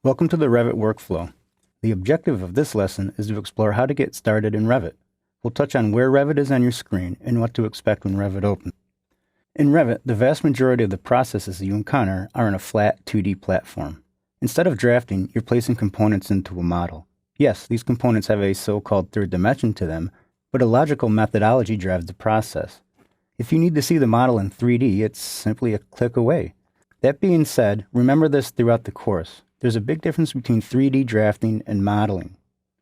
Welcome to the Revit workflow. The objective of this lesson is to explore how to get started in Revit. We'll touch on where Revit is on your screen and what to expect when Revit opens. In Revit, the vast majority of the processes you encounter are in a flat 2D platform. Instead of drafting, you're placing components into a model. Yes, these components have a so-called third dimension to them, but a logical methodology drives the process. If you need to see the model in 3D, it's simply a click away. That being said, remember this throughout the course. There's a big difference between 3D drafting and modeling.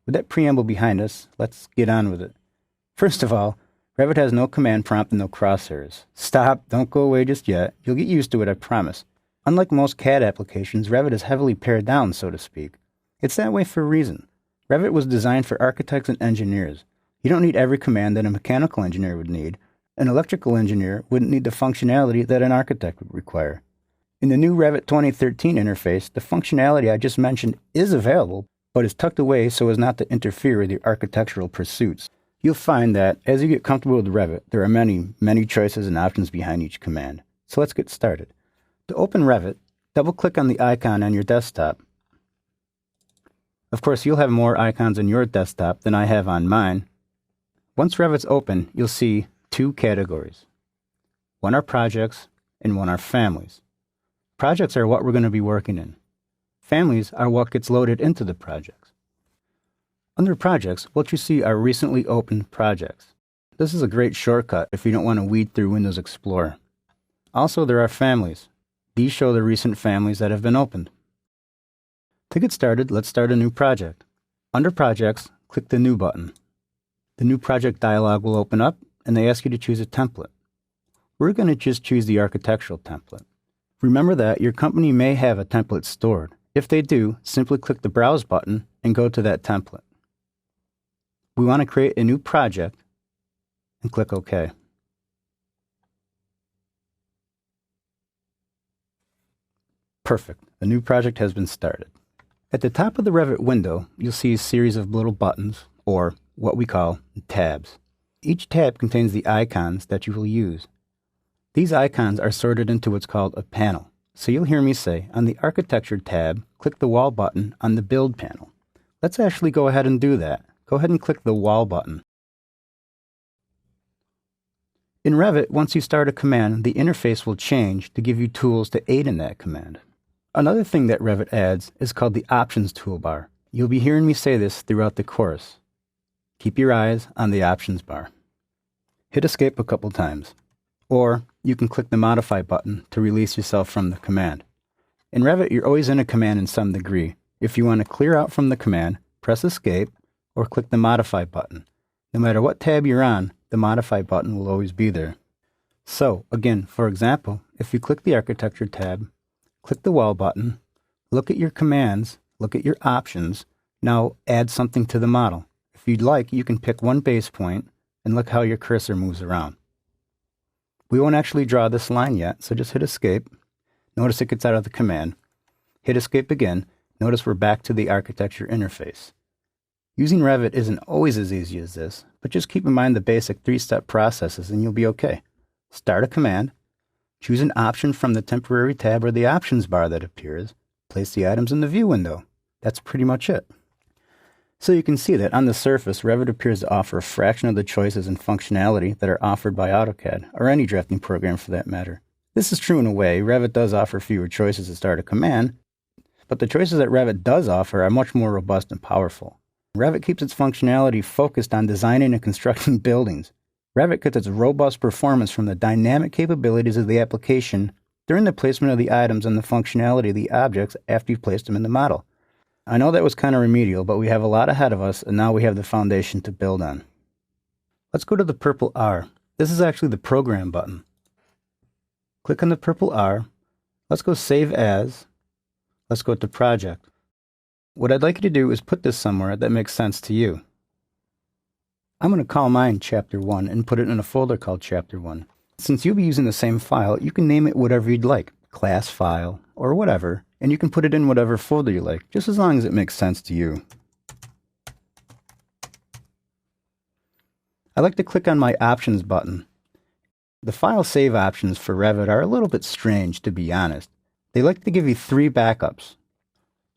With that preamble behind us, let's get on with it. First of all, Revit has no command prompt and no crosshairs. Stop, don't go away just yet. You'll get used to it, I promise. Unlike most CAD applications, Revit is heavily pared down, so to speak. It's that way for a reason. Revit was designed for architects and engineers. You don't need every command that a mechanical engineer would need. An electrical engineer wouldn't need the functionality that an architect would require. In the new Revit 2013 interface, the functionality I just mentioned is available, but is tucked away so as not to interfere with your architectural pursuits. You'll find that, as you get comfortable with Revit, there are many choices and options behind each command. So let's get started. To open Revit, double-click on the icon on your desktop. Of course, you'll have more icons on your desktop than I have on mine. Once Revit's open, you'll see two categories. One are projects and one are families. Projects are what we're going to be working in. Families are what gets loaded into the projects. Under projects, what you see are recently opened projects. This is a great shortcut if you don't want to weed through Windows Explorer. Also, there are families. These show the recent families that have been opened. To get started, let's start a new project. Under projects, click the New button. The New Project dialog will open up, and they ask you to choose a template. We're going to just choose the architectural template. Remember that your company may have a template stored. If they do, simply click the Browse button and go to that template. We want to create a new project and click OK. Perfect. A new project has been started. At the top of the Revit window, you'll see a series of little buttons, or what we call tabs. Each tab contains the icons that you will use. These icons are sorted into what's called a panel. So you'll hear me say, on the Architecture tab, click the Wall button on the Build panel. Let's actually go ahead and do that. Go ahead and click the Wall button. In Revit, once you start a command, the interface will change to give you tools to aid in that command. Another thing that Revit adds is called the Options toolbar. You'll be hearing me say this throughout the course. Keep your eyes on the Options bar. Hit Escape a couple times. Or you can click the Modify button to release yourself from the command. In Revit, you're always in a command in some degree. If you want to clear out from the command, press Escape or click the Modify button. No matter what tab you're on, the Modify button will always be there. So, again, for example, if you click the Architecture tab, click the Wall button, look at your commands, look at your options, now add something to the model. If you'd like, you can pick one base point and look how your cursor moves around. We won't actually draw this line yet, so just hit Escape. Notice it gets out of the command. Hit Escape again. Notice we're back to the architecture interface. Using Revit isn't always as easy as this, but just keep in mind the basic three-step processes and you'll be okay. Start a command, choose an option from the temporary tab or the options bar that appears, place the items in the view window. That's pretty much it. So you can see that on the surface, Revit appears to offer a fraction of the choices and functionality that are offered by AutoCAD, or any drafting program for that matter. This is true in a way. Revit does offer fewer choices to start a command, but the choices that Revit does offer are much more robust and powerful. Revit keeps its functionality focused on designing and constructing buildings. Revit gets its robust performance from the dynamic capabilities of the application during the placement of the items and the functionality of the objects after you've placed them in the model. I know that was kind of remedial, but we have a lot ahead of us, and now we have the foundation to build on. Let's go to the purple R. This is actually the Program button. Click on the purple R. Let's go Save As. Let's go to Project. What I'd like you to do is put this somewhere that makes sense to you. I'm going to call mine Chapter 1 and put it in a folder called Chapter 1. Since you'll be using the same file, you can name it whatever you'd like, class file, or whatever, and you can put it in whatever folder you like, just as long as it makes sense to you. I like to click on my Options button. The file save options for Revit are a little bit strange, to be honest. They like to give you 3 backups.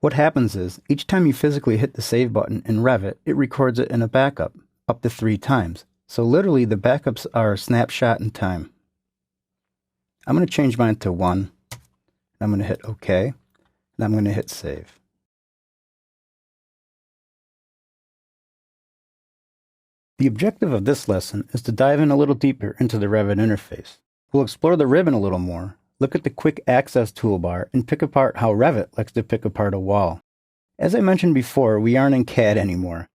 What happens is, each time you physically hit the save button in Revit, it records it in a backup, up to 3 times. So literally the backups are a snapshot in time. I'm going to change mine to 1. I'm going to hit OK, and I'm going to hit save. The objective of this lesson is to dive in a little deeper into the Revit interface. We'll explore the ribbon a little more, look at the quick access toolbar, and pick apart how Revit likes to pick apart a wall. As I mentioned before, we aren't in CAD anymore.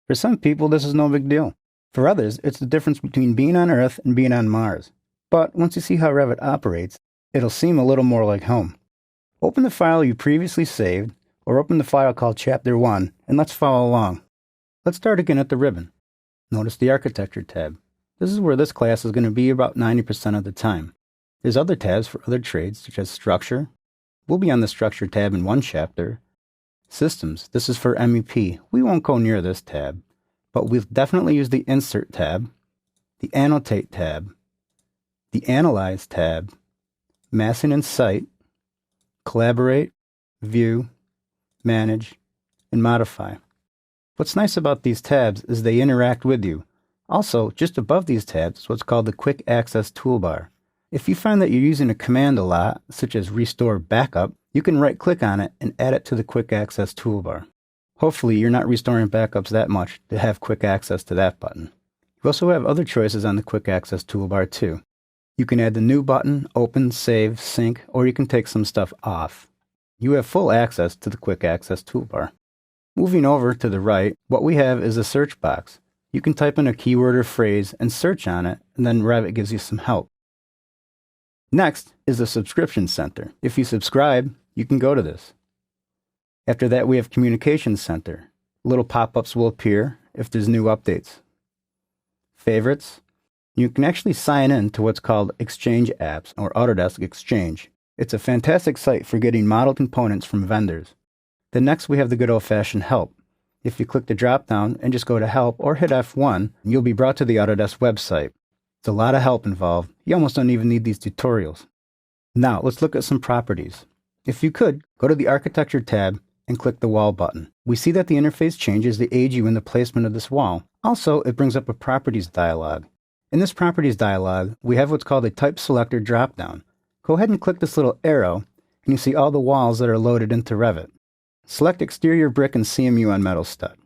For some people, this is no big deal. For others, it's the difference between being on Earth and being on Mars. But once you see how Revit operates, it'll seem a little more like home. Open the file you previously saved, or open the file called Chapter 1, and let's follow along. Let's start again at the ribbon. Notice the Architecture tab. This is where this class is going to be about 90% of the time. There's other tabs for other trades, such as Structure. We'll be on the Structure tab in one chapter. Systems, this is for MEP. We won't go near this tab, but we'll definitely use the Insert tab, the Annotate tab, the Analyze tab, Massing and Site, Collaborate, View, Manage, and Modify. What's nice about these tabs is they interact with you. Also, just above these tabs is what's called the Quick Access Toolbar. If you find that you're using a command a lot, such as Restore Backup, you can right-click on it and add it to the Quick Access Toolbar. Hopefully, you're not restoring backups that much to have quick access to that button. You also have other choices on the Quick Access Toolbar too. You can add the New button, Open, Save, Sync, or you can take some stuff off. You have full access to the Quick Access Toolbar. Moving over to the right, what we have is a search box. You can type in a keyword or phrase and search on it, and then Revit gives you some help. Next is the Subscription Center. If you subscribe, you can go to this. After that, we have Communications Center. Little pop-ups will appear if there's new updates. Favorites. You can actually sign in to what's called Exchange Apps or Autodesk Exchange. It's a fantastic site for getting model components from vendors. Then next we have the good old-fashioned Help. If you click the drop-down and just go to Help or hit F1, you'll be brought to the Autodesk website. It's a lot of help involved. You almost don't even need these tutorials. Now let's look at some properties. If you could, go to the Architecture tab and click the Wall button. We see that the interface changes the AGU and the placement of this wall. Also, it brings up a Properties dialog. In this Properties dialog, we have what's called a Type Selector drop-down. Go ahead and click this little arrow, and you see all the walls that are loaded into Revit. Select Exterior Brick and CMU on Metal Stud.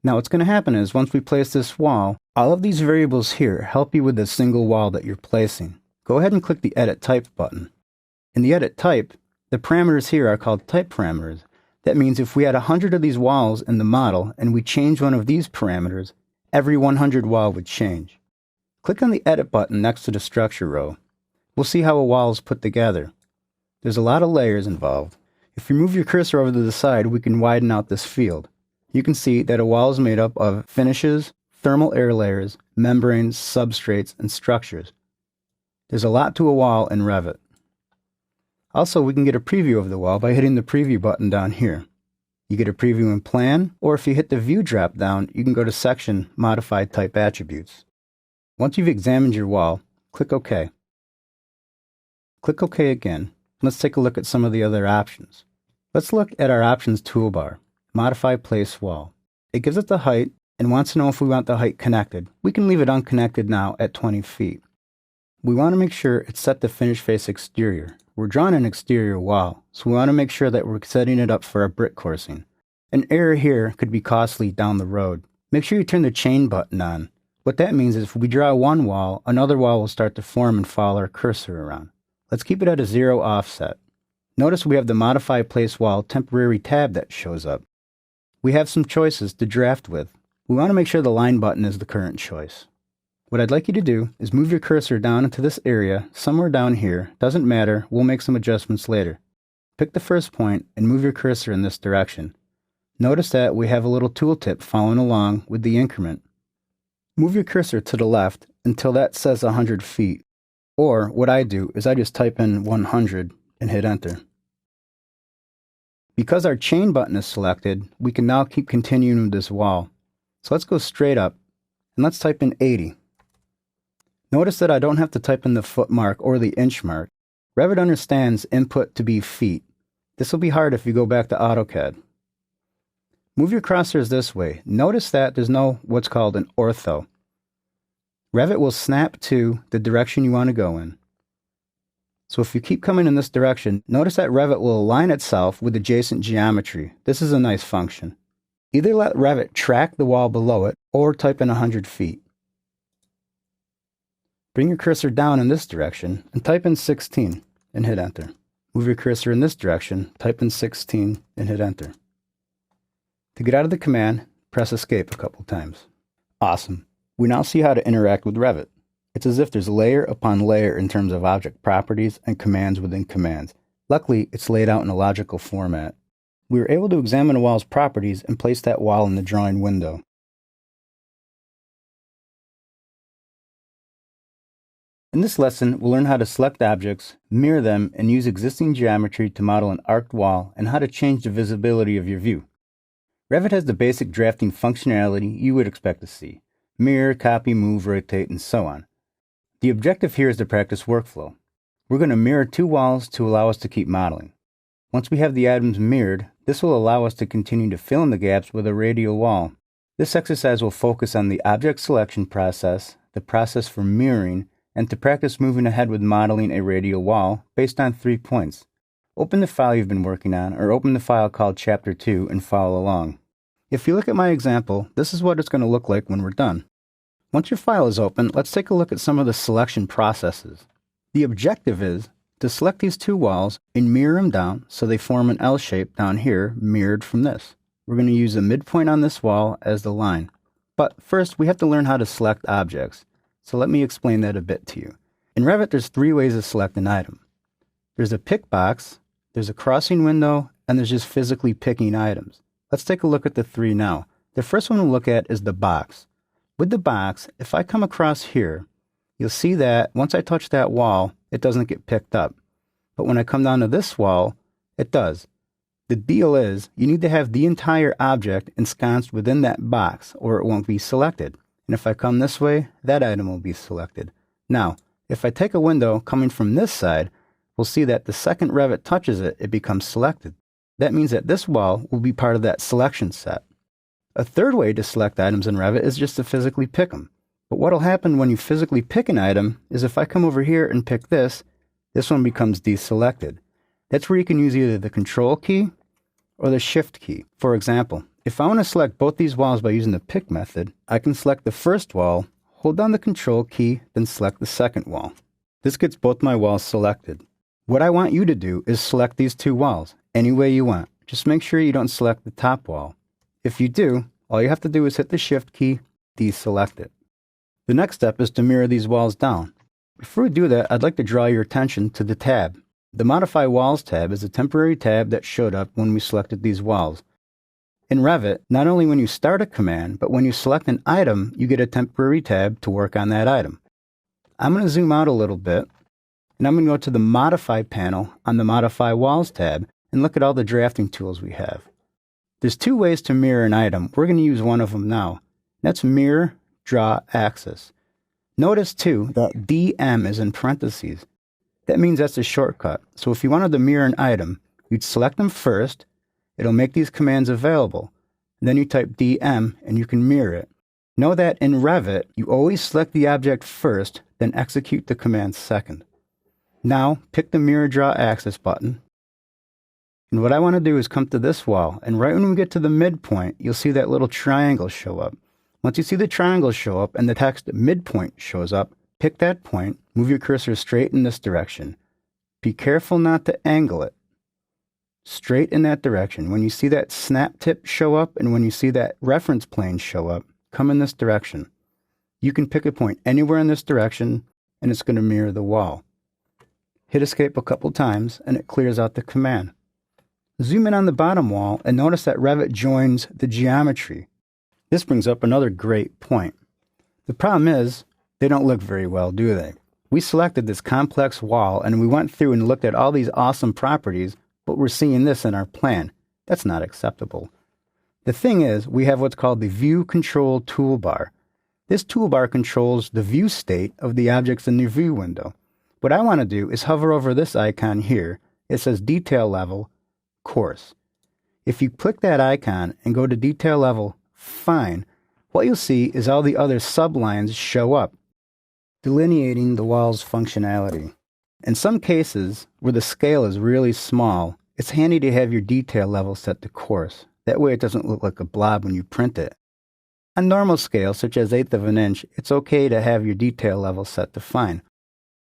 Now what's going to happen is, once we place this wall, all of these variables here help you with the single wall that you're placing. Go ahead and click the Edit Type button. In the Edit Type, the parameters here are called type parameters. That means if we had 100 of these walls in the model and we change one of these parameters, every 100 wall would change. Click on the Edit button next to the Structure row. We'll see how a wall is put together. There's a lot of layers involved. If you move your cursor over to the side, we can widen out this field. You can see that a wall is made up of finishes, thermal air layers, membranes, substrates, and structures. There's a lot to a wall in Revit. Also, we can get a preview of the wall by hitting the Preview button down here. You get a preview in Plan, or if you hit the View drop-down, you can go to Section, Modify Type Attributes. Once you've examined your wall, click OK. Click OK again. Let's take a look at some of the other options. Let's look at our Options toolbar, Modify Place Wall. It gives us the height and wants to know if we want the height connected. We can leave it unconnected now at 20 feet. We want to make sure it's set to Finish Face Exterior. We're drawing an exterior wall, so we want to make sure that we're setting it up for our brick coursing. An error here could be costly down the road. Make sure you turn the chain button on. What that means is if we draw one wall, another wall will start to form and follow our cursor around. Let's keep it at a 0 offset. Notice we have the Modify Place Wall temporary tab that shows up. We have some choices to draft with. We want to make sure the line button is the current choice. What I'd like you to do is move your cursor down into this area, somewhere down here. Doesn't matter, we'll make some adjustments later. Pick the first point and move your cursor in this direction. Notice that we have a little tooltip following along with the increment. Move your cursor to the left until that says 100 feet. Or what I do is I just type in 100 and hit enter. Because our chain button is selected, we can now keep continuing with this wall. So let's go straight up and let's type in 80. Notice that I don't have to type in the foot mark or the inch mark. Revit understands input to be feet. This will be hard if you go back to AutoCAD. Move your crosshairs this way. Notice that there's no what's called an ortho. Revit will snap to the direction you want to go in. So if you keep coming in this direction, notice that Revit will align itself with adjacent geometry. This is a nice function. Either let Revit track the wall below it or type in 100 feet. Bring your cursor down in this direction and type in 16 and hit enter. Move your cursor in this direction, type in 16 and hit enter. To get out of the command, press escape a couple times. Awesome. We now see how to interact with Revit. It's as if there's layer upon layer in terms of object properties and commands within commands. Luckily, it's laid out in a logical format. We were able to examine a wall's properties and place that wall in the drawing window. In this lesson, we'll learn how to select objects, mirror them, and use existing geometry to model an arced wall and how to change the visibility of your view. Revit has the basic drafting functionality you would expect to see: mirror, copy, move, rotate, and so on. The objective here is to practice workflow. We're going to mirror two walls to allow us to keep modeling. Once we have the items mirrored, this will allow us to continue to fill in the gaps with a radial wall. This exercise will focus on the object selection process, the process for mirroring, and to practice moving ahead with modeling a radial wall based on 3 points. Open the file you've been working on, or open the file called Chapter 2 and follow along. If you look at my example, this is what it's going to look like when we're done. Once your file is open, let's take a look at some of the selection processes. The objective is to select these two walls and mirror them down so they form an L shape down here mirrored from this. We're going to use the midpoint on this wall as the line. But first, we have to learn how to select objects. So let me explain that a bit to you. In Revit, there's 3 ways to select an item. There's a pick box, there's a crossing window, and there's just physically picking items. Let's take a look at the 3 now. The first one we'll look at is the box. With the box, if I come across here, you'll see that once I touch that wall, it doesn't get picked up. But when I come down to this wall, it does. The deal is, you need to have the entire object ensconced within that box, or it won't be selected. And if I come this way, that item will be selected. Now, if I take a window coming from this side, we'll see that the second Revit touches it, it becomes selected. That means that this wall will be part of that selection set. A third way to select items in Revit is just to physically pick them. But what will happen when you physically pick an item is if I come over here and pick this one becomes deselected. That's where you can use either the Control key or the Shift key. For example, if I want to select both these walls by using the pick method, I can select the first wall, hold down the Control key, then select the second wall. This gets both my walls selected. What I want you to do is select these 2 walls any way you want. Just make sure you don't select the top wall. If you do, all you have to do is hit the Shift key, deselect it. The next step is to mirror these walls down. Before we do that, I'd like to draw your attention to the tab. The Modify Walls tab is a temporary tab that showed up when we selected these walls. In Revit, not only when you start a command, but when you select an item, you get a temporary tab to work on that item. I'm going to zoom out a little bit, and I'm going to go to the Modify panel on the Modify Walls tab and look at all the drafting tools we have. There's 2 ways to mirror an item. We're going to use one of them now. That's Mirror, Draw, Axis. Notice, too, that DM is in parentheses. That means that's a shortcut. So if you wanted to mirror an item, you'd select them first. It'll make these commands available. And then you type DM, and you can mirror it. Know that in Revit, you always select the object first, then execute the command second. Now, pick the Mirror, Draw, Axis button. And what I want to do is come to this wall, and right when we get to the midpoint, you'll see that little triangle show up. Once you see the triangle show up and the text midpoint shows up, pick that point, move your cursor straight in this direction. Be careful not to angle it. Straight in that direction. When you see that snap tip show up and when you see that reference plane show up, come in this direction. You can pick a point anywhere in this direction and it's going to mirror the wall. Hit escape a couple times and it clears out the command. Zoom in on the bottom wall and notice that Revit joins the geometry. This brings up another great point. The problem is, they don't look very well, do they? We selected this complex wall and we went through and looked at all these awesome properties, but we're seeing this in our plan. That's not acceptable. The thing is, we have what's called the View Control toolbar. This toolbar controls the view state of the objects in the view window. What I want to do is hover over this icon here. It says Detail Level, coarse. If you click that icon and go to detail level fine, what you'll see is all the other sublines show up, delineating the wall's functionality. In some cases, where the scale is really small, it's handy to have your detail level set to coarse. That way it doesn't look like a blob when you print it. On normal scales, such as 1/8 of an inch, it's okay to have your detail level set to fine.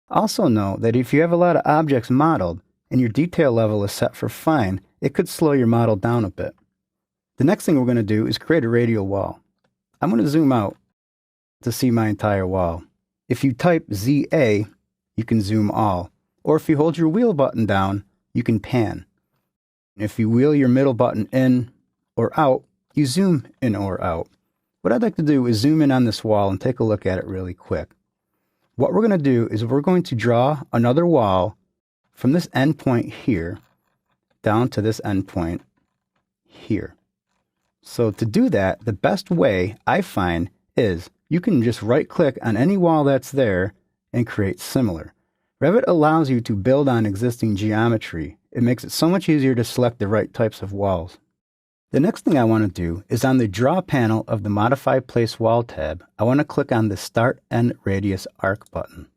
Also know that if you have a lot of objects modeled and your detail level is set for fine, it could slow your model down a bit. The next thing we're going to do is create a radial wall. I'm going to zoom out to see my entire wall. If you type ZA, you can zoom all. Or if you hold your wheel button down, you can pan. If you wheel your middle button in or out, you zoom in or out. What I'd like to do is zoom in on this wall and take a look at it really quick. What we're going to do is we're going to draw another wall from this endpoint here down to this endpoint here. So to do that, the best way I find is you can just right-click on any wall that's there and create similar. Revit allows you to build on existing geometry. It makes it so much easier to select the right types of walls. The next thing I want to do is on the Draw panel of the Modify Place Wall tab, I want to click on the Start End Radius Arc button.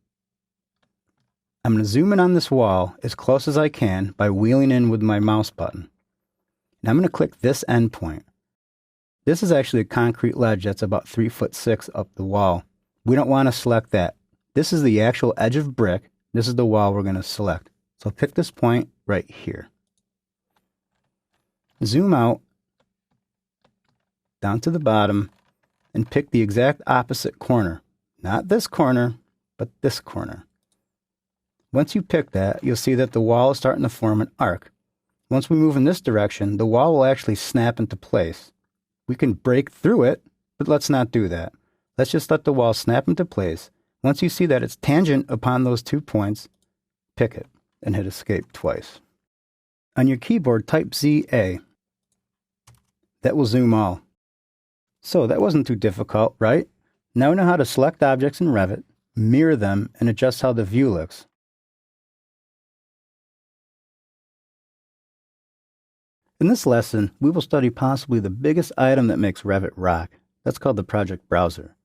I'm going to zoom in on this wall as close as I can by wheeling in with my mouse button. Now I'm going to click this endpoint. This is actually a concrete ledge that's about 3'6" up the wall. We don't want to select that. This is the actual edge of brick. This is the wall we're going to select. So pick this point right here. Zoom out down to the bottom and pick the exact opposite corner. Not this corner, but this corner. Once you pick that, you'll see that the wall is starting to form an arc. Once we move in this direction, the wall will actually snap into place. We can break through it, but let's not do that. Let's just let the wall snap into place. Once you see that it's tangent upon those 2 points, pick it and hit escape twice. On your keyboard, type ZA. That will zoom all. So that wasn't too difficult, right? Now we know how to select objects in Revit, mirror them, and adjust how the view looks. In this lesson, we will study possibly the biggest item that makes Revit rock. That's called the project browser.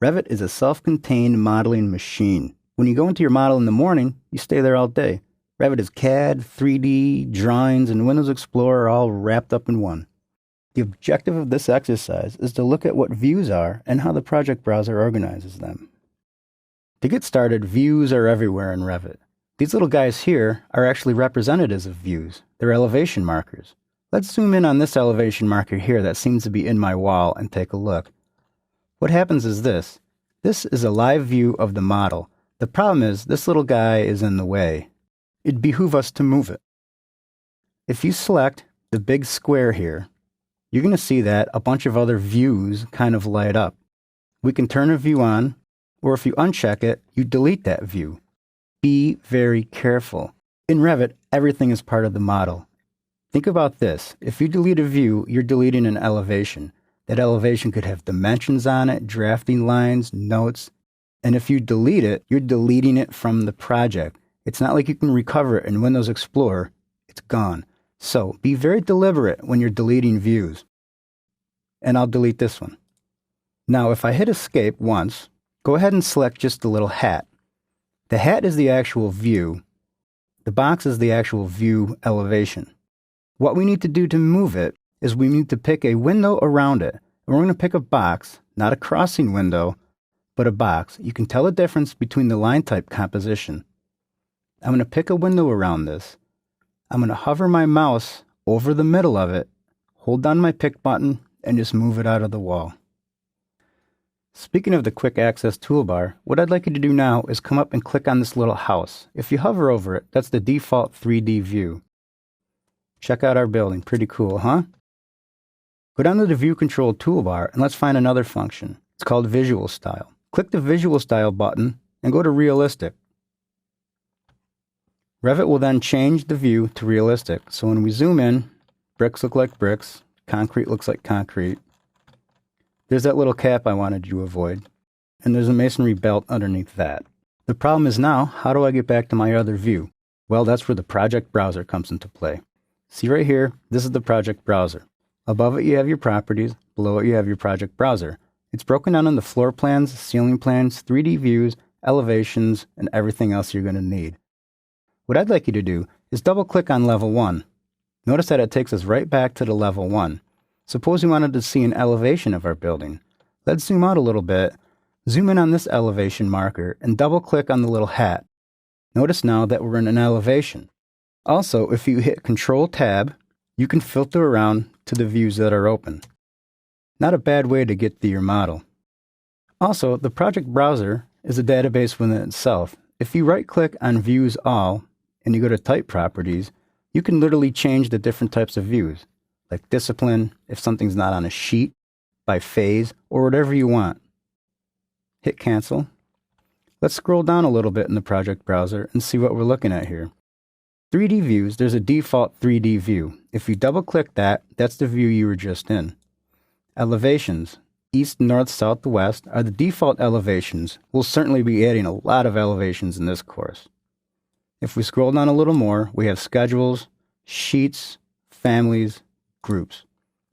Revit is a self-contained modeling machine. When you go into your model in the morning, you stay there all day. Revit is CAD, 3D, drawings, and Windows Explorer all wrapped up in one. The objective of this exercise is to look at what views are and how the project browser organizes them. To get started, views are everywhere in Revit. These little guys here are actually representatives of views. They're elevation markers. Let's zoom in on this elevation marker here that seems to be in my wall and take a look. What happens is this. This is a live view of the model. The problem is this little guy is in the way. It'd behoove us to move it. If you select the big square here, you're going to see that a bunch of other views kind of light up. We can turn a view on, or if you uncheck it, you delete that view. Be very careful. In Revit, everything is part of the model. Think about this. If you delete a view, you're deleting an elevation. That elevation could have dimensions on it, drafting lines, notes. And if you delete it, you're deleting it from the project. It's not like you can recover it in Windows Explorer. It's gone. So be very deliberate when you're deleting views. And I'll delete this one. Now, if I hit escape once, go ahead and select just the little hat. The hat is the actual view. The box is the actual view elevation. What we need to do to move it is we need to pick a window around it. And we're going to pick a box, not a crossing window, but a box. You can tell the difference between the line type composition. I'm going to pick a window around this. I'm going to hover my mouse over the middle of it, hold down my pick button, and just move it out of the wall. Speaking of the quick access toolbar, what I'd like you to do now is come up and click on this little house. If you hover over it, that's the default 3D view. Check out our building. Pretty cool, huh? Go down to the View Control toolbar and let's find another function. It's called Visual Style. Click the Visual Style button and go to Realistic. Revit will then change the view to realistic. So when we zoom in, bricks look like bricks, concrete looks like concrete. There's that little cap I wanted you to avoid, and there's a masonry belt underneath that. The problem is now, how do I get back to my other view? Well, that's where the project browser comes into play. See right here, this is the project browser. Above it you have your properties, below it you have your project browser. It's broken down into floor plans, ceiling plans, 3D views, elevations, and everything else you're going to need. What I'd like you to do is double click on level 1. Notice that it takes us right back to the level 1. Suppose we wanted to see an elevation of our building. Let's zoom out a little bit, zoom in on this elevation marker, and double click on the little hat. Notice now that we're in an elevation. Also, if you hit Control Tab, you can filter around to the views that are open. Not a bad way to get to your model. Also, the project browser is a database within itself. If you right-click on Views All and you go to Type Properties, you can literally change the different types of views, like discipline, if something's not on a sheet, by phase, or whatever you want. Hit Cancel. Let's scroll down a little bit in the project browser and see what we're looking at here. 3D views, there's a default 3D view. If you double-click that, that's the view you were just in. Elevations, east, north, south, west, are the default elevations. We'll certainly be adding a lot of elevations in this course. If we scroll down a little more, we have schedules, sheets, families, groups.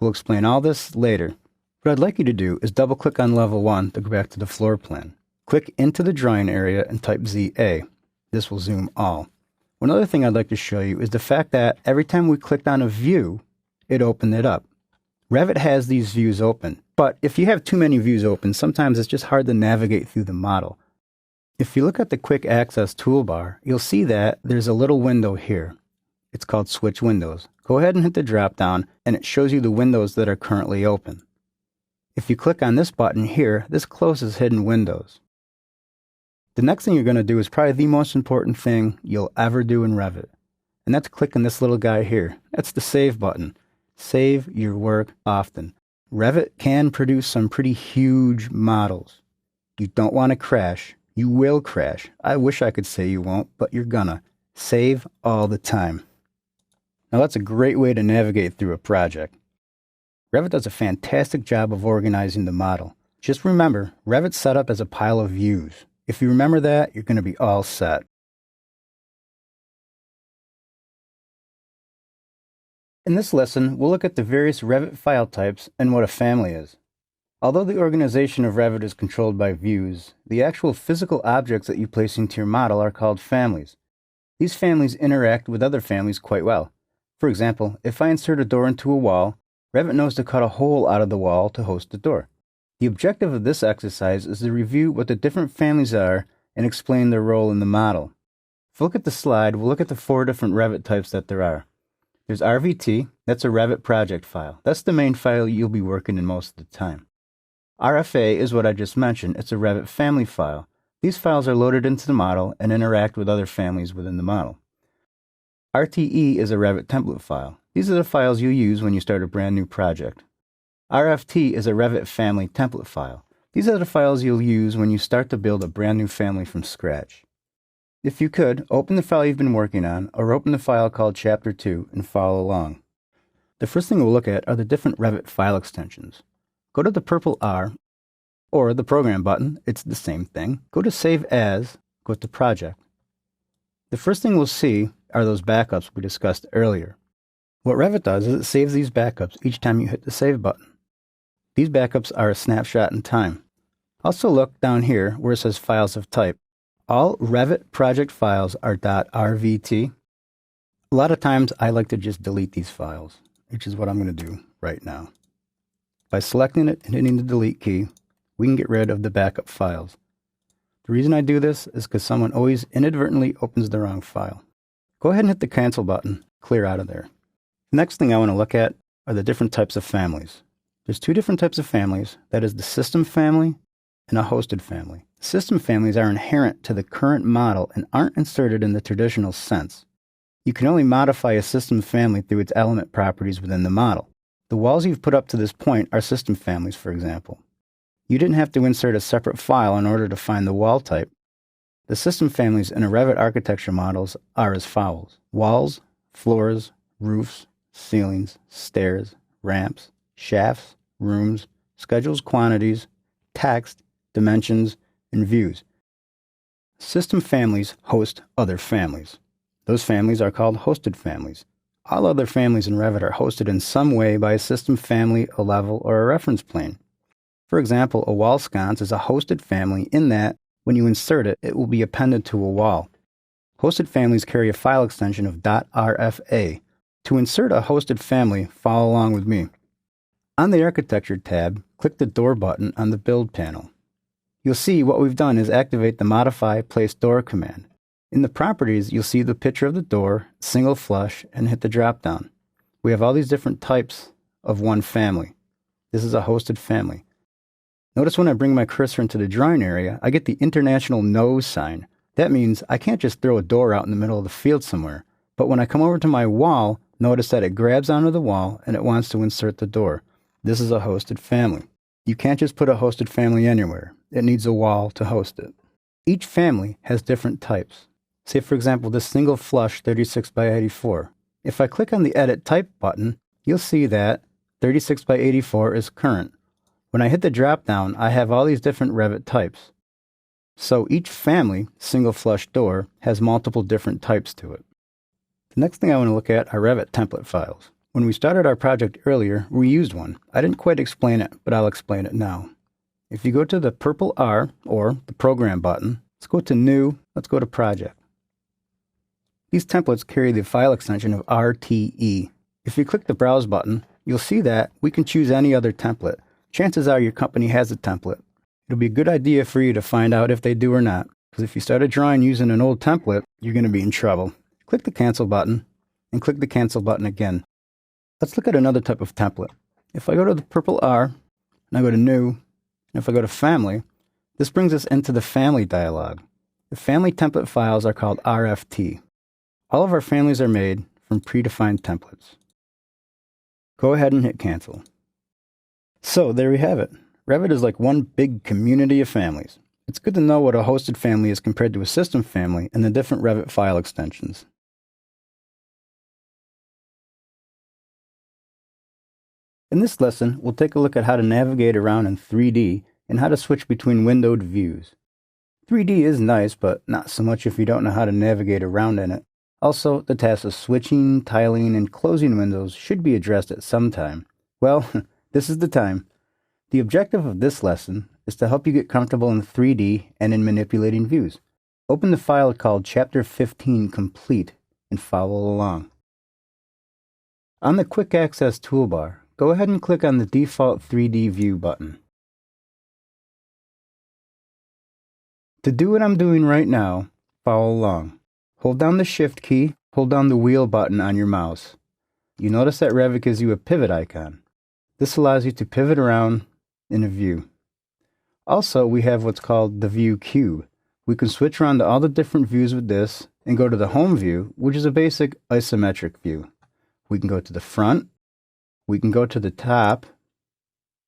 We'll explain all this later. What I'd like you to do is double-click on level 1 to go back to the floor plan. Click into the drawing area and type ZA. This will zoom all. One other thing I'd like to show you is the fact that every time we clicked on a view, it opened it up. Revit has these views open, but if you have too many views open, sometimes it's just hard to navigate through the model. If you look at the Quick Access toolbar, you'll see that there's a little window here. It's called Switch Windows. Go ahead and hit the drop down, and it shows you the windows that are currently open. If you click on this button here, this closes hidden windows. The next thing you're going to do is probably the most important thing you'll ever do in Revit, and that's clicking this little guy here. That's the Save button. Save your work often. Revit can produce some pretty huge models. You don't want to crash. You will crash. I wish I could say you won't, but you're gonna. Save all the time. Now that's a great way to navigate through a project. Revit does a fantastic job of organizing the model. Just remember, Revit's set up as a pile of views. If you remember that, you're going to be all set. In this lesson, we'll look at the various Revit file types and what a family is. Although the organization of Revit is controlled by views, the actual physical objects that you place into your model are called families. These families interact with other families quite well. For example, if I insert a door into a wall, Revit knows to cut a hole out of the wall to host the door. The objective of this exercise is to review what the different families are and explain their role in the model. If we look at the slide, we'll look at the 4 different Revit types that there are. There's RVT, that's a Revit project file. That's the main file you'll be working in most of the time. RFA is what I just mentioned. It's a Revit family file. These files are loaded into the model and interact with other families within the model. RTE is a Revit template file. These are the files you use when you start a brand new project. RFT is a Revit family template file. These are the files you'll use when you start to build a brand new family from scratch. If you could, open the file you've been working on, or open the file called Chapter 2 and follow along. The first thing we'll look at are the different Revit file extensions. Go to the purple R, or the Program button, it's the same thing. Go to Save As, go to Project. The first thing we'll see are those backups we discussed earlier. What Revit does is it saves these backups each time you hit the Save button. These backups are a snapshot in time. Also look down here where it says Files of Type. All Revit project files are .rvt. A lot of times I like to just delete these files, which is what I'm going to do right now. By selecting it and hitting the delete key, we can get rid of the backup files. The reason I do this is because someone always inadvertently opens the wrong file. Go ahead and hit the cancel button, clear out of there. The next thing I want to look at are the different types of families. There's 2 different types of families, that is the system family and a hosted family. System families are inherent to the current model and aren't inserted in the traditional sense. You can only modify a system family through its element properties within the model. The walls you've put up to this point are system families, for example. You didn't have to insert a separate file in order to find the wall type. The system families in a Revit architecture models are as follows: walls, floors, roofs, ceilings, stairs, ramps, shafts, rooms, schedules, quantities, text, dimensions, and views. System families host other families. Those families are called hosted families. All other families in Revit are hosted in some way by a system family, a level, or a reference plane. For example, a wall sconce is a hosted family in that, when you insert it, it will be appended to a wall. Hosted families carry a file extension of .rfa. To insert a hosted family, follow along with me. On the Architecture tab, click the Door button on the Build panel. You'll see what we've done is activate the Modify Place Door command. In the Properties, you'll see the picture of the door, single flush, and hit the drop-down. We have all these different types of one family. This is a hosted family. Notice when I bring my cursor into the drawing area, I get the International No sign. That means I can't just throw a door out in the middle of the field somewhere. But when I come over to my wall, notice that it grabs onto the wall and it wants to insert the door. This is a hosted family. You can't just put a hosted family anywhere. It needs a wall to host it. Each family has different types. Say, for example, this single flush 36 by 84. If I click on the Edit Type button, you'll see that 36 by 84 is current. When I hit the drop-down, I have all these different Revit types. So each family, single flush door, has multiple different types to it. The next thing I want to look at are Revit template files. When we started our project earlier, we used one. I didn't quite explain it, but I'll explain it now. If you go to the purple R, or the Program button, let's go to New, let's go to Project. These templates carry the file extension of RTE. If you click the Browse button, you'll see that we can choose any other template. Chances are your company has a template. It'll be a good idea for you to find out if they do or not, because if you start a drawing using an old template, you're going to be in trouble. Click the Cancel button, and click the Cancel button again. Let's look at another type of template. If I go to the purple R, and I go to New, and if I go to Family, this brings us into the Family dialog. The family template files are called RFT. All of our families are made from predefined templates. Go ahead and hit Cancel. So there we have it. Revit is like one big community of families. It's good to know what a hosted family is compared to a system family and the different Revit file extensions. In this lesson, we'll take a look at how to navigate around in 3D and how to switch between windowed views. 3D is nice, but not so much if you don't know how to navigate around in it. Also, the tasks of switching, tiling, and closing windows should be addressed at some time. Well, this is the time. The objective of this lesson is to help you get comfortable in 3D and in manipulating views. Open the file called Chapter 15 Complete and follow along. On the Quick Access toolbar, go ahead and click on the default 3D View button. To do what I'm doing right now, follow along. Hold down the Shift key, hold down the wheel button on your mouse. You notice that Revit gives you a pivot icon. This allows you to pivot around in a view. Also, we have what's called the View Cube. We can switch around to all the different views with this and go to the Home view, which is a basic isometric view. We can go to the front, we can go to the top,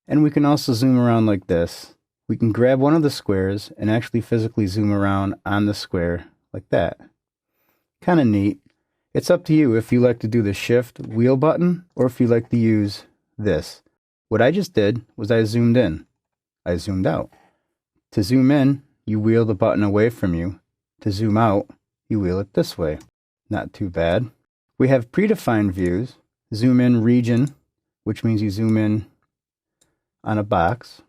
and we can also zoom around like this. We can grab one of the squares and actually physically zoom around on the square like that. Kind of neat. It's up to you if you like to do the Shift wheel button or if you like to use this. What I just did was I zoomed in. I zoomed out. To zoom in, you wheel the button away from you. To zoom out, you wheel it this way. Not too bad. We have predefined views. Zoom in region, which means you zoom in on a box.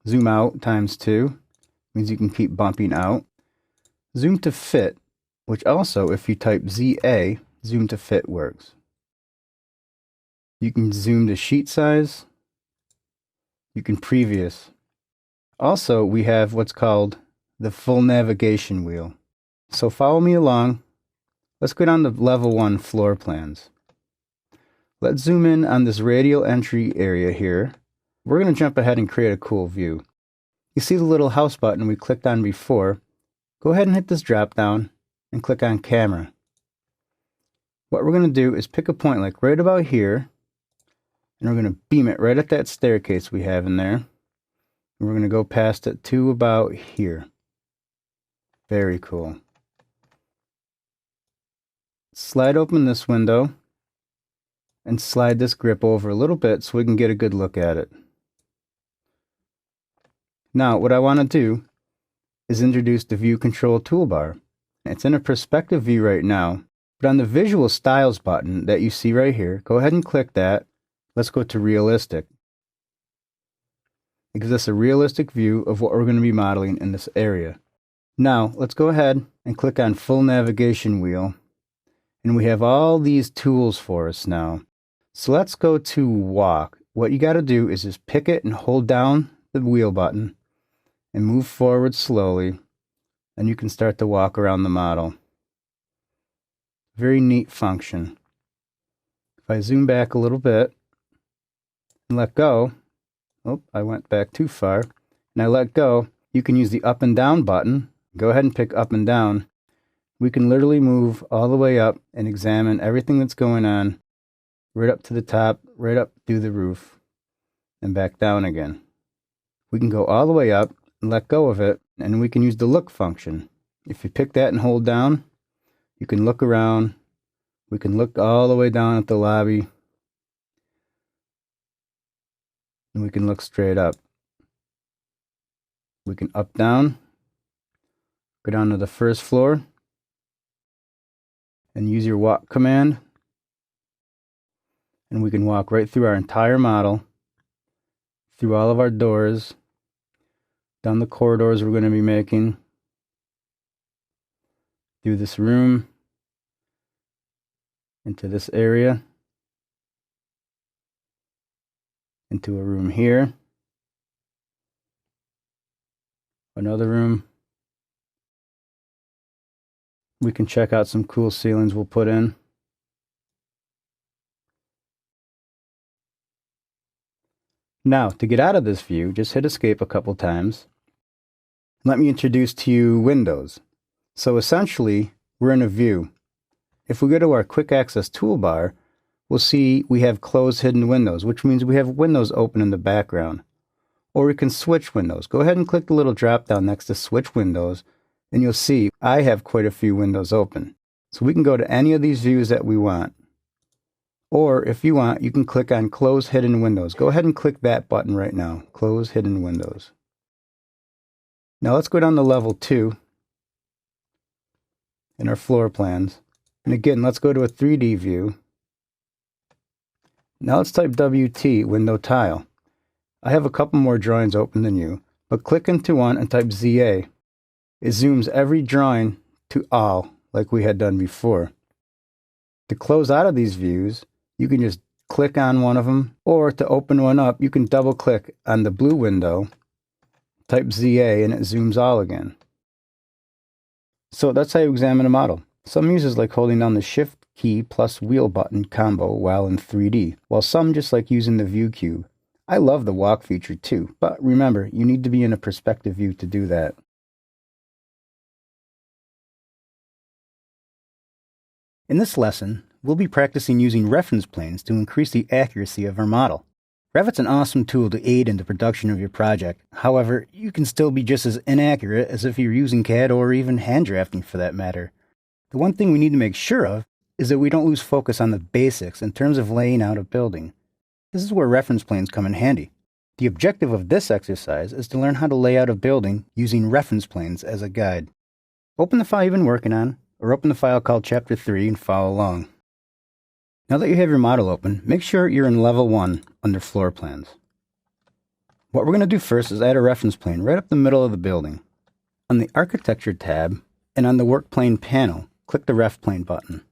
Zoom out ×2 means you can keep bumping out. Zoom to fit, which also, if you type ZA, zoom to fit works. You can zoom to sheet size. You can previous. Also, we have what's called the full navigation wheel. So follow me along. Let's go down to level 1 floor plans. Let's zoom in on this radial entry area here. We're going to jump ahead and create a cool view. You see the little house button we clicked on before. Go ahead and hit this drop down and click on camera. What we're going to do is pick a point like right about here, and we're going to beam it right at that staircase we have in there. And we're going to go past it to about here. Very cool. Slide open this window and slide this grip over a little bit so we can get a good look at it. Now, what I want to do is introduce the View Control toolbar. It's in a perspective view right now, But on the Visual Styles button that you see right here, go ahead and click that. Let's go to Realistic. It gives us a realistic view of what we're going to be modeling in this area. Now, let's go ahead and click on Full Navigation Wheel. And we have all these tools for us now. So let's go to Walk. What you got to do is just pick it and hold down the wheel button and move forward slowly. And you can start to walk around the model. Very neat function. If I zoom back a little bit and let go, oh, I went back too far, and I let go, you can use the up and down button. Go ahead and pick up and down. We can literally move all the way up and examine everything that's going on, right up to the top, right up through the roof, and back down again. We can go all the way up and let go of it, and we can use the look function. If you pick that and hold down, you can look around. We can look all the way down at the lobby, and we can look straight up. We can up, down, go down to the first floor, and use your walk command. And we can walk right through our entire model, through all of our doors, down the corridors we're going to be making, through this room, into this area, into a room here, another room. We can check out some cool ceilings we'll put in. Now, to get out of this view, just hit escape a couple times. Let me introduce to you windows. So essentially, we're in a view. If we go to our quick access toolbar, we'll see we have closed hidden windows, which means we have windows open in the background. Or we can switch windows. Go ahead and click the little drop down next to switch windows, and you'll see I have quite a few windows open. So we can go to any of these views that we want. Or if you want, you can click on Close Hidden Windows. Go ahead and click that button right now, Close Hidden Windows. Now let's go down to level 2 in our floor plans. And again, let's go to a 3D view. Now let's type WT, Window Tile. I have a couple more drawings open than you, but click into one and type ZA. It zooms every drawing to all, like we had done before. To close out of these views, you can just click on one of them, or to open one up, you can double click on the blue window, type ZA, and it zooms all again. So that's how you examine a model. Some users like holding down the Shift key plus wheel button combo while in 3D, while some just like using the view cube. I love the walk feature too, but remember, you need to be in a perspective view to do that. In this lesson, we'll be practicing using reference planes to increase the accuracy of our model. Revit's an awesome tool to aid in the production of your project. However, you can still be just as inaccurate as if you're using CAD or even hand drafting for that matter. The one thing we need to make sure of is that we don't lose focus on the basics in terms of laying out a building. This is where reference planes come in handy. The objective of this exercise is to learn how to lay out a building using reference planes as a guide. Open the file you've been working on, or open the file called Chapter 3 and follow along. Now that you have your model open, make sure you're in Level 1 under Floor Plans. What we're going to do first is add a reference plane right up the middle of the building. On the Architecture tab and on the Work Plane panel, click the Ref Plane button.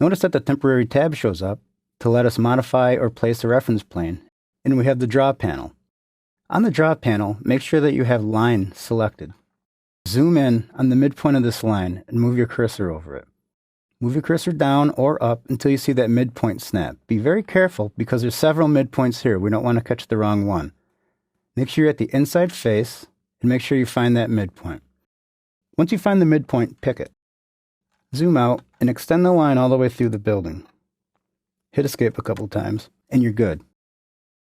Notice that the temporary tab shows up to let us modify or place a reference plane, and we have the Draw panel. On the Draw panel, make sure that you have Line selected. Zoom in on the midpoint of this line and move your cursor over it. Move your cursor down or up until you see that midpoint snap. Be very careful because there's several midpoints here. We don't want to catch the wrong one. Make sure you're at the inside face and make sure you find that midpoint. Once you find the midpoint, pick it. Zoom out and extend the line all the way through the building. Hit escape a couple times and you're good.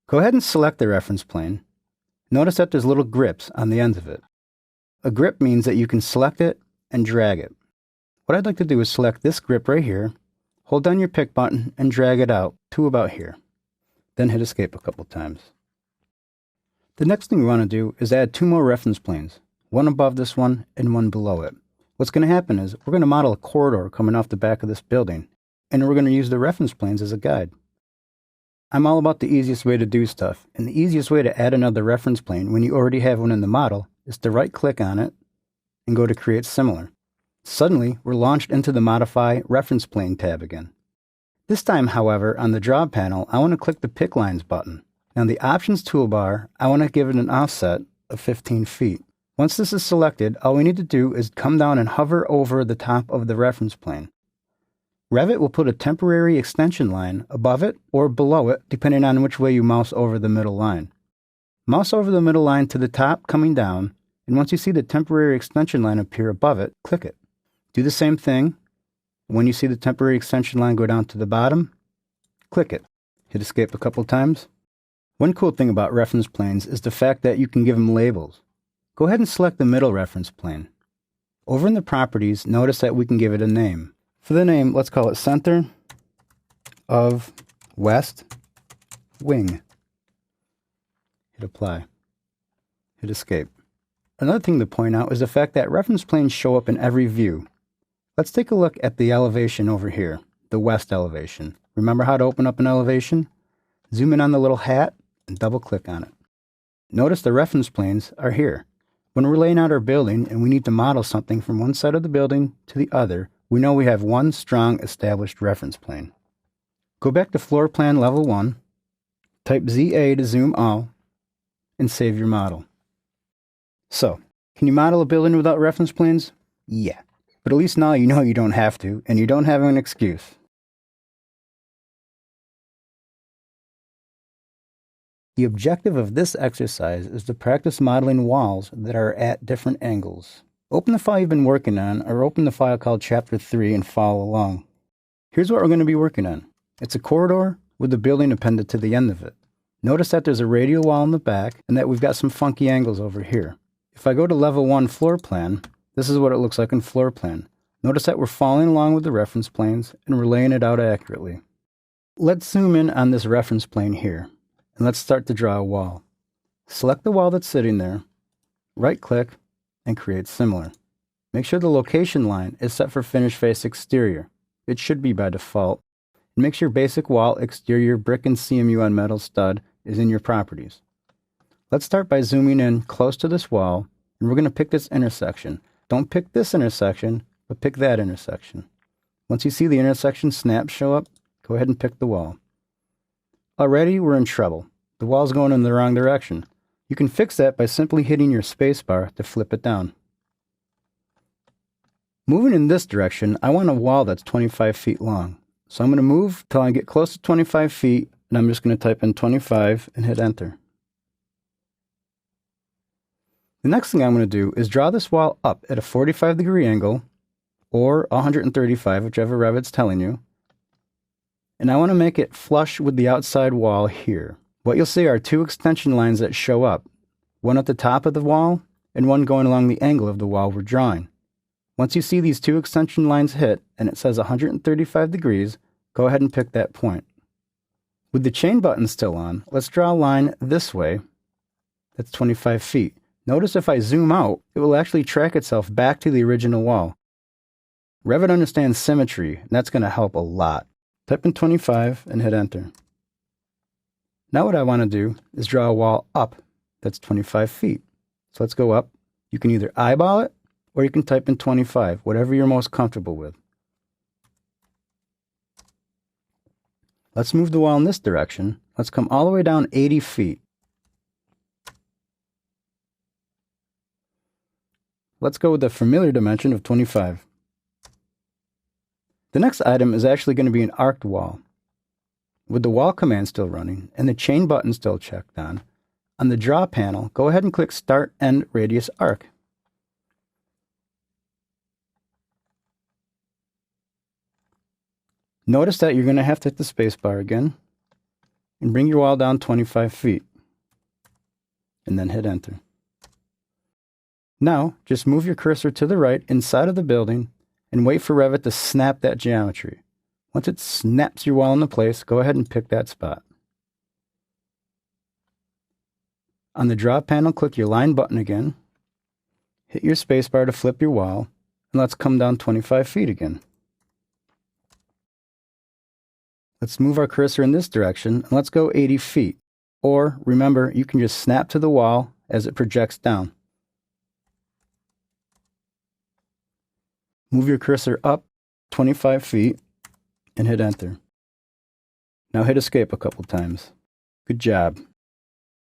Go ahead and select the reference plane. Notice that there's little grips on the ends of it. A grip means that you can select it and drag it. What I'd like to do is select this grip right here, hold down your pick button and drag it out to about here. Then hit escape a couple times. The next thing we want to do is add 2 more reference planes, one above this one and one below it. What's going to happen is we're going to model a corridor coming off the back of this building, and we're going to use the reference planes as a guide. I'm all about the easiest way to do stuff, and the easiest way to add another reference plane when you already have one in the model is to right-click on it and go to Create Similar. Suddenly, we're launched into the Modify Reference Plane tab again. This time, however, on the Draw panel, I want to click the Pick Lines button. Now, in the Options toolbar, I want to give it an offset of 15 feet. Once this is selected, all we need to do is come down and hover over the top of the reference plane. Revit will put a temporary extension line above it or below it, depending on which way you mouse over the middle line. Mouse over the middle line to the top, coming down, and once you see the temporary extension line appear above it, click it. Do the same thing. When you see the temporary extension line go down to the bottom, click it. Hit Escape a couple times. One cool thing about reference planes is the fact that you can give them labels. Go ahead and select the middle reference plane. Over in the Properties, notice that we can give it a name. For the name, let's call it Center of West Wing. Hit Apply. Hit Escape. Another thing to point out is the fact that reference planes show up in every view. Let's take a look at the elevation over here, the west elevation. Remember how to open up an elevation? Zoom in on the little hat and double-click on it. Notice the reference planes are here. When we're laying out our building and we need to model something from one side of the building to the other, we know we have one strong established reference plane. Go back to Floor Plan Level 1, type ZA to zoom all, and save your model. So, can you model a building without reference planes? Yeah, but at least now you know you don't have to, and you don't have an excuse. The objective of this exercise is to practice modeling walls that are at different angles. Open the file you've been working on, or open the file called Chapter 3 and follow along. Here's what we're going to be working on. It's a corridor with the building appended to the end of it. Notice that there's a radial wall in the back, and that we've got some funky angles over here. If I go to Level 1 Floor Plan, this is what it looks like in Floor Plan. Notice that we're following along with the reference planes, and we're laying it out accurately. Let's zoom in on this reference plane here, and let's start to draw a wall. Select the wall that's sitting there, right-click, and Create Similar. Make sure the location line is set for Finish Face Exterior. It should be by default. And make sure Basic Wall Exterior Brick and CMU on Metal Stud is in your Properties. Let's start by zooming in close to this wall, and we're going to pick this intersection. Don't pick this intersection, but pick that intersection. Once you see the intersection snap show up, go ahead and pick the wall. Already we're in trouble. The wall's going in the wrong direction. You can fix that by simply hitting your spacebar to flip it down. Moving in this direction, I want a wall that's 25 feet long. So I'm going to move till I get close to 25 feet, and I'm just going to type in 25 and hit Enter. The next thing I'm going to do is draw this wall up at a 45-degree angle, or 135, whichever Revit's telling you. And I want to make it flush with the outside wall here. What you'll see are two extension lines that show up, one at the top of the wall and one going along the angle of the wall we're drawing. Once you see these two extension lines hit and it says 135 degrees, go ahead and pick that point. With the chain button still on, let's draw a line this way that's 25 feet. Notice if I zoom out, it will actually track itself back to the original wall. Revit understands symmetry, and that's going to help a lot. Type in 25 and hit Enter. Now what I want to do is draw a wall up that's 25 feet. So let's go up. You can either eyeball it or you can type in 25, whatever you're most comfortable with. Let's move the wall in this direction. Let's come all the way down 80 feet. Let's go with the familiar dimension of 25. The next item is actually going to be an arced wall. With the wall command still running and the chain button still checked on the Draw panel, go ahead and click Start End Radius Arc. Notice that you're going to have to hit the spacebar again and bring your wall down 25 feet and then hit Enter. Now, just move your cursor to the right inside of the building and wait for Revit to snap that geometry. Once it snaps your wall into place, go ahead and pick that spot. On the Draw panel, click your Line button again, hit your spacebar to flip your wall, and let's come down 25 feet again. Let's move our cursor in this direction, and let's go 80 feet. Or, remember, you can just snap to the wall as it projects down. Move your cursor up 25 feet and hit enter. Now hit escape a couple times. Good job.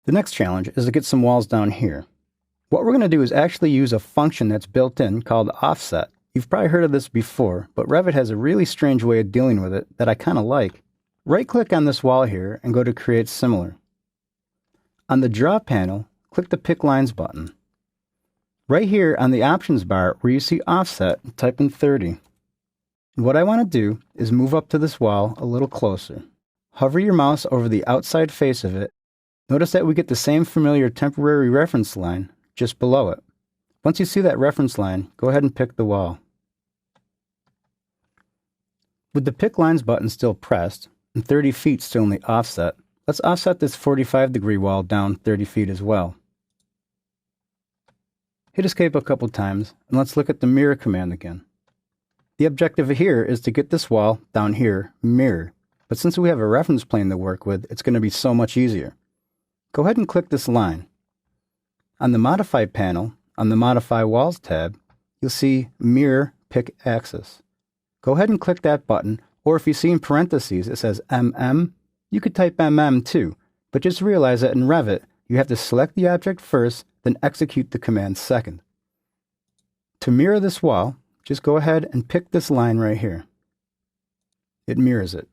The next challenge is to get some walls down here. What we're going to do is actually use a function that's built in called offset. You've probably heard of this before, but Revit has a really strange way of dealing with it that I kind of like. Right-click on this wall here and go to Create Similar. On the Draw panel, click the Pick Lines button. Right here on the Options bar where you see Offset, type in 30. And what I want to do is move up to this wall a little closer. Hover your mouse over the outside face of it. Notice that we get the same familiar temporary reference line just below it. Once you see that reference line, go ahead and pick the wall. With the Pick Lines button still pressed, and 30 feet still in the offset, let's offset this 45-degree wall down 30 feet as well. Hit escape a couple times, and let's look at the mirror command again. The objective here is to get this wall down here mirrored, but since we have a reference plane to work with, it's going to be so much easier. Go ahead and click this line. On the Modify panel, on the Modify Walls tab, you'll see Mirror Pick Axis. Go ahead and click that button, or if you see in parentheses it says MM, you could type MM too, but just realize that in Revit, you have to select the object first, then execute the command second. To mirror this wall, just go ahead and pick this line right here. It mirrors it.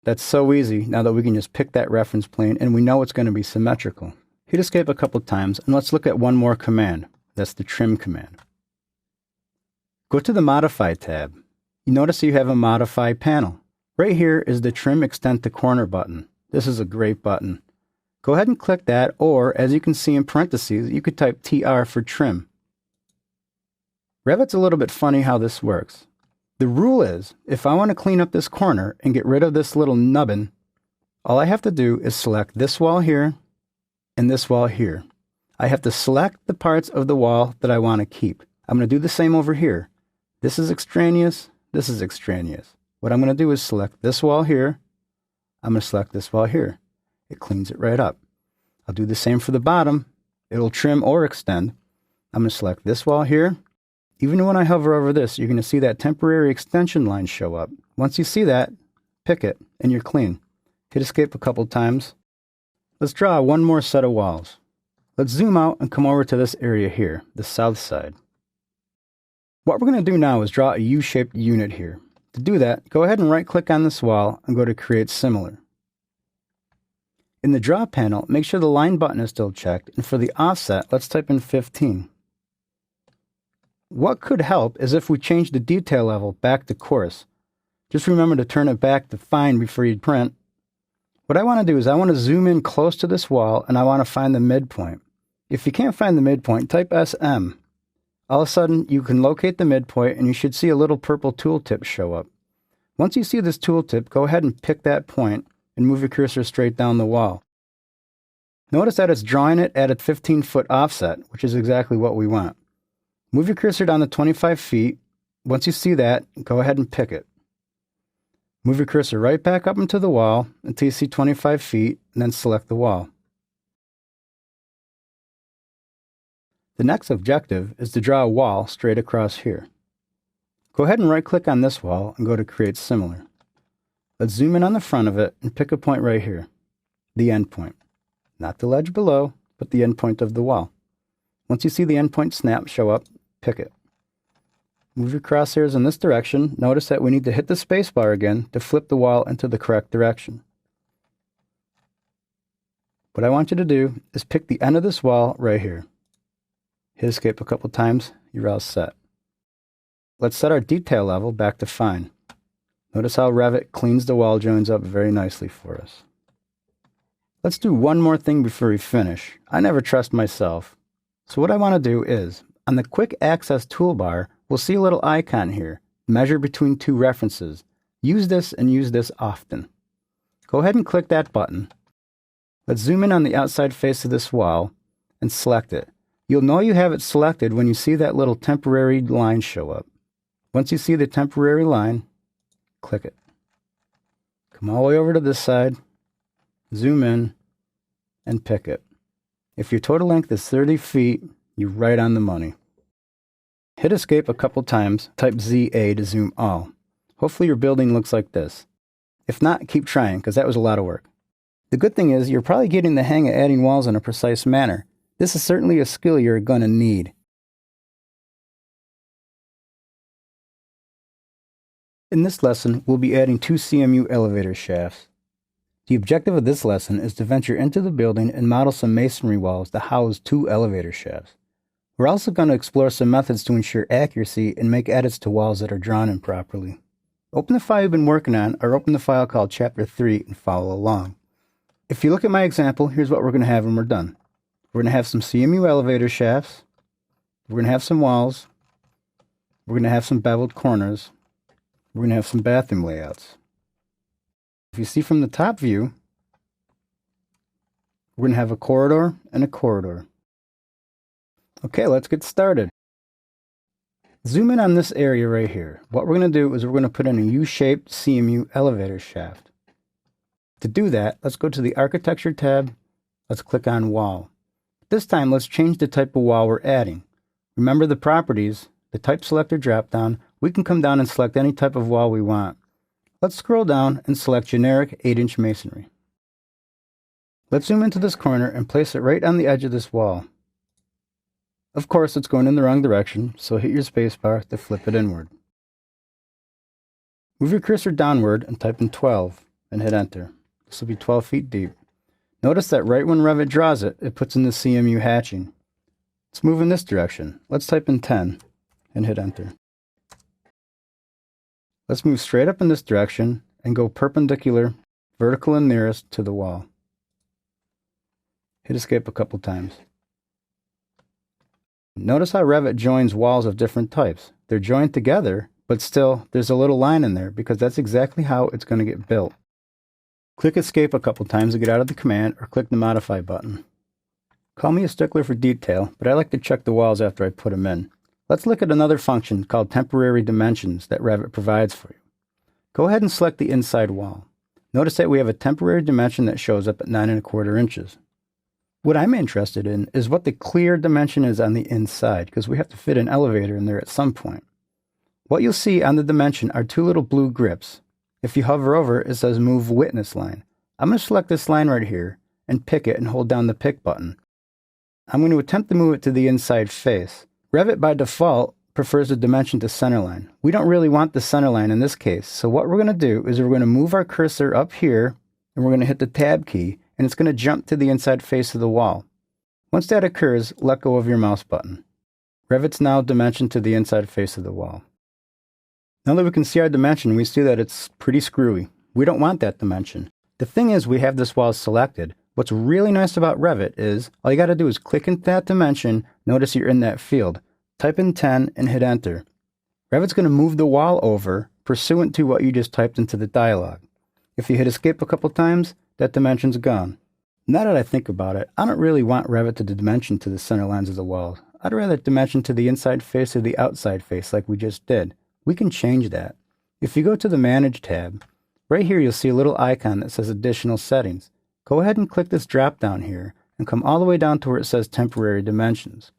That's so easy now that we can just pick that reference plane and we know it's going to be symmetrical. Hit escape a couple times and let's look at one more command. That's the Trim command. Go to the Modify tab. You notice you have a Modify panel. Right here is the Trim Extend to Corner button. This is a great button. Go ahead and click that, or as you can see in parentheses, you could type TR for Trim. Revit's a little bit funny how this works. The rule is, if I want to clean up this corner and get rid of this little nubbin, all I have to do is select this wall here and this wall here. I have to select the parts of the wall that I want to keep. I'm going to do the same over here. This is extraneous, this is extraneous. What I'm going to do is select this wall here. I'm going to select this wall here. It cleans it right up. I'll do the same for the bottom. It'll trim or extend. I'm going to select this wall here. Even when I hover over this, you're going to see that temporary extension line show up. Once you see that, pick it, and you're clean. Hit escape a couple times. Let's draw one more set of walls. Let's zoom out and come over to this area here, the south side. What we're going to do now is draw a U-shaped unit here. To do that, go ahead and right-click on this wall and go to Create Similar. In the Draw panel, make sure the Line button is still checked, and for the offset, let's type in 15. What could help is if we change the detail level back to Coarse. Just remember to turn it back to Fine before you print. What I want to do is I want to zoom in close to this wall, and I want to find the midpoint. If you can't find the midpoint, type SM. All of a sudden, you can locate the midpoint, and you should see a little purple tooltip show up. Once you see this tooltip, go ahead and pick that point, and move your cursor straight down the wall. Notice that it's drawing it at a 15-foot offset, which is exactly what we want. Move your cursor down to 25 feet. Once you see that, go ahead and pick it. Move your cursor right back up into the wall until you see 25 feet, and then select the wall. The next objective is to draw a wall straight across here. Go ahead and right-click on this wall and go to Create Similar. Let's zoom in on the front of it and pick a point right here, the end point. Not the ledge below, but the end point of the wall. Once you see the endpoint snap show up, pick it. Move your crosshairs in this direction. Notice that we need to hit the space bar again to flip the wall into the correct direction. What I want you to do is pick the end of this wall right here. Hit escape a couple times, you're all set. Let's set our detail level back to Fine. Notice how Revit cleans the wall joins up very nicely for us. Let's do one more thing before we finish. I never trust myself. So what I want to do is, on the Quick Access toolbar, we'll see a little icon here, Measure Between Two References. Use this and use this often. Go ahead and click that button. Let's zoom in on the outside face of this wall and select it. You'll know you have it selected when you see that little temporary line show up. Once you see the temporary line, click it. Come all the way over to this side, zoom in, and pick it. If your total length is 30 feet, you're right on the money. Hit escape a couple times, type ZA to zoom all. Hopefully your building looks like this. If not, keep trying, because that was a lot of work. The good thing is you're probably getting the hang of adding walls in a precise manner. This is certainly a skill you're going to need. In this lesson, we'll be adding 2 CMU elevator shafts. The objective of this lesson is to venture into the building and model some masonry walls to house 2 elevator shafts. We're also going to explore some methods to ensure accuracy and make edits to walls that are drawn improperly. Open the file you've been working on, or open the file called Chapter 3 and follow along. If you look at my example, here's what we're going to have when we're done. We're going to have some CMU elevator shafts. We're going to have some walls. We're going to have some beveled corners. We're going to have some bathroom layouts. If you see from the top view, we're going to have a corridor and a corridor. Okay, let's get started. Zoom in on this area right here. What we're going to do is we're going to put in a U-shaped CMU elevator shaft. To do that, let's go to the Architecture tab. Let's click on Wall. This time, let's change the type of wall we're adding. Remember the properties, the Type Selector dropdown. We can come down and select any type of wall we want. Let's scroll down and select Generic 8-inch Masonry. Let's zoom into this corner and place it right on the edge of this wall. Of course, it's going in the wrong direction, so hit your spacebar to flip it inward. Move your cursor downward and type in 12 and hit enter. This will be 12 feet deep. Notice that right when Revit draws it, it puts in the CMU hatching. Let's move in this direction. Let's type in 10 and hit enter. Let's move straight up in this direction and go perpendicular, vertical and nearest to the wall. Hit escape a couple times. Notice how Revit joins walls of different types. They're joined together, but still there's a little line in there because that's exactly how it's going to get built. Click escape a couple times to get out of the command, or click the modify button. Call me a stickler for detail, but I like to check the walls after I put them in. Let's look at another function called temporary dimensions that Revit provides for you. Go ahead and select the inside wall. Notice that we have a temporary dimension that shows up at 9 1/4 inches. What I'm interested in is what the clear dimension is on the inside, because we have to fit an elevator in there at some point. What you'll see on the dimension are 2 little blue grips. If you hover over, it says Move Witness Line. I'm going to select this line right here and pick it and hold down the pick button. I'm going to attempt to move it to the inside face. Revit by default prefers the dimension to centerline. We don't really want the centerline in this case, so what we're going to do is we're going to move our cursor up here and we're going to hit the Tab key, and it's going to jump to the inside face of the wall. Once that occurs, let go of your mouse button. Revit's now dimensioned to the inside face of the wall. Now that we can see our dimension, we see that it's pretty screwy. We don't want that dimension. The thing is, we have this wall selected. What's really nice about Revit is all you got to do is click into that dimension. Notice you're in that field. Type in 10 and hit enter. Revit's going to move the wall over pursuant to what you just typed into the dialog. If you hit escape a couple times, that dimension's gone. Now that I think about it, I don't really want Revit to dimension to the center lines of the walls. I'd rather dimension to the inside face or the outside face like we just did. We can change that. If you go to the Manage tab, right here you'll see a little icon that says Additional Settings. Go ahead and click this drop down here and come all the way down to where it says Temporary Dimensions.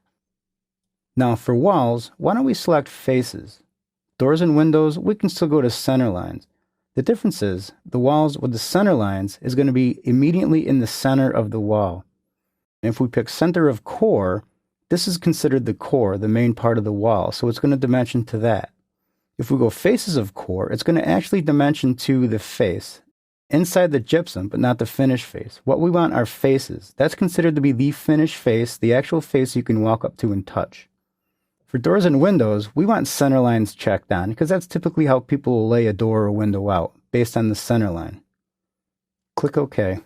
Now for walls, why don't we select Faces? Doors and windows, we can still go to center lines. The difference is, the walls with the center lines is going to be immediately in the center of the wall. And if we pick Center of Core, this is considered the core, the main part of the wall, so it's going to dimension to that. If we go Faces of Core, it's going to actually dimension to the face, inside the gypsum, but not the finished face. What we want are faces. That's considered to be the finished face, the actual face you can walk up to and touch. For doors and windows, we want center lines checked on, because that's typically how people will lay a door or window out, based on the center line. Click OK.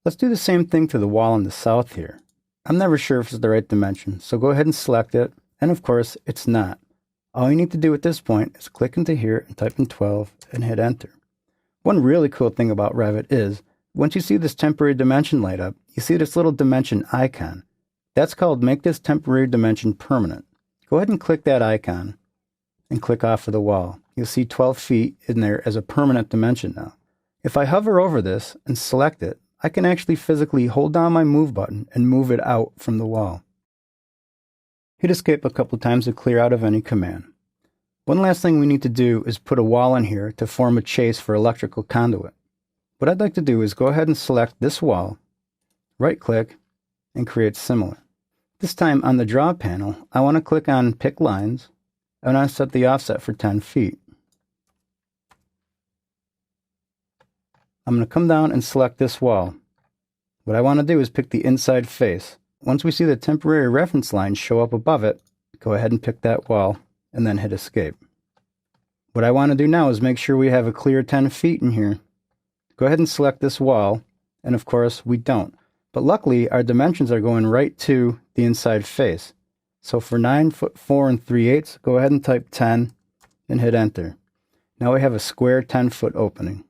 Let's do the same thing to the wall on the south here. I'm never sure if it's the right dimension, so go ahead and select it, and of course, it's not. All you need to do at this point is click into here and type in 12 and hit enter. One really cool thing about Revit is, once you see this temporary dimension light up, you see this little dimension icon. That's called Make This Temporary Dimension Permanent. Go ahead and click that icon and click off of the wall. You'll see 12 feet in there as a permanent dimension now. If I hover over this and select it, I can actually physically hold down my move button and move it out from the wall. Hit escape a couple times to clear out of any command. One last thing we need to do is put a wall in here to form a chase for electrical conduit. What I'd like to do is go ahead and select this wall, right click, and create similar. This time on the draw panel, I want to click on Pick Lines, and I set the offset for 10 feet. I'm going to come down and select this wall. What I want to do is pick the inside face. Once we see the temporary reference line show up above it, go ahead and pick that wall and then hit escape. What I want to do now is make sure we have a clear 10 feet in here. Go ahead and select this wall, and of course we don't. But luckily our dimensions are going right to the inside face. So for 9 foot 4 3/8, go ahead and type 10 and hit enter. Now we have a square 10-foot opening.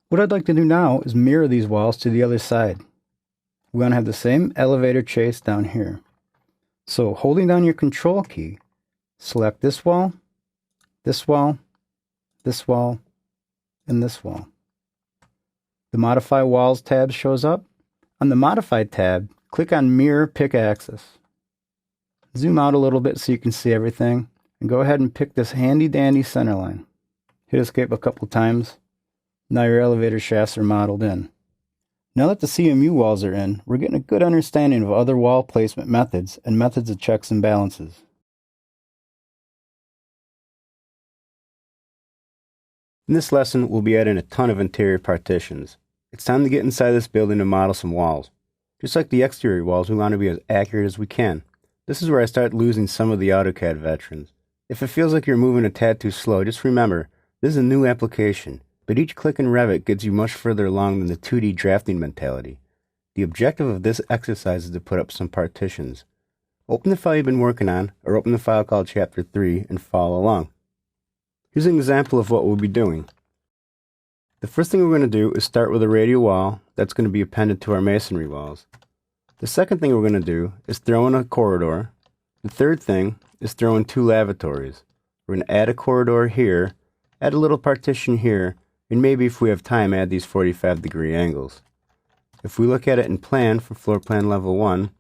What I'd like to do now is mirror these walls to the other side. We want to have the same elevator chase down here. So holding down your control key, select this wall, this wall, this wall, and this wall. The Modify Walls tab shows up. On the Modify tab, click on Mirror Pick Axis. Zoom out a little bit so you can see everything, and go ahead and pick this handy-dandy center line. Hit escape a couple times. Now your elevator shafts are modeled in. Now that the CMU walls are in, we're getting a good understanding of other wall placement methods and methods of checks and balances. In this lesson, we'll be adding a ton of interior partitions. It's time to get inside this building and model some walls. Just like the exterior walls, we want to be as accurate as we can. This is where I start losing some of the AutoCAD veterans. If it feels like you're moving a tad too slow, just remember, this is a new application, but each click in Revit gets you much further along than the 2D drafting mentality. The objective of this exercise is to put up some partitions. Open the file you've been working on, or open the file called Chapter 3 and follow along. Here's an example of what we'll be doing. The first thing we're going to do is start with a radial wall that's going to be appended to our masonry walls. The second thing we're going to do is throw in a corridor. The third thing is throw in 2 lavatories. We're going to add a corridor here, add a little partition here, and maybe if we have time, add these 45-degree angles. If we look at it in plan for floor plan level 1,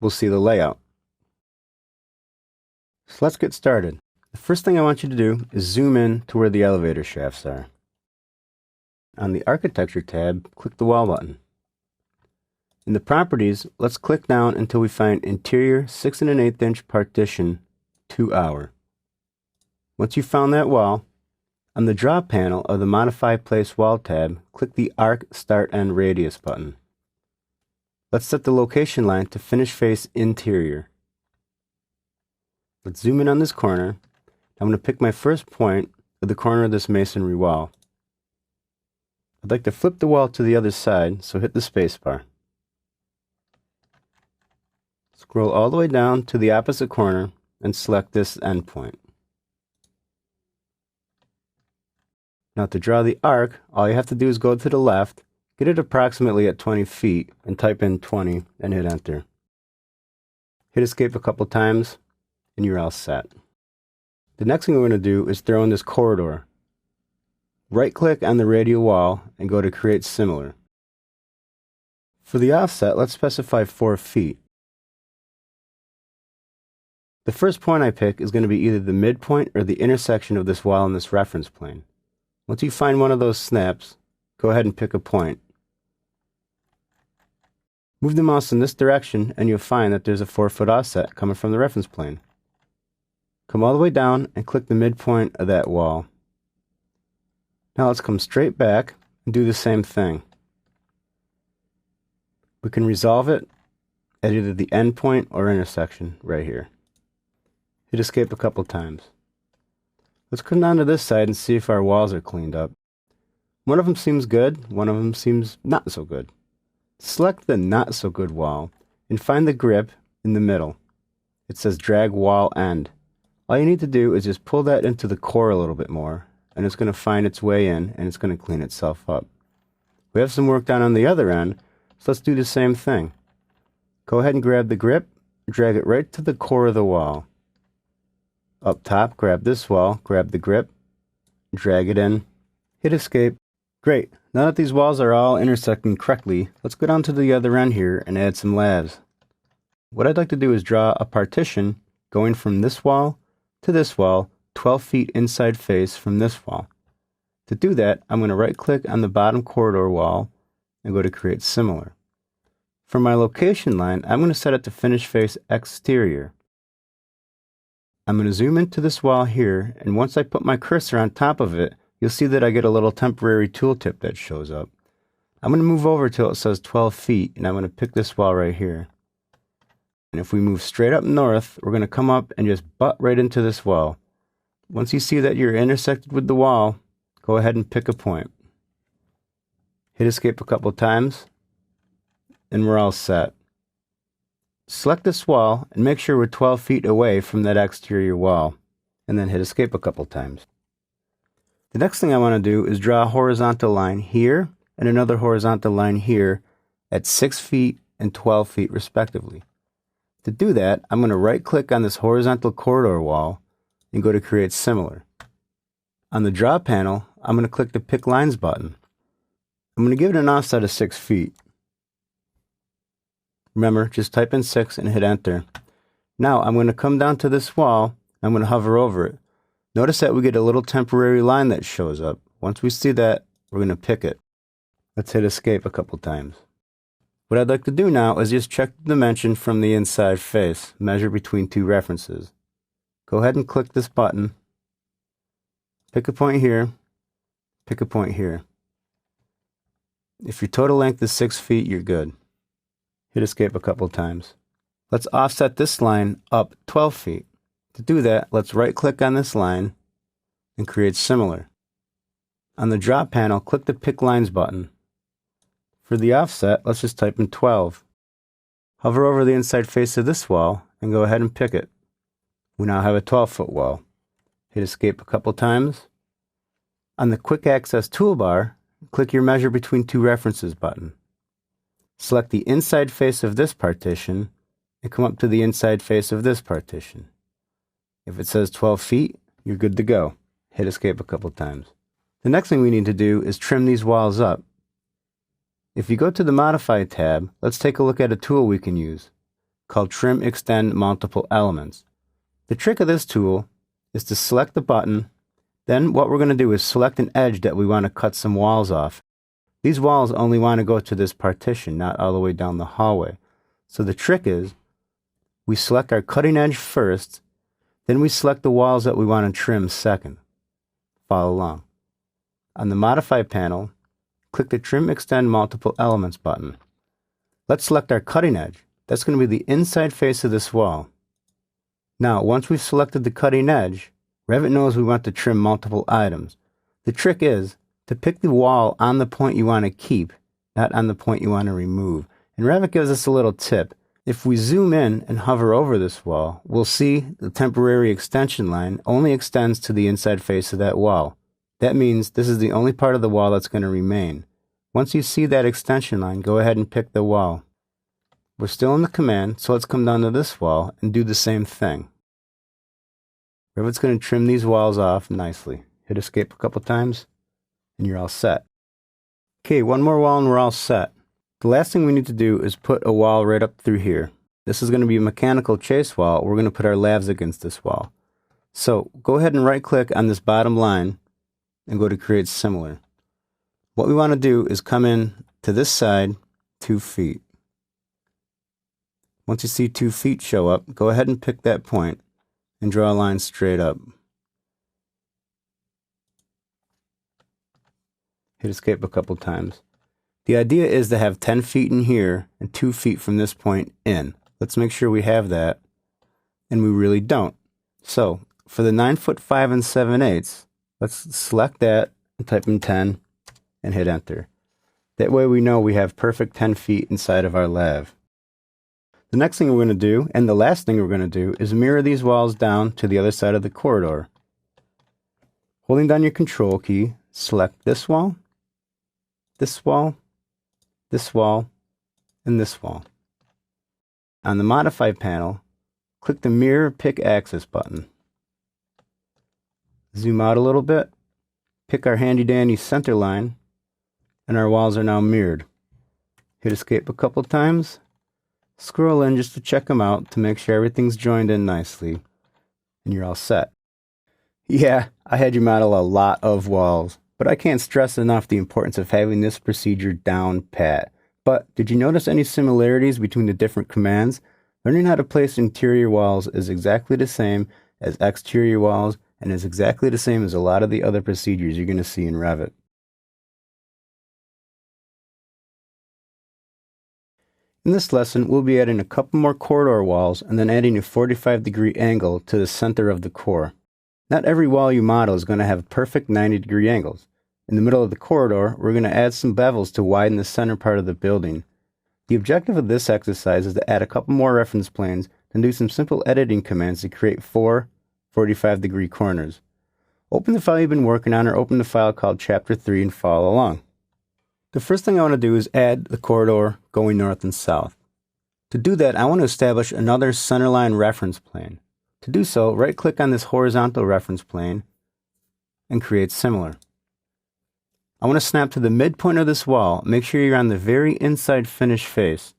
we'll see the layout. So let's get started. The first thing I want you to do is zoom in to where the elevator shafts are. On the Architecture tab, click the Wall button. In the Properties, let's click down until we find Interior 6 1/8 inch Partition 2 hour. Once you've found that wall, on the Draw panel of the Modify Place Wall tab, click the Arc Start End Radius button. Let's set the location line to Finish Face Interior. Let's zoom in on this corner. I'm going to pick my first point at the corner of this masonry wall. I'd like to flip the wall to the other side, so hit the spacebar. Scroll all the way down to the opposite corner and select this endpoint. Now to draw the arc, all you have to do is go to the left, get it approximately at 20 feet, and type in 20 and hit enter. Hit escape a couple times, and you're all set. The next thing we're going to do is throw in this corridor. Right-click on the radial wall and go to Create Similar. For the offset, let's specify 4 feet. The first point I pick is going to be either the midpoint or the intersection of this wall and this reference plane. Once you find one of those snaps, go ahead and pick a point. Move the mouse in this direction and you'll find that there's a 4-foot offset coming from the reference plane. Come all the way down and click the midpoint of that wall. Now let's come straight back and do the same thing. We can resolve it at either the end point or intersection right here. Hit escape a couple times. Let's come down to this side and see if our walls are cleaned up. One of them seems good, one of them seems not so good. Select the not so good wall and find the grip in the middle. It says drag wall end. All you need to do is just pull that into the core a little bit more, and it's going to find its way in and it's going to clean itself up. We have some work done on the other end, so let's do the same thing. Go ahead and grab the grip, drag it right to the core of the wall. Up top, grab this wall, grab the grip, drag it in, hit escape. Great, now that these walls are all intersecting correctly, let's go down to the other end here and add some lavs. What I'd like to do is draw a partition going from this wall to this wall, 12 feet inside face from this wall. To do that, I'm going to right click on the bottom corridor wall and go to create similar. For my location line, I'm going to set it to finish face exterior. I'm going to zoom into this wall here, and once I put my cursor on top of it, you'll see that I get a little temporary tooltip that shows up. I'm going to move over till it says 12 feet, and I'm going to pick this wall right here. And if we move straight up north, we're going to come up and just butt right into this wall. Once you see that you're intersected with the wall, go ahead and pick a point. Hit escape a couple times, and we're all set. Select this wall and make sure we're 12 feet away from that exterior wall, and then hit escape a couple times. The next thing I want to do is draw a horizontal line here and another horizontal line here at 6 feet and 12 feet respectively. To do that, I'm going to right click on this horizontal corridor wall and go to create similar. On the draw panel, I'm going to click the pick lines button. I'm going to give it an offset of 6 feet. Remember, just type in 6 and hit enter. Now I'm going to come down to this wall, and I'm going to hover over it. Notice that we get a little temporary line that shows up. Once we see that, we're going to pick it. Let's hit escape a couple times. What I'd like to do now is just check the dimension from the inside face, measure between two references. Go ahead and click this button. Pick a point here, pick a point here. If your total length is 6 feet, you're good. Hit escape a couple times. Let's offset this line up 12 feet. To do that, let's right click on this line and create similar. On the drop panel, click the pick lines button. For the offset, let's just type in 12. Hover over the inside face of this wall and go ahead and pick it. We now have a 12-foot wall. Hit escape a couple times. On the quick access toolbar, click your measure between two references button. Select the inside face of this partition and come up to the inside face of this partition. If it says 12 feet, you're good to go. Hit escape a couple times. The next thing we need to do is trim these walls up. If you go to the Modify tab, let's take a look at a tool we can use called Trim Extend Multiple Elements. The trick of this tool is to select the button, then what we're going to do is select an edge that we want to cut some walls off. These walls only want to go to this partition, not all the way down the hallway. So the trick is, we select our cutting edge first, then we select the walls that we want to trim second. Follow along. On the Modify panel, click the Trim Extend Multiple Elements button. Let's select our cutting edge. That's going to be the inside face of this wall. Now, once we've selected the cutting edge, Revit knows we want to trim multiple items. The trick is to pick the wall on the point you want to keep, not on the point you want to remove. And Revit gives us a little tip. If we zoom in and hover over this wall, we'll see the temporary extension line only extends to the inside face of that wall. That means this is the only part of the wall that's going to remain. Once you see that extension line, go ahead and pick the wall. We're still in the command, so let's come down to this wall and do the same thing. Revit's going to trim these walls off nicely. Hit escape a couple times, and you're all set. Okay, one more wall and we're all set. The last thing we need to do is put a wall right up through here. This is going to be a mechanical chase wall. We're going to put our lavs against this wall. So go ahead and right click on this bottom line and go to create similar. What we want to do is come in to this side 2 feet. Once you see 2 feet show up, go ahead and pick that point and draw a line straight up. Hit escape a couple times. The idea is to have 10 feet in here and 2 feet from this point in. Let's make sure we have that, and we really don't. So for the 9 foot 5 7/8, let's select that and type in 10 and hit enter. That way we know we have perfect 10 feet inside of our lav. The next thing we're going to do, and the last thing we're going to do, is mirror these walls down to the other side of the corridor. Holding down your control key, select this wall, this wall, this wall, and this wall. on the Modify panel, click the Mirror Pick Axis button. Zoom out a little bit, pick our handy-dandy center line, and our walls are now mirrored. Hit Escape a couple times, scroll in just to check them out to make sure everything's joined in nicely, and you're all set. Yeah, I had you model a lot of walls, but I can't stress enough the importance of having this procedure down pat. But did you notice any similarities between the different commands? Learning how to place interior walls is exactly the same as exterior walls and is exactly the same as a lot of the other procedures you're going to see in Revit. In this lesson, we'll be adding a couple more corridor walls and then adding a 45-degree angle to the center of the core. Not every wall you model is going to have perfect 90-degree angles. In the middle of the corridor, we're going to add some bevels to widen the center part of the building. The objective of this exercise is to add a couple more reference planes and do some simple editing commands to create 4 45-degree corners. Open the file you've been working on or open the file called Chapter 3 and follow along. The first thing I want to do is add the corridor going north and south. To do that, I want to establish another centerline reference plane. To do so, right-click on this horizontal reference plane and create similar. I want to snap to the midpoint of this wall. Make sure you're on the very inside finish face.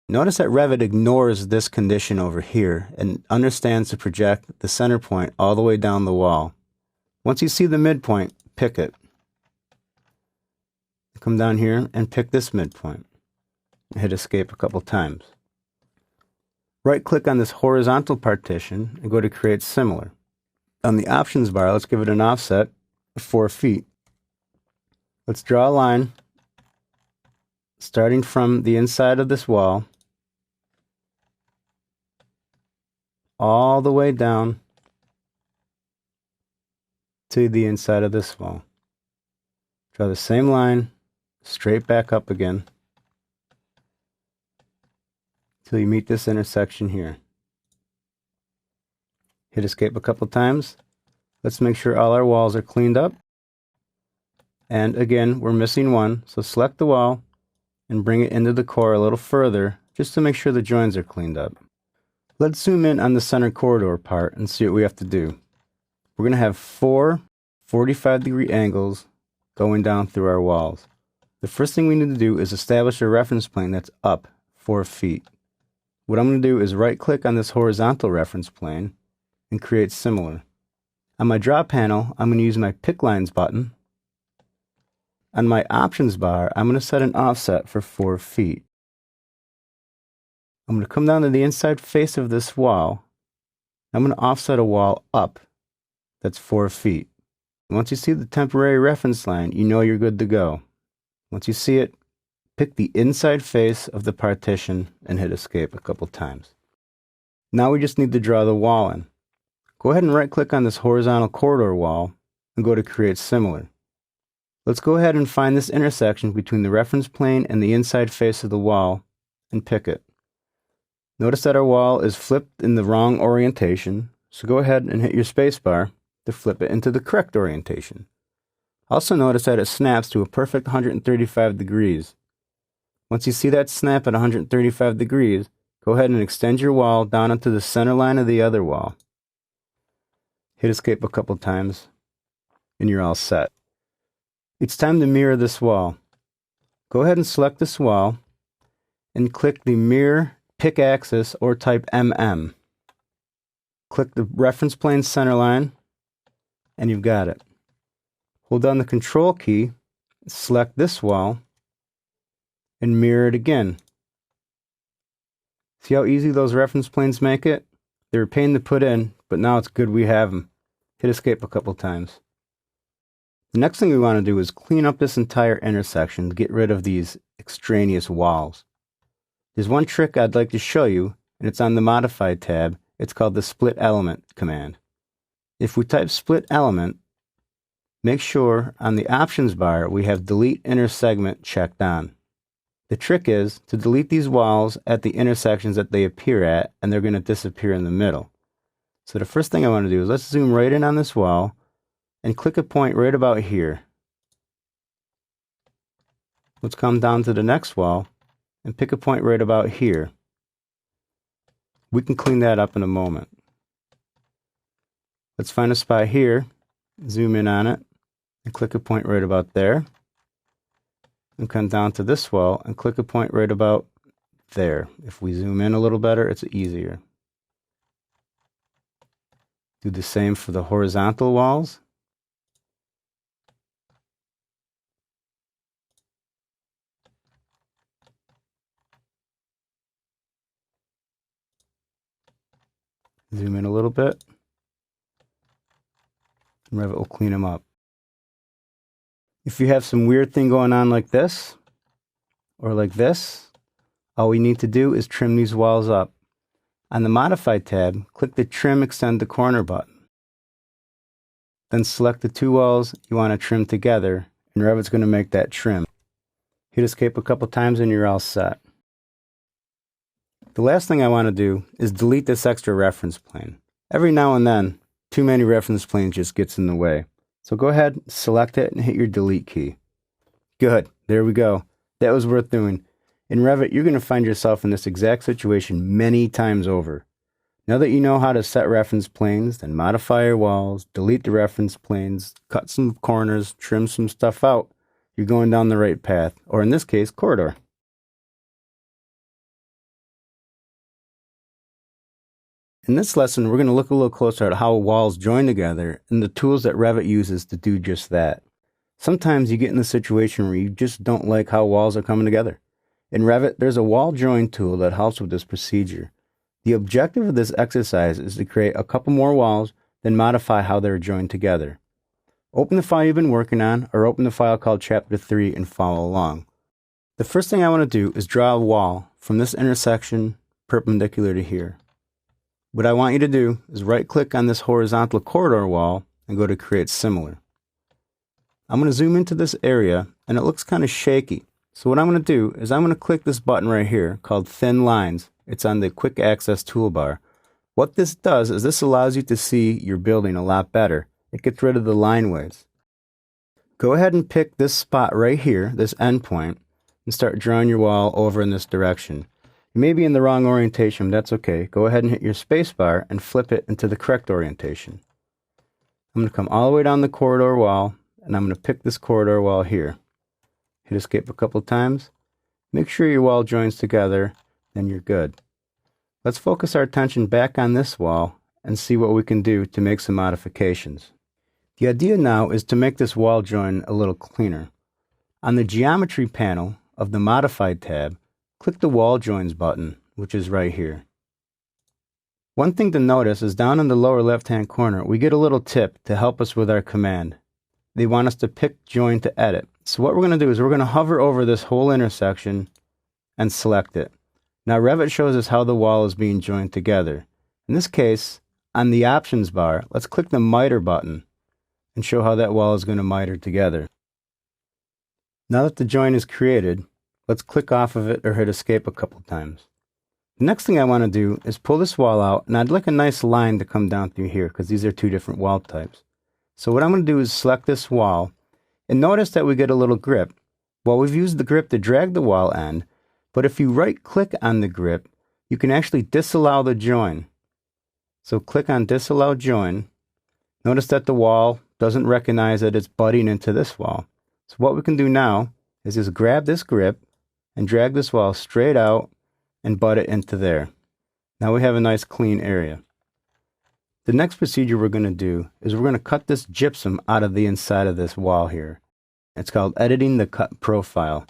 Notice that Revit ignores this condition over here and understands to project the center point all the way down the wall. Once you see the midpoint, pick it. Come down here and pick this midpoint. Hit Escape a couple times. Right-click on this horizontal partition and go to Create Similar. On the Options bar, let's give it an offset of 4 feet. Let's draw a line starting from the inside of this wall all the way down to the inside of this wall. Draw the same line straight back up again till you meet this intersection here. Hit Escape a couple times. Let's make sure all our walls are cleaned up. And again, we're missing one, so select the wall and bring it into the core a little further just to make sure the joins are cleaned up. Let's zoom in on the center corridor part and see what we have to do. We're going to have 4 45-degree angles going down through our walls. The first thing we need to do is establish a reference plane that's up 4 feet. What I'm going to do is right-click on this horizontal reference plane and create similar. On my Draw panel, I'm going to use my Pick Lines button. On my Options bar, I'm going to set an offset for 4 feet. I'm going to come down to the inside face of this wall. I'm going to offset a wall up that's 4 feet. Once you see the temporary reference line, you know you're good to go. Once you see it, pick the inside face of the partition and hit Escape a couple times. Now we just need to draw the wall in. Go ahead and right-click on this horizontal corridor wall and go to Create Similar. Let's go ahead and find this intersection between the reference plane and the inside face of the wall and pick it. Notice that our wall is flipped in the wrong orientation, so go ahead and hit your spacebar to flip it into the correct orientation. Also notice that it snaps to a perfect 135 degrees. Once you see that snap at 135 degrees, go ahead and extend your wall down into the center line of the other wall. Hit Escape a couple times, and you're all set. It's time to mirror this wall. Go ahead and select this wall and click the Mirror Pick Axis or type MM. Click the reference plane center line and you've got it. Hold down the Control key, select this wall and mirror it again. See how easy those reference planes make it? They were a pain to put in, but now it's good we have them. Hit Escape a couple times. The next thing we want to do is clean up this entire intersection to get rid of these extraneous walls. There's one trick I'd like to show you, and it's on the Modify tab. It's called the Split Element command. If we type Split Element, make sure on the Options bar we have Delete Inner Segment checked on. The trick is to delete these walls at the intersections that they appear at, and they're going to disappear in the middle. So the first thing I want to do is let's zoom right in on this wall and click a point right about here. Let's come down to the next wall and pick a point right about here. We can clean that up in a moment. Let's find a spot here, zoom in on it, and click a point right about there. And come down to this wall and click a point right about there. If we zoom in a little better, it's easier. Do the same for the horizontal walls. Zoom in a little bit. And Revit will clean them up. If you have some weird thing going on like this, or like this, all we need to do is trim these walls up. On the Modify tab, click the Trim Extend the Corner button. Then select the two walls you want to trim together, and Revit's going to make that trim. Hit Escape a couple times and you're all set. The last thing I want to do is delete this extra reference plane. Every now and then, too many reference planes just gets in the way. So go ahead, select it, and hit your delete key. Good, there we go. That was worth doing. In Revit, you're going to find yourself in this exact situation many times over. Now that you know how to set reference planes, then modify your walls, delete the reference planes, cut some corners, trim some stuff out, you're going down the right path, or in this case, corridor. In this lesson, we're going to look a little closer at how walls join together and the tools that Revit uses to do just that. Sometimes you get in a situation where you just don't like how walls are coming together. In Revit, there's a wall join tool that helps with this procedure. The objective of this exercise is to create a couple more walls, then modify how they're joined together. Open the file you've been working on, or open the file called Chapter 3 and follow along. The first thing I want to do is draw a wall from this intersection perpendicular to here. What I want you to do is right-click on this horizontal corridor wall and go to Create Similar. I'm going to zoom into this area, and it looks kind of shaky. So what I'm going to do is I'm going to click this button right here called Thin Lines. It's on the Quick Access toolbar. What this does is this allows you to see your building a lot better. It gets rid of the line waves. Go ahead and pick this spot right here, this endpoint, and start drawing your wall over in this direction. You may be in the wrong orientation, but that's okay. Go ahead and hit your space bar and flip it into the correct orientation. I'm going to come all the way down the corridor wall, and I'm going to pick this corridor wall here. Hit Escape a couple times. Make sure your wall joins together, then you're good. Let's focus our attention back on this wall and see what we can do to make some modifications. The idea now is to make this wall join a little cleaner. On the Geometry panel of the Modify tab, click the Wall Joins button, which is right here. One thing to notice is down in the lower left-hand corner, we get a little tip to help us with our command. They want us to pick Join to edit. So what we're going to do is we're going to hover over this whole intersection and select it. Now Revit shows us how the wall is being joined together. In this case, on the Options bar, let's click the Miter button and show how that wall is going to miter together. Now that the join is created, let's click off of it or hit Escape a couple times. The next thing I want to do is pull this wall out, and I'd like a nice line to come down through here because these are two different wall types. So what I'm going to do is select this wall, and notice that we get a little grip. Well, we've used the grip to drag the wall end, but if you right-click on the grip, you can actually disallow the join. So click on Disallow Join. Notice that the wall doesn't recognize that it's butting into this wall. So what we can do now is just grab this grip and drag this wall straight out and butt it into there. Now we have a nice clean area. The next procedure we're going to do is we're going to cut this gypsum out of the inside of this wall here. It's called Editing the Cut Profile.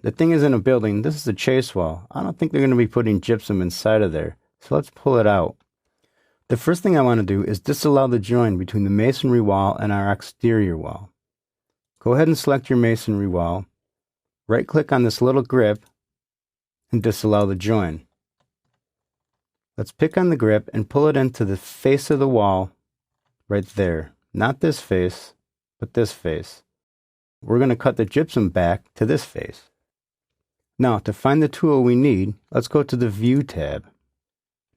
The thing is, in a building, this is a chase wall. I don't think they're going to be putting gypsum inside of there. So let's pull it out. The first thing I want to do is disallow the join between the masonry wall and our exterior wall. Go ahead and select your masonry wall. Right-click on this little grip and disallow the join. Let's pick on the grip and pull it into the face of the wall right there. Not this face, but this face. We're going to cut the gypsum back to this face. Now, to find the tool we need, let's go to the View tab.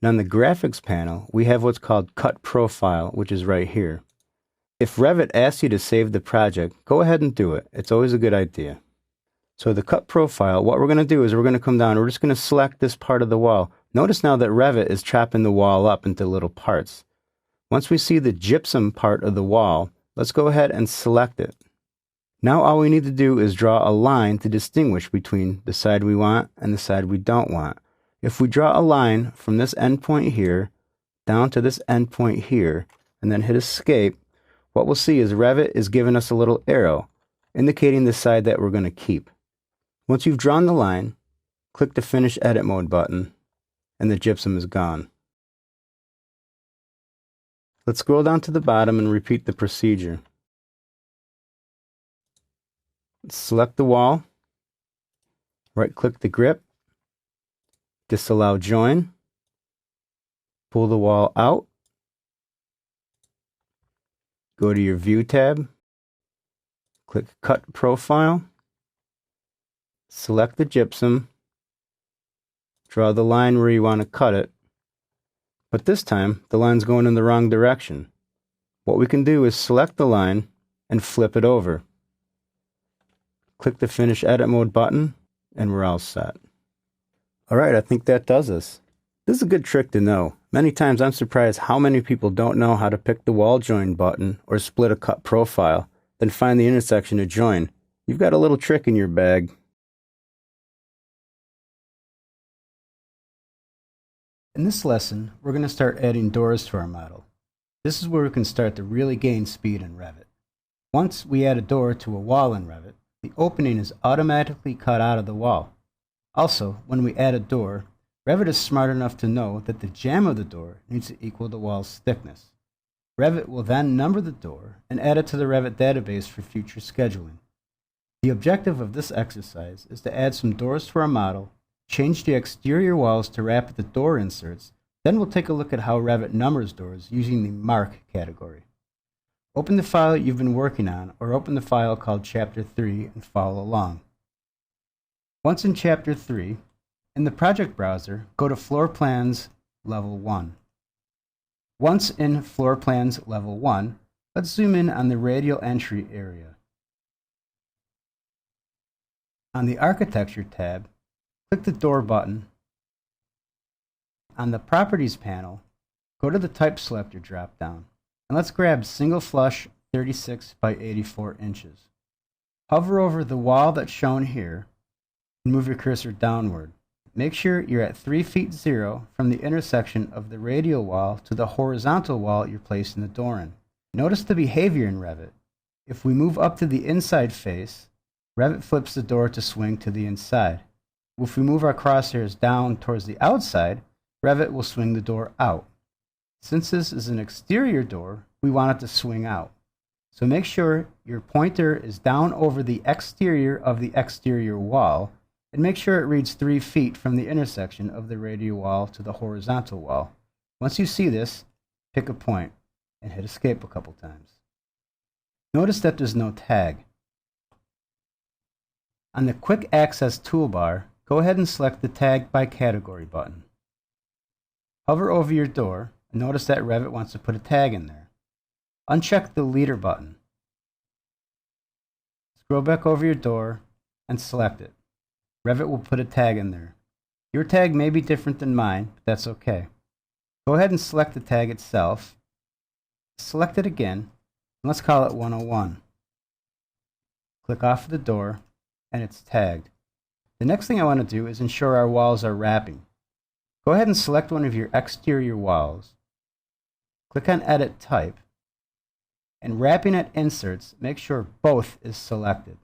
Now, on the Graphics panel, we have what's called Cut Profile, which is right here. If Revit asks you to save the project, go ahead and do it. It's always a good idea. So the Cut Profile, what we're going to do is we're going to come down, we're just going to select this part of the wall. Notice now that Revit is chopping the wall up into little parts. Once we see the gypsum part of the wall, let's go ahead and select it. Now all we need to do is draw a line to distinguish between the side we want and the side we don't want. If we draw a line from this endpoint here down to this endpoint here and then hit escape, what we'll see is Revit is giving us a little arrow indicating the side that we're going to keep. Once you've drawn the line, click the Finish Edit Mode button and the gypsum is gone. Let's scroll down to the bottom and repeat the procedure. Select the wall, right-click the grip, disallow join, pull the wall out, go to your View tab, click Cut Profile, select the gypsum, draw the line where you want to cut it, but this time the line's going in the wrong direction. What we can do is select the line and flip it over. Click the Finish Edit Mode button and we're all set. Alright, I think that does us. This is a good trick to know. Many times I'm surprised how many people don't know how to pick the wall join button or split a cut profile, then find the intersection to join. You've got a little trick in your bag. In this lesson, we're going to start adding doors to our model. This is where we can start to really gain speed in Revit. Once we add a door to a wall in Revit, the opening is automatically cut out of the wall. Also, when we add a door, Revit is smart enough to know that the jamb of the door needs to equal the wall's thickness. Revit will then number the door and add it to the Revit database for future scheduling. The objective of this exercise is to add some doors to our model, change the exterior walls to wrap the door inserts, then we'll take a look at how Revit numbers doors using the Mark category. Open the file you've been working on, or open the file called Chapter 3 and follow along. Once in Chapter 3, in the project browser, go to Floor Plans Level 1. Once in Floor Plans Level 1, let's zoom in on the radial entry area. On the Architecture tab, click the Door button. On the Properties panel, go to the Type Selector drop-down. And let's grab Single Flush 36 by 84 inches. Hover over the wall that's shown here and move your cursor downward. Make sure you're at 3 feet 0 from the intersection of the radial wall to the horizontal wall you're placing the door in. Notice the behavior in Revit. If we move up to the inside face, Revit flips the door to swing to the inside. If we move our crosshairs down towards the outside, Revit will swing the door out. Since this is an exterior door, we want it to swing out. So make sure your pointer is down over the exterior of the exterior wall, and make sure it reads 3 feet from the intersection of the radial wall to the horizontal wall. Once you see this, pick a point and hit escape a couple times. Notice that there's no tag. On the Quick Access toolbar, go ahead and select the Tag by Category button. Hover over your door and notice that Revit wants to put a tag in there. Uncheck the Leader button. Scroll back over your door and select it. Revit will put a tag in there. Your tag may be different than mine, but that's okay. Go ahead and select the tag itself. Select it again, and let's call it 101. Click off of the door, and it's tagged. The next thing I want to do is ensure our walls are wrapping. Go ahead and select one of your exterior walls. Click on Edit Type, and Wrapping at Inserts, make sure Both is selected.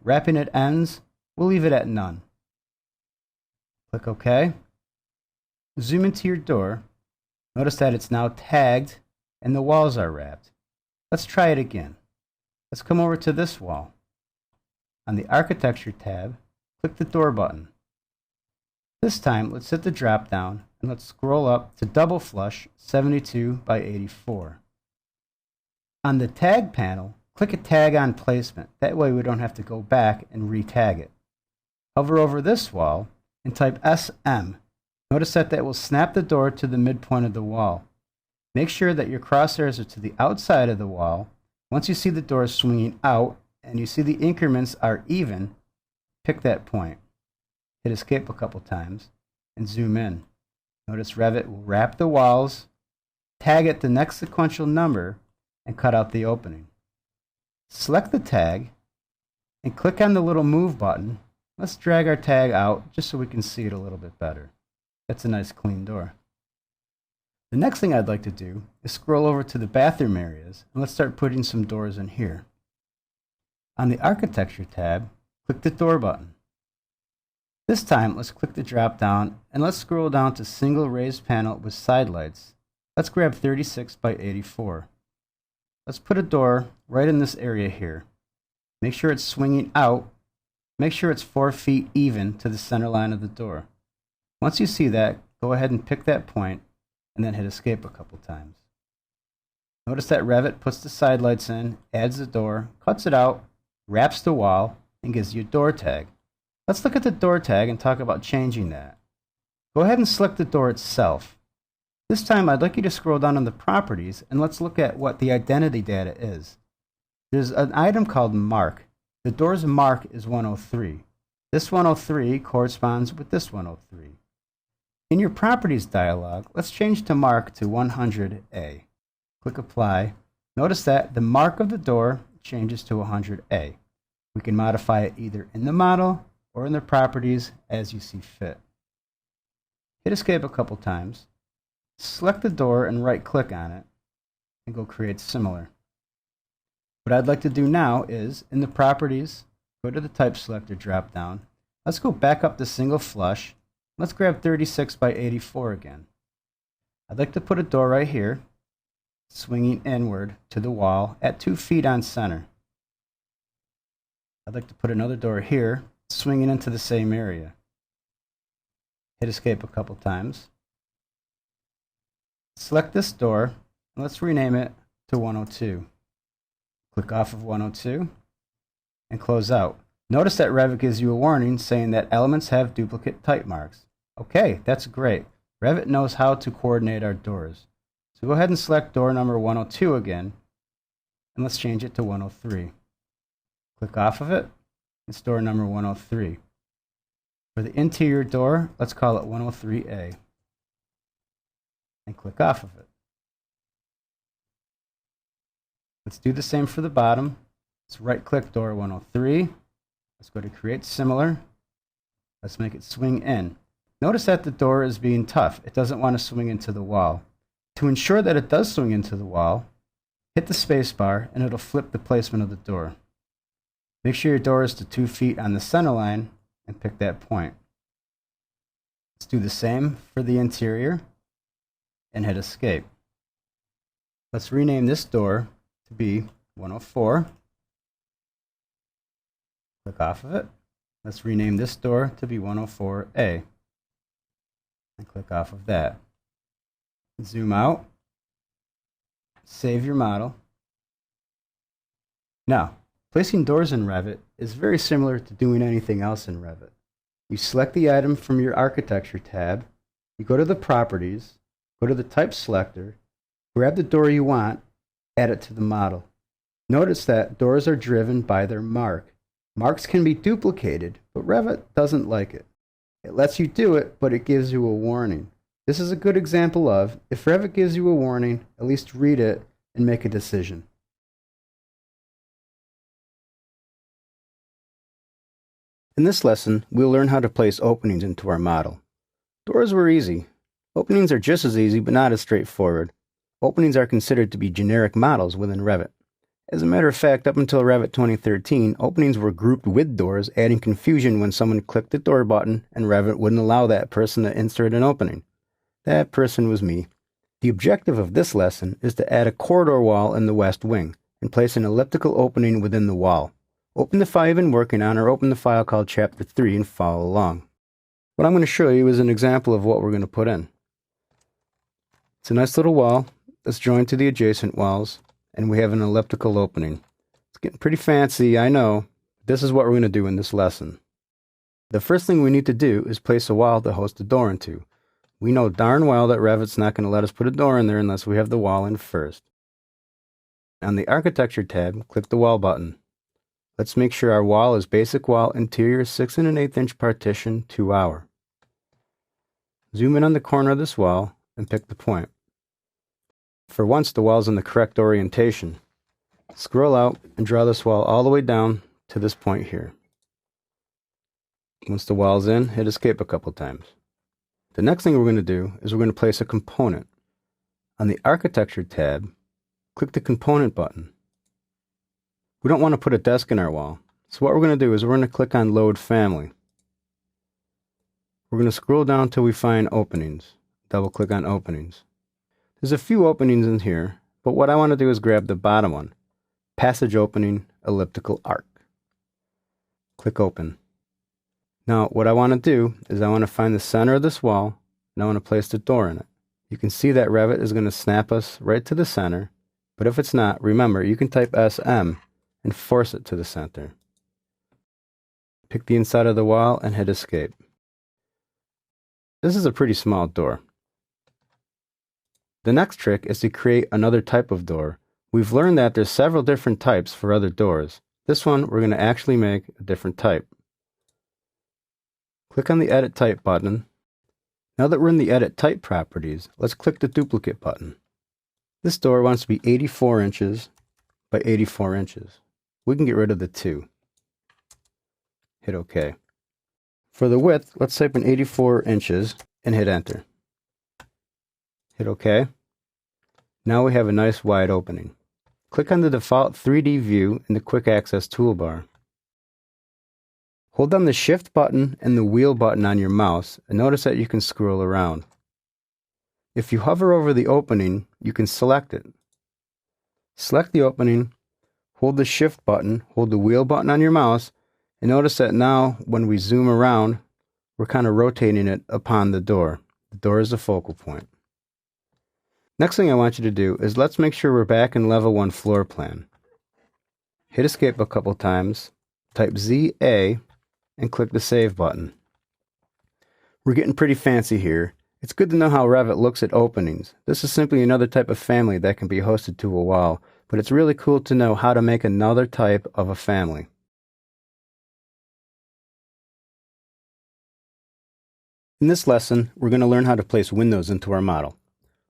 Wrapping at Ends, we'll leave it at None. Click OK. Zoom into your door. Notice that it's now tagged and the walls are wrapped. Let's try it again. Let's come over to this wall. On the Architecture tab, click the Door button. This time, let's hit the drop down and let's scroll up to Double Flush 72 by 84. On the Tag panel, click a Tag on Placement. That way we don't have to go back and re-tag it. Hover over this wall and type SM. Notice that will snap the door to the midpoint of the wall. Make sure that your crosshairs are to the outside of the wall. Once you see the door swinging out and you see the increments are even, pick that point. Hit escape a couple times and zoom in. Notice Revit will wrap the walls, tag it the next sequential number, and cut out the opening. Select the tag and click on the little move button. Let's drag our tag out just so we can see it a little bit better. That's a nice clean door. The next thing I'd like to do is scroll over to the bathroom areas, and let's start putting some doors in here. On the Architecture tab, click the Door button. This time, let's click the drop down and let's scroll down to Single Raised Panel with Side Lights. Let's grab 36 by 84. Let's put a door right in this area here. Make sure it's swinging out. Make sure it's 4 feet even to the center line of the door. Once you see that, go ahead and pick that point and then hit Escape a couple times. Notice that Revit puts the side lights in, adds the door, cuts it out, wraps the wall, and gives you a door tag. Let's look at the door tag and talk about changing that. Go ahead and select the door itself. This time I'd like you to scroll down on the properties and let's look at what the identity data is. There's an item called Mark. The door's mark is 103. This 103 corresponds with this 103. In your Properties dialog, let's change the mark to 100A. Click Apply. Notice that the mark of the door changes to 100A. We can modify it either in the model or in the properties as you see fit. Hit Escape a couple times. Select the door and right-click on it and go Create Similar. What I'd like to do now is, in the Properties, go to the Type Selector drop-down. Let's go back up to Single Flush. Let's grab 36 by 84 again. I'd like to put a door right here, swinging inward to the wall at 2 feet on center. I'd like to put another door here, swinging into the same area. Hit Escape a couple times. Select this door, and let's rename it to 102. Click off of 102 and close out. Notice that Revit gives you a warning saying that elements have duplicate type marks. Okay, that's great. Revit knows how to coordinate our doors. So go ahead and select door number 102 again, and let's change it to 103. Click off of it. It's door number 103. For the interior door, let's call it 103A. And click off of it. Let's do the same for the bottom. Let's right-click door 103. Let's go to Create Similar. Let's make it swing in. Notice that the door is being tough. It doesn't want to swing into the wall. To ensure that it does swing into the wall, hit the space bar and it'll flip the placement of the door. Make sure your door is to 2 feet on the center line and pick that point. Let's do the same for the interior and hit Escape. Let's rename this door to be 104. Click off of it. Let's rename this door to be 104A. And click off of that. Zoom out. Save your model. Now, placing doors in Revit is very similar to doing anything else in Revit. You select the item from your Architecture tab, you go to the Properties, go to the Type Selector, grab the door you want, add it to the model. Notice that doors are driven by their mark. Marks can be duplicated, but Revit doesn't like it. It lets you do it, but it gives you a warning. This is a good example of, if Revit gives you a warning, at least read it and make a decision. In this lesson, we'll learn how to place openings into our model. Doors were easy. Openings are just as easy, but not as straightforward. Openings are considered to be generic models within Revit. As a matter of fact, up until Revit 2013, openings were grouped with doors, adding confusion when someone clicked the door button and Revit wouldn't allow that person to insert an opening. That person was me. The objective of this lesson is to add a corridor wall in the west wing and place an elliptical opening within the wall. Open the file you've been working on or open the file called Chapter 3 and follow along. What I'm going to show you is an example of what we're going to put in. It's a nice little wall that's joined to the adjacent walls, and we have an elliptical opening. It's getting pretty fancy, I know. This is what we're going to do in this lesson. The first thing we need to do is place a wall to host a door into. We know darn well that Revit's not going to let us put a door in there unless we have the wall in first. On the Architecture tab, click the Wall button. Let's make sure our wall is basic wall, interior 6 1/8 inch partition, 2 hour. Zoom in on the corner of this wall and pick the point. For once, the wall's in the correct orientation. Scroll out and draw this wall all the way down to this point here. Once the wall's in, hit escape a couple times. The next thing we're going to do is we're going to place a component. On the Architecture tab, click the Component button. We don't want to put a desk in our wall, so what we're going to do is we're going to click on Load Family. We're going to scroll down until we find Openings. Double click on Openings. There's a few openings in here, but what I want to do is grab the bottom one. Passage Opening, Elliptical Arc. Click Open. Now what I want to do is I want to find the center of this wall and I want to place the door in it. You can see that Revit is going to snap us right to the center, but if it's not, remember you can type SM and force it to the center. Pick the inside of the wall and hit escape. This is a pretty small door. The next trick is to create another type of door. We've learned that there's several different types for other doors. This one we're going to actually make a different type. Click on the Edit Type button. Now that we're in the Edit Type properties, let's click the Duplicate button. This door wants to be 84 inches by 84 inches. We can get rid of the 2. Hit OK. For the width, let's type in 84 inches and hit Enter. Hit OK. Now we have a nice wide opening. Click on the default 3D view in the Quick Access toolbar. Hold down the Shift button and the Wheel button on your mouse and notice that you can scroll around. If you hover over the opening, you can select it. Select the opening, hold the Shift button, hold the Wheel button on your mouse, and notice that now when we zoom around, we're kind of rotating it upon the door. The door is the focal point. Next thing I want you to do is let's make sure we're back in Level 1 floor plan. Hit escape a couple times, type ZA, and click the Save button. We're getting pretty fancy here. It's good to know how Revit looks at openings. This is simply another type of family that can be hosted to a wall, but it's really cool to know how to make another type of a family. In this lesson, we're going to learn how to place windows into our model.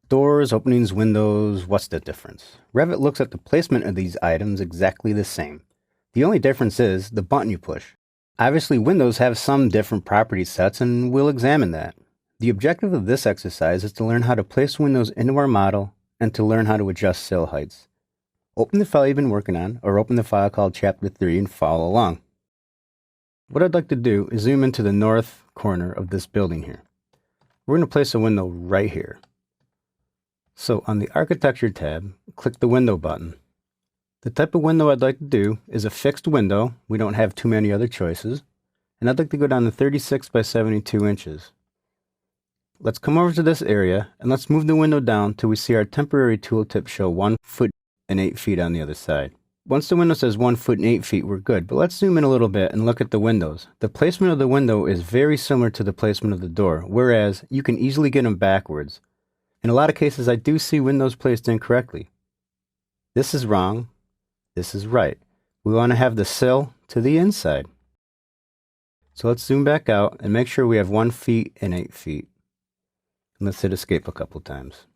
Doors, openings, windows, what's the difference? Revit looks at the placement of these items exactly the same. The only difference is the button you push. Obviously, windows have some different property sets, and we'll examine that. The objective of this exercise is to learn how to place windows into our model and to learn how to adjust sill heights. Open the file you've been working on, or open the file called Chapter 3 and follow along. What I'd like to do is zoom into the north corner of this building here. We're going to place a window right here. So on the Architecture tab, click the Window button. The type of window I'd like to do is a fixed window. We don't have too many other choices. And I'd like to go down to 36 by 72 inches. Let's come over to this area and let's move the window down till we see our temporary tooltip show 1 foot and 8 feet on the other side. Once the window says 1 foot and 8 feet, we're good. But let's zoom in a little bit and look at the windows. The placement of the window is very similar to the placement of the door, whereas you can easily get them backwards. In a lot of cases, I do see windows placed incorrectly. This is wrong. This is right. We want to have the sill to the inside. So let's zoom back out and make sure we have 1 foot and 8 feet. And let's hit escape a couple times.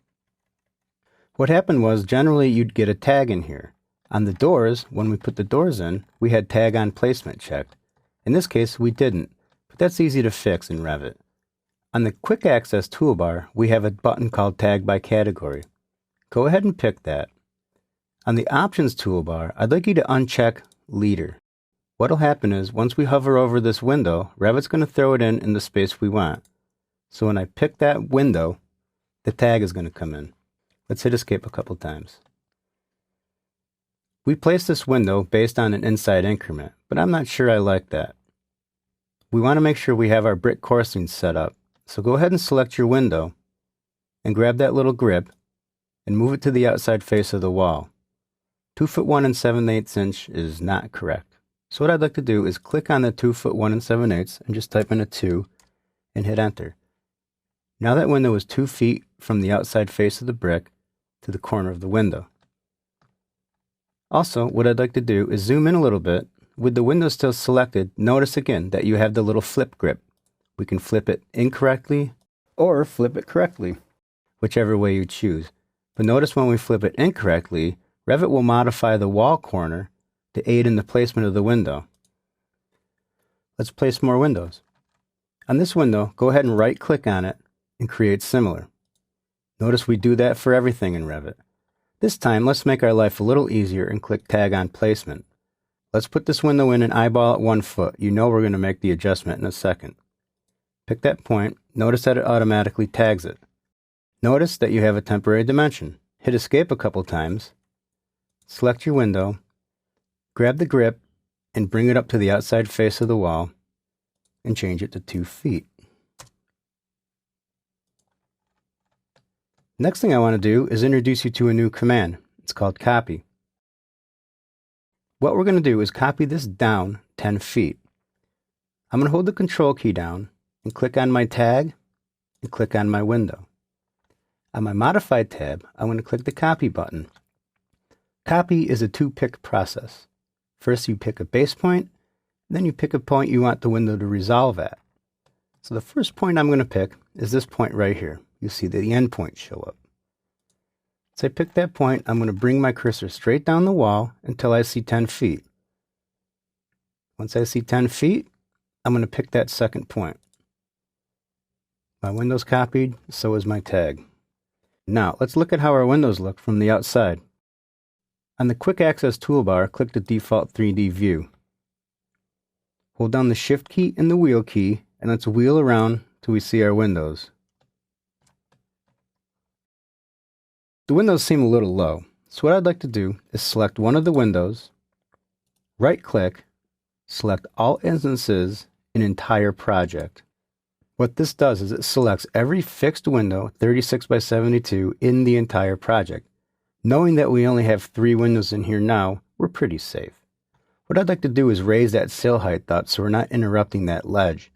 What happened was generally you'd get a tag in here. On the doors, when we put the doors in, we had tag on placement checked. In this case, we didn't, but that's easy to fix in Revit. On the Quick Access toolbar, we have a button called Tag by Category. Go ahead and pick that. On the Options toolbar, I'd like you to uncheck Leader. What'll happen is, once we hover over this window, Revit's going to throw it in the space we want. So when I pick that window, the tag is going to come in. Let's hit escape a couple times. We placed this window based on an inside increment, but I'm not sure I like that. We want to make sure we have our brick coursing set up. So go ahead and select your window and grab that little grip and move it to the outside face of the wall. 2 foot 1 7/8 inch is not correct. So what I'd like to do is click on the 2 foot 1 7/8 and just type in a 2 and hit enter. Now that window is 2 feet from the outside face of the brick to the corner of the window. Also, what I'd like to do is zoom in a little bit. With the window still selected, notice again that you have the little flip grip. We can flip it incorrectly or flip it correctly, whichever way you choose. But notice when we flip it incorrectly, Revit will modify the wall corner to aid in the placement of the window. Let's place more windows. On this window, go ahead and right-click on it and create similar. Notice we do that for everything in Revit. This time, let's make our life a little easier and click Tag on Placement. Let's put this window in and eyeball at 1 foot. You know we're going to make the adjustment in a second. Pick that point. Notice that it automatically tags it. Notice that you have a temporary dimension. Hit Escape a couple times. Select your window. Grab the grip and bring it up to the outside face of the wall and change it to 2 feet. Next thing I want to do is introduce you to a new command. It's called Copy. What we're going to do is copy this down 10 feet. I'm going to hold the Control key down and click on my tag and click on my window. On my Modified tab, I'm going to click the Copy button. Copy is a 2-pick process. First you pick a base point, then you pick a point you want the window to resolve at. So the first point I'm going to pick is this point right here. You see the end point show up. So I pick that point, I'm going to bring my cursor straight down the wall until I see 10 feet. Once I see 10 feet, I'm going to pick that second point. My window's copied, so is my tag. Now, let's look at how our windows look from the outside. On the Quick Access toolbar, click the default 3D view. Hold down the Shift key and the Wheel key, and let's wheel around till we see our windows. The windows seem a little low, so what I'd like to do is select one of the windows, right-click, select All Instances in Entire Project. What this does is it selects every fixed window 36 by 72 in the entire project. Knowing that we only have 3 windows in here now, we're pretty safe. What I'd like to do is raise that sill height up so we're not interrupting that ledge.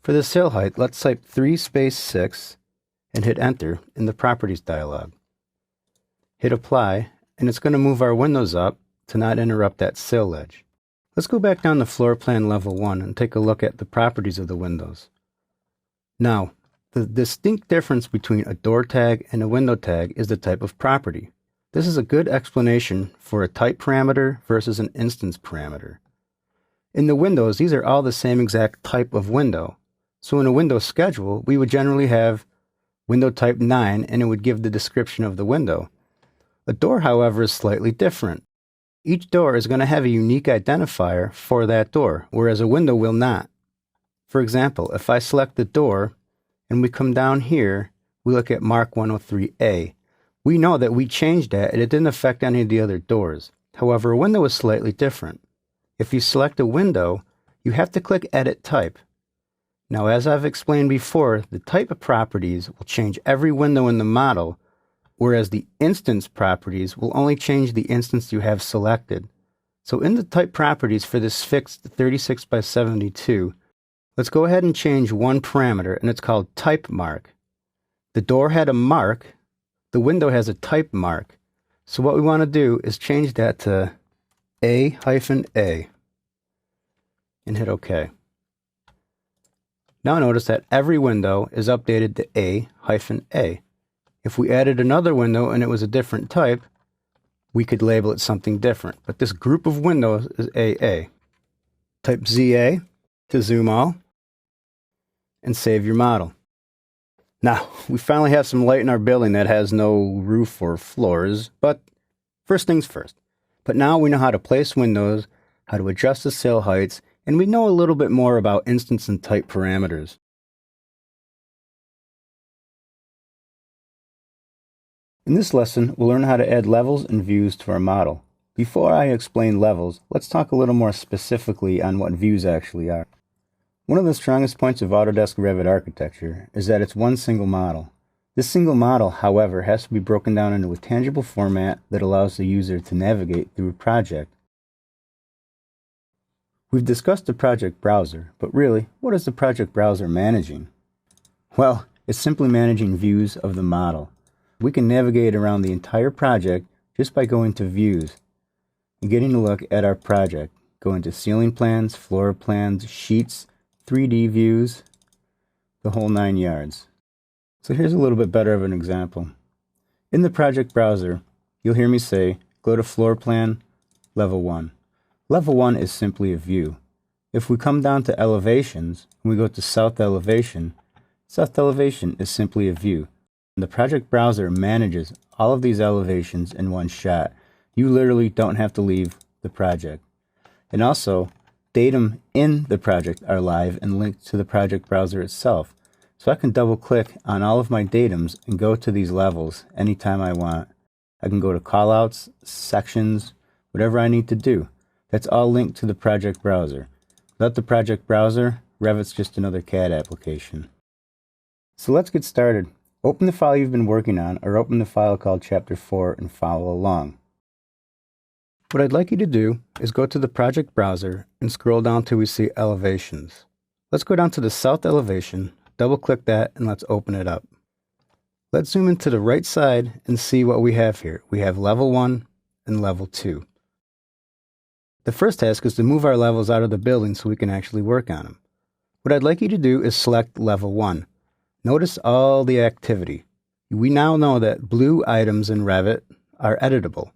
For the sill height, let's type 3-6 and hit Enter in the Properties dialog. Hit Apply, and it's going to move our windows up to not interrupt that sill ledge. Let's go back down to Floor Plan Level 1 and take a look at the properties of the windows. Now, the distinct difference between a door tag and a window tag is the type of property. This is a good explanation for a type parameter versus an instance parameter. In the windows, these are all the same exact type of window. So in a window schedule, we would generally have window type 9 and it would give the description of the window. A door, however, is slightly different. Each door is going to have a unique identifier for that door, whereas a window will not. For example, if I select the door and we come down here, we look at Mark 103A. We know that we changed that and it didn't affect any of the other doors. However, a window is slightly different. If you select a window, you have to click Edit Type. Now, as I've explained before, the type of properties will change every window in the model, whereas the instance properties will only change the instance you have selected. So in the type properties for this fixed 36 by 72, let's go ahead and change one parameter, and it's called Type Mark. The door had a mark, the window has a type mark. So what we want to do is change that to A-A and hit OK. Now notice that every window is updated to A-A. If we added another window and it was a different type, we could label it something different. But this group of windows is AA. Type ZA to zoom all and save your model. Now, we finally have some light in our building that has no roof or floors, but first things first. But now we know how to place windows, how to adjust the sill heights, and we know a little bit more about instance and type parameters. In this lesson, we'll learn how to add levels and views to our model. Before I explain levels, let's talk a little more specifically on what views actually are. One of the strongest points of Autodesk Revit architecture is that it's one single model. This single model, however, has to be broken down into a tangible format that allows the user to navigate through a project. We've discussed the project browser, but really, what is the project browser managing? Well, it's simply managing views of the model. We can navigate around the entire project just by going to Views and getting a look at our project. Go into Ceiling Plans, Floor Plans, Sheets, 3D Views, the whole 9 yards. So here's a little bit better of an example. In the project browser, you'll hear me say, go to Floor Plan, Level 1. Level 1 is simply a view. If we come down to Elevations, and we go to South Elevation is simply a view. And the project browser manages all of these elevations in one shot. You literally don't have to leave the project. And also, datum in the project are live and linked to the project browser itself. So I can double click on all of my datums and go to these levels anytime I want. I can go to callouts, sections, whatever I need to do. That's all linked to the project browser. Without the project browser, Revit's just another CAD application. So let's get started. Open the file you've been working on, or open the file called Chapter 4 and follow along. What I'd like you to do is go to the project browser and scroll down till we see Elevations. Let's go down to the South Elevation, double click that, and let's open it up. Let's zoom into the right side and see what we have here. We have Level 1 and Level 2. The first task is to move our levels out of the building so we can actually work on them. What I'd like you to do is select Level 1. Notice all the activity. We now know that blue items in Revit are editable.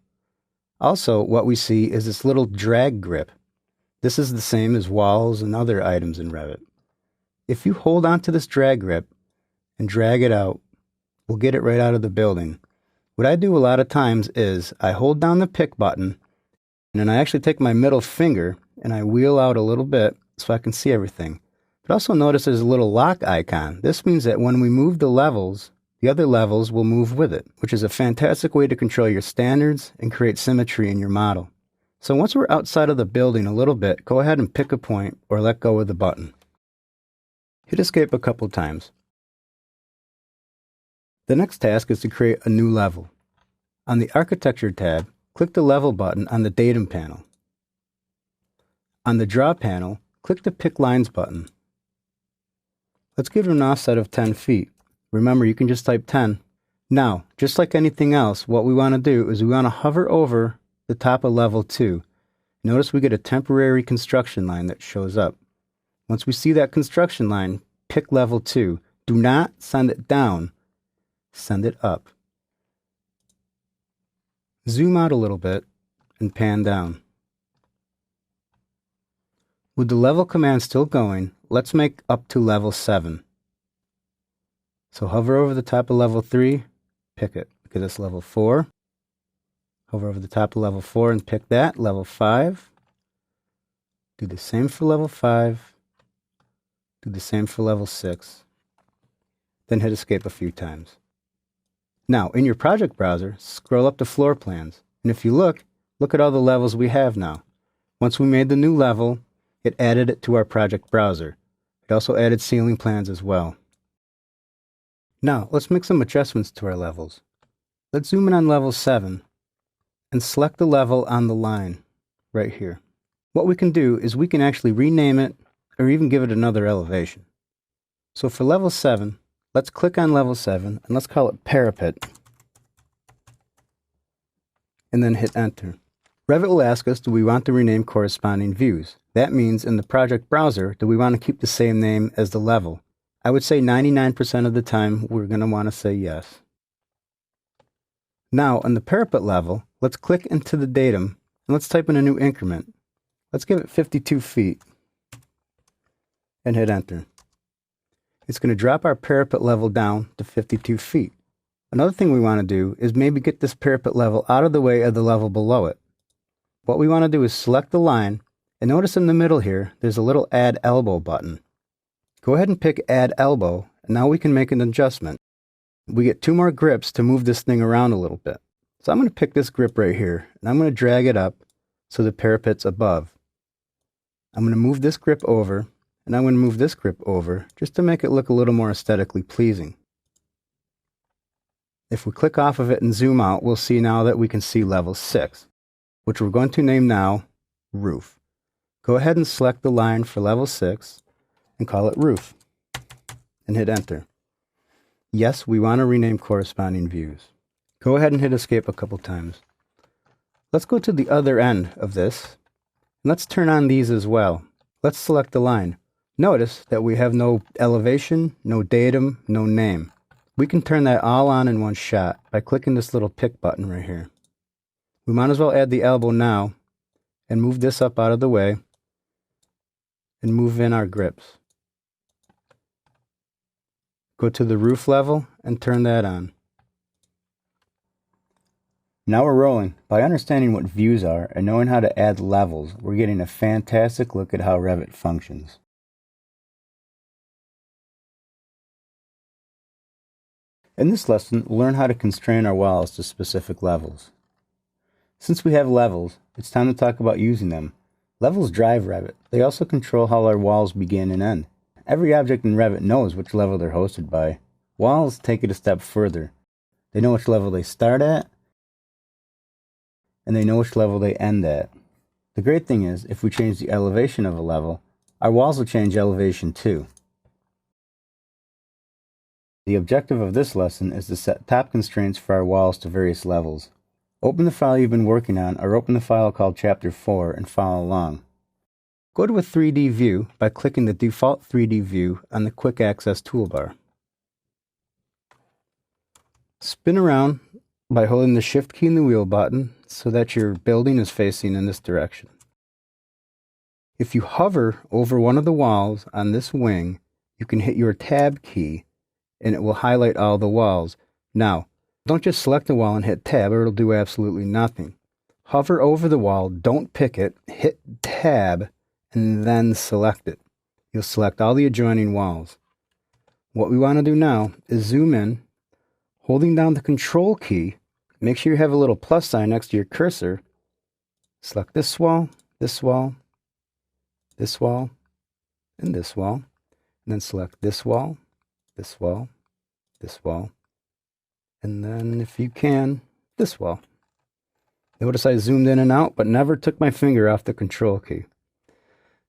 Also, what we see is this little drag grip. This is the same as walls and other items in Revit. If you hold on to this drag grip and drag it out, we'll get it right out of the building. What I do a lot of times is I hold down the pick button, and then I actually take my middle finger and I wheel out a little bit so I can see everything. But also notice there's a little lock icon. This means that when we move the levels, the other levels will move with it, which is a fantastic way to control your standards and create symmetry in your model. So once we're outside of the building a little bit, go ahead and pick a point or let go of the button. Hit escape a couple times. The next task is to create a new level. On the Architecture tab, click the Level button on the Datum panel. On the Draw panel, click the Pick Lines button. Let's give it an offset of 10 feet. Remember, you can just type 10. Now, just like anything else, what we want to do is we want to hover over the top of Level 2. Notice we get a temporary construction line that shows up. Once we see that construction line, pick Level 2. Do not send it down. Send it up. Zoom out a little bit and pan down. With the level command still going, let's make up to Level 7. So hover over the top of Level 3, pick it, because it's Level 4. Hover over the top of Level 4 and pick that, Level 5. Do the same for Level 5. Do the same for Level 6. Then hit escape a few times. Now, in your project browser, scroll up to Floor Plans. And if you look at all the levels we have now. Once we made the new level, it added it to our project browser. It also added ceiling plans as well. Now, let's make some adjustments to our levels. Let's zoom in on Level 7 and select the level on the line right here. What we can do is we can actually rename it or even give it another elevation. So for Level 7, let's click on Level 7 and let's call it Parapet. And then hit Enter. Revit will ask us, do we want to rename corresponding views? That means in the project browser, do we want to keep the same name as the level? I would say 99% of the time we're going to want to say yes. Now on the parapet level, let's click into the datum and let's type in a new increment. Let's give it 52 feet and hit Enter. It's going to drop our parapet level down to 52 feet. Another thing we want to do is maybe get this parapet level out of the way of the level below it. What we want to do is select the line, and notice in the middle here, there's a little Add Elbow button. Go ahead and pick Add Elbow, and now we can make an adjustment. We get 2 more grips to move this thing around a little bit. So I'm going to pick this grip right here, and I'm going to drag it up so the parapet's above. I'm going to move this grip over, and I'm going to move this grip over just to make it look a little more aesthetically pleasing. If we click off of it and zoom out, we'll see now that we can see Level 6, which we're going to name now Roof. Go ahead and select the line for Level 6 and call it Roof, and hit Enter. Yes, we want to rename corresponding views. Go ahead and hit escape a couple times. Let's go to the other end of this, and let's turn on these as well. Let's select the line. Notice that we have no elevation, no datum, no name. We can turn that all on in one shot by clicking this little pick button right here. We might as well add the elbow now and move this up out of the way and move in our grips. Go to the roof level and turn that on. Now we're rolling. By understanding what views are and knowing how to add levels, we're getting a fantastic look at how Revit functions. In this lesson, we'll learn how to constrain our walls to specific levels. Since we have levels, it's time to talk about using them. Levels drive Revit. They also control how our walls begin and end. Every object in Revit knows which level they're hosted by. Walls take it a step further. They know which level they start at, and they know which level they end at. The great thing is, if we change the elevation of a level, our walls will change elevation too. The objective of this lesson is to set top constraints for our walls to various levels. Open the file you've been working on, or open the file called Chapter 4 and follow along. Go to a 3D view by clicking the default 3D view on the Quick Access toolbar. Spin around by holding the Shift key and the wheel button so that your building is facing in this direction. If you hover over one of the walls on this wing, you can hit your Tab key and it will highlight all the walls. Now, don't just select the wall and hit Tab or it'll do absolutely nothing. Hover over the wall, don't pick it, hit Tab, and then select it. You'll select all the adjoining walls. What we want to do now is zoom in, holding down the Control key. Make sure you have a little plus sign next to your cursor. Select this wall, this wall, this wall, and this wall. And then select this wall, this wall, this wall, and then, if you can, this wall. Notice I zoomed in and out, but never took my finger off the Control key.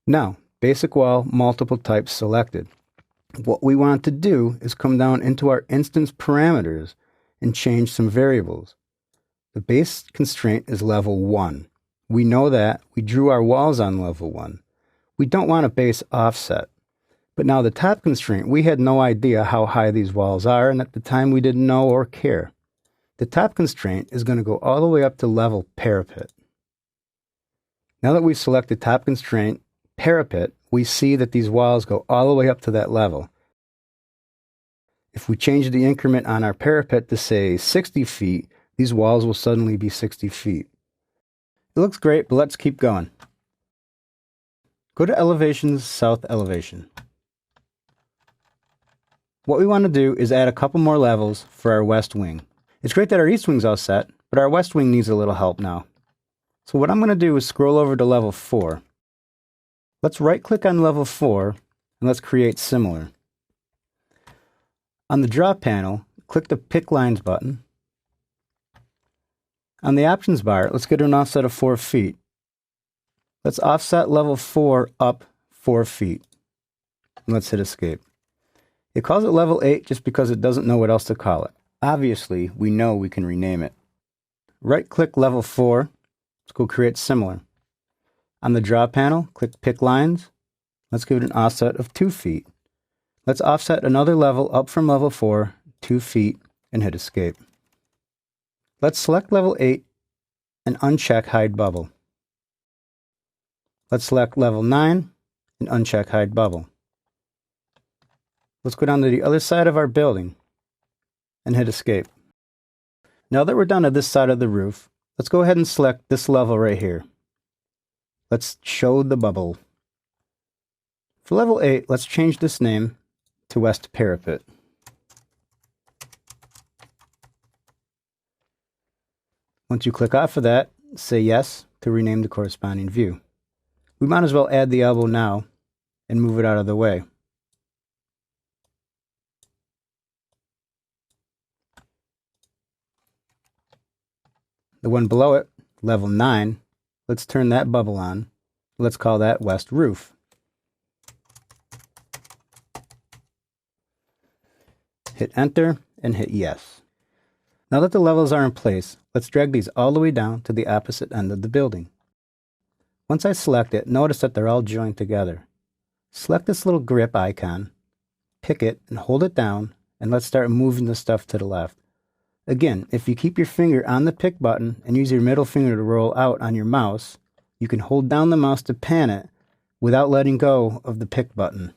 Now, basic wall, multiple types selected. What we want to do is come down into our instance parameters and change some variables. The base constraint is level 1. We know that. We drew our walls on level 1. We don't want a base offset. But now the top constraint, we had no idea how high these walls are, and at the time we didn't know or care. The top constraint is going to go all the way up to level parapet. Now that we've selected top constraint, parapet, we see that these walls go all the way up to that level. If we change the increment on our parapet to say 60 feet, these walls will suddenly be 60 feet. It looks great, but let's keep going. Go to Elevations, South Elevation. What we want to do is add a couple more levels for our west wing. It's great that our east wing's all set, but our west wing needs a little help now. So what I'm going to do is scroll over to level 4. Let's right-click on level 4, and let's create similar. On the Draw panel, click the Pick Lines button. On the Options bar, let's get an offset of 4 feet. Let's offset level 4 up 4 feet. And let's hit Escape. It calls it level 8 just because it doesn't know what else to call it. Obviously, we know we can rename it. Right-click level 4. Let's go create similar. On the Draw panel, click Pick Lines. Let's give it an offset of 2 feet. Let's offset another level up from level 4, 2 feet, and hit Escape. Let's select level 8 and uncheck Hide Bubble. Let's select level 9 and uncheck Hide Bubble. Let's go down to the other side of our building and hit Escape. Now that we're done to this side of the roof, let's go ahead and select this level right here. Let's show the bubble. For level 8, let's change this name to West Parapet. Once you click off of that, say yes to rename the corresponding view. We might as well add the elbow now and move it out of the way. The one below it, level 9, let's turn that bubble on. Let's call that West Roof. Hit Enter and hit Yes. Now that the levels are in place, let's drag these all the way down to the opposite end of the building. Once I select it, notice that they're all joined together. Select this little grip icon, pick it, and hold it down and let's start moving the stuff to the left. Again, if you keep your finger on the pick button and use your middle finger to roll out on your mouse, you can hold down the mouse to pan it without letting go of the pick button.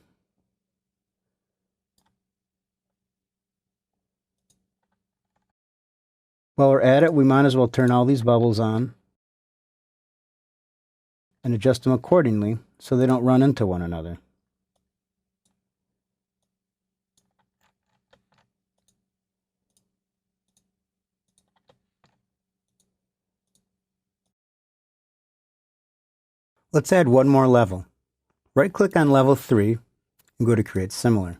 While we're at it, we might as well turn all these bubbles on and adjust them accordingly so they don't run into one another. Let's add one more level. Right-click on level 3 and go to Create Similar.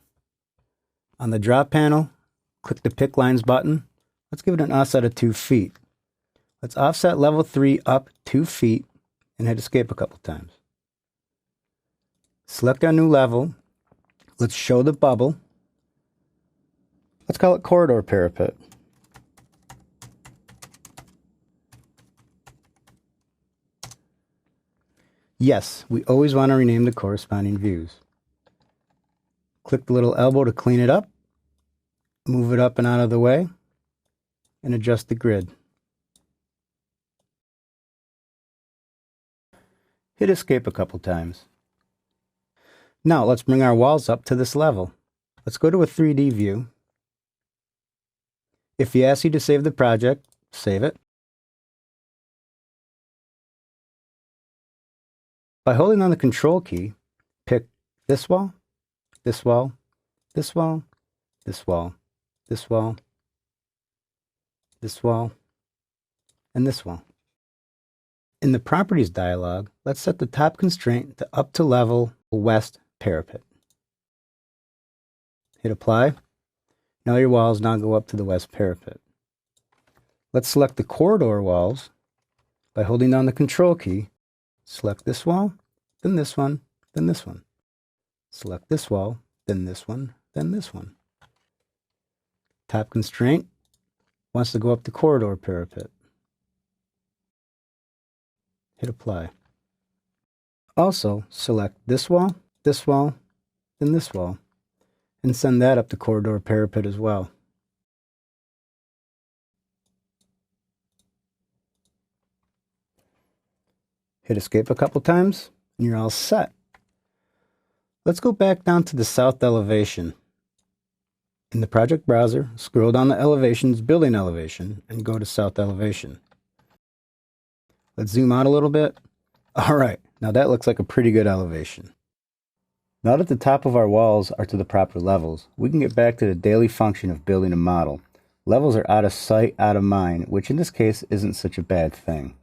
On the drop panel, click the Pick Lines button. Let's give it an offset of 2 feet. Let's offset level 3 up 2 feet and hit Escape a couple times. Select our new level. Let's show the bubble. Let's call it Corridor Parapet. Yes, we always want to rename the corresponding views. Click the little elbow to clean it up, move it up and out of the way, and adjust the grid. Hit Escape a couple times. Now let's bring our walls up to this level. Let's go to a 3D view. If he asks you to save the project, save it. By holding on the Control key, pick this wall, this wall, this wall, this wall, this wall, this wall, and this wall. In the Properties dialog, let's set the top constraint to up to level west parapet. Hit Apply. Now your walls now go up to the west parapet. Let's select the corridor walls by holding down the Control key. Select this wall, then this one, then this one. Select this wall, then this one, then this one. Top constraint wants to go up the corridor parapet. Hit Apply. Also, select this wall, then this wall, and send that up the corridor parapet as well. Hit Escape a couple times, and you're all set. Let's go back down to the south elevation. In the project browser, scroll down the elevations, building elevation, and go to south elevation. Let's zoom out a little bit. All right, now that looks like a pretty good elevation. Now that the top of our walls are to the proper levels, we can get back to the daily function of building a model. Levels are out of sight, out of mind, which in this case isn't such a bad thing.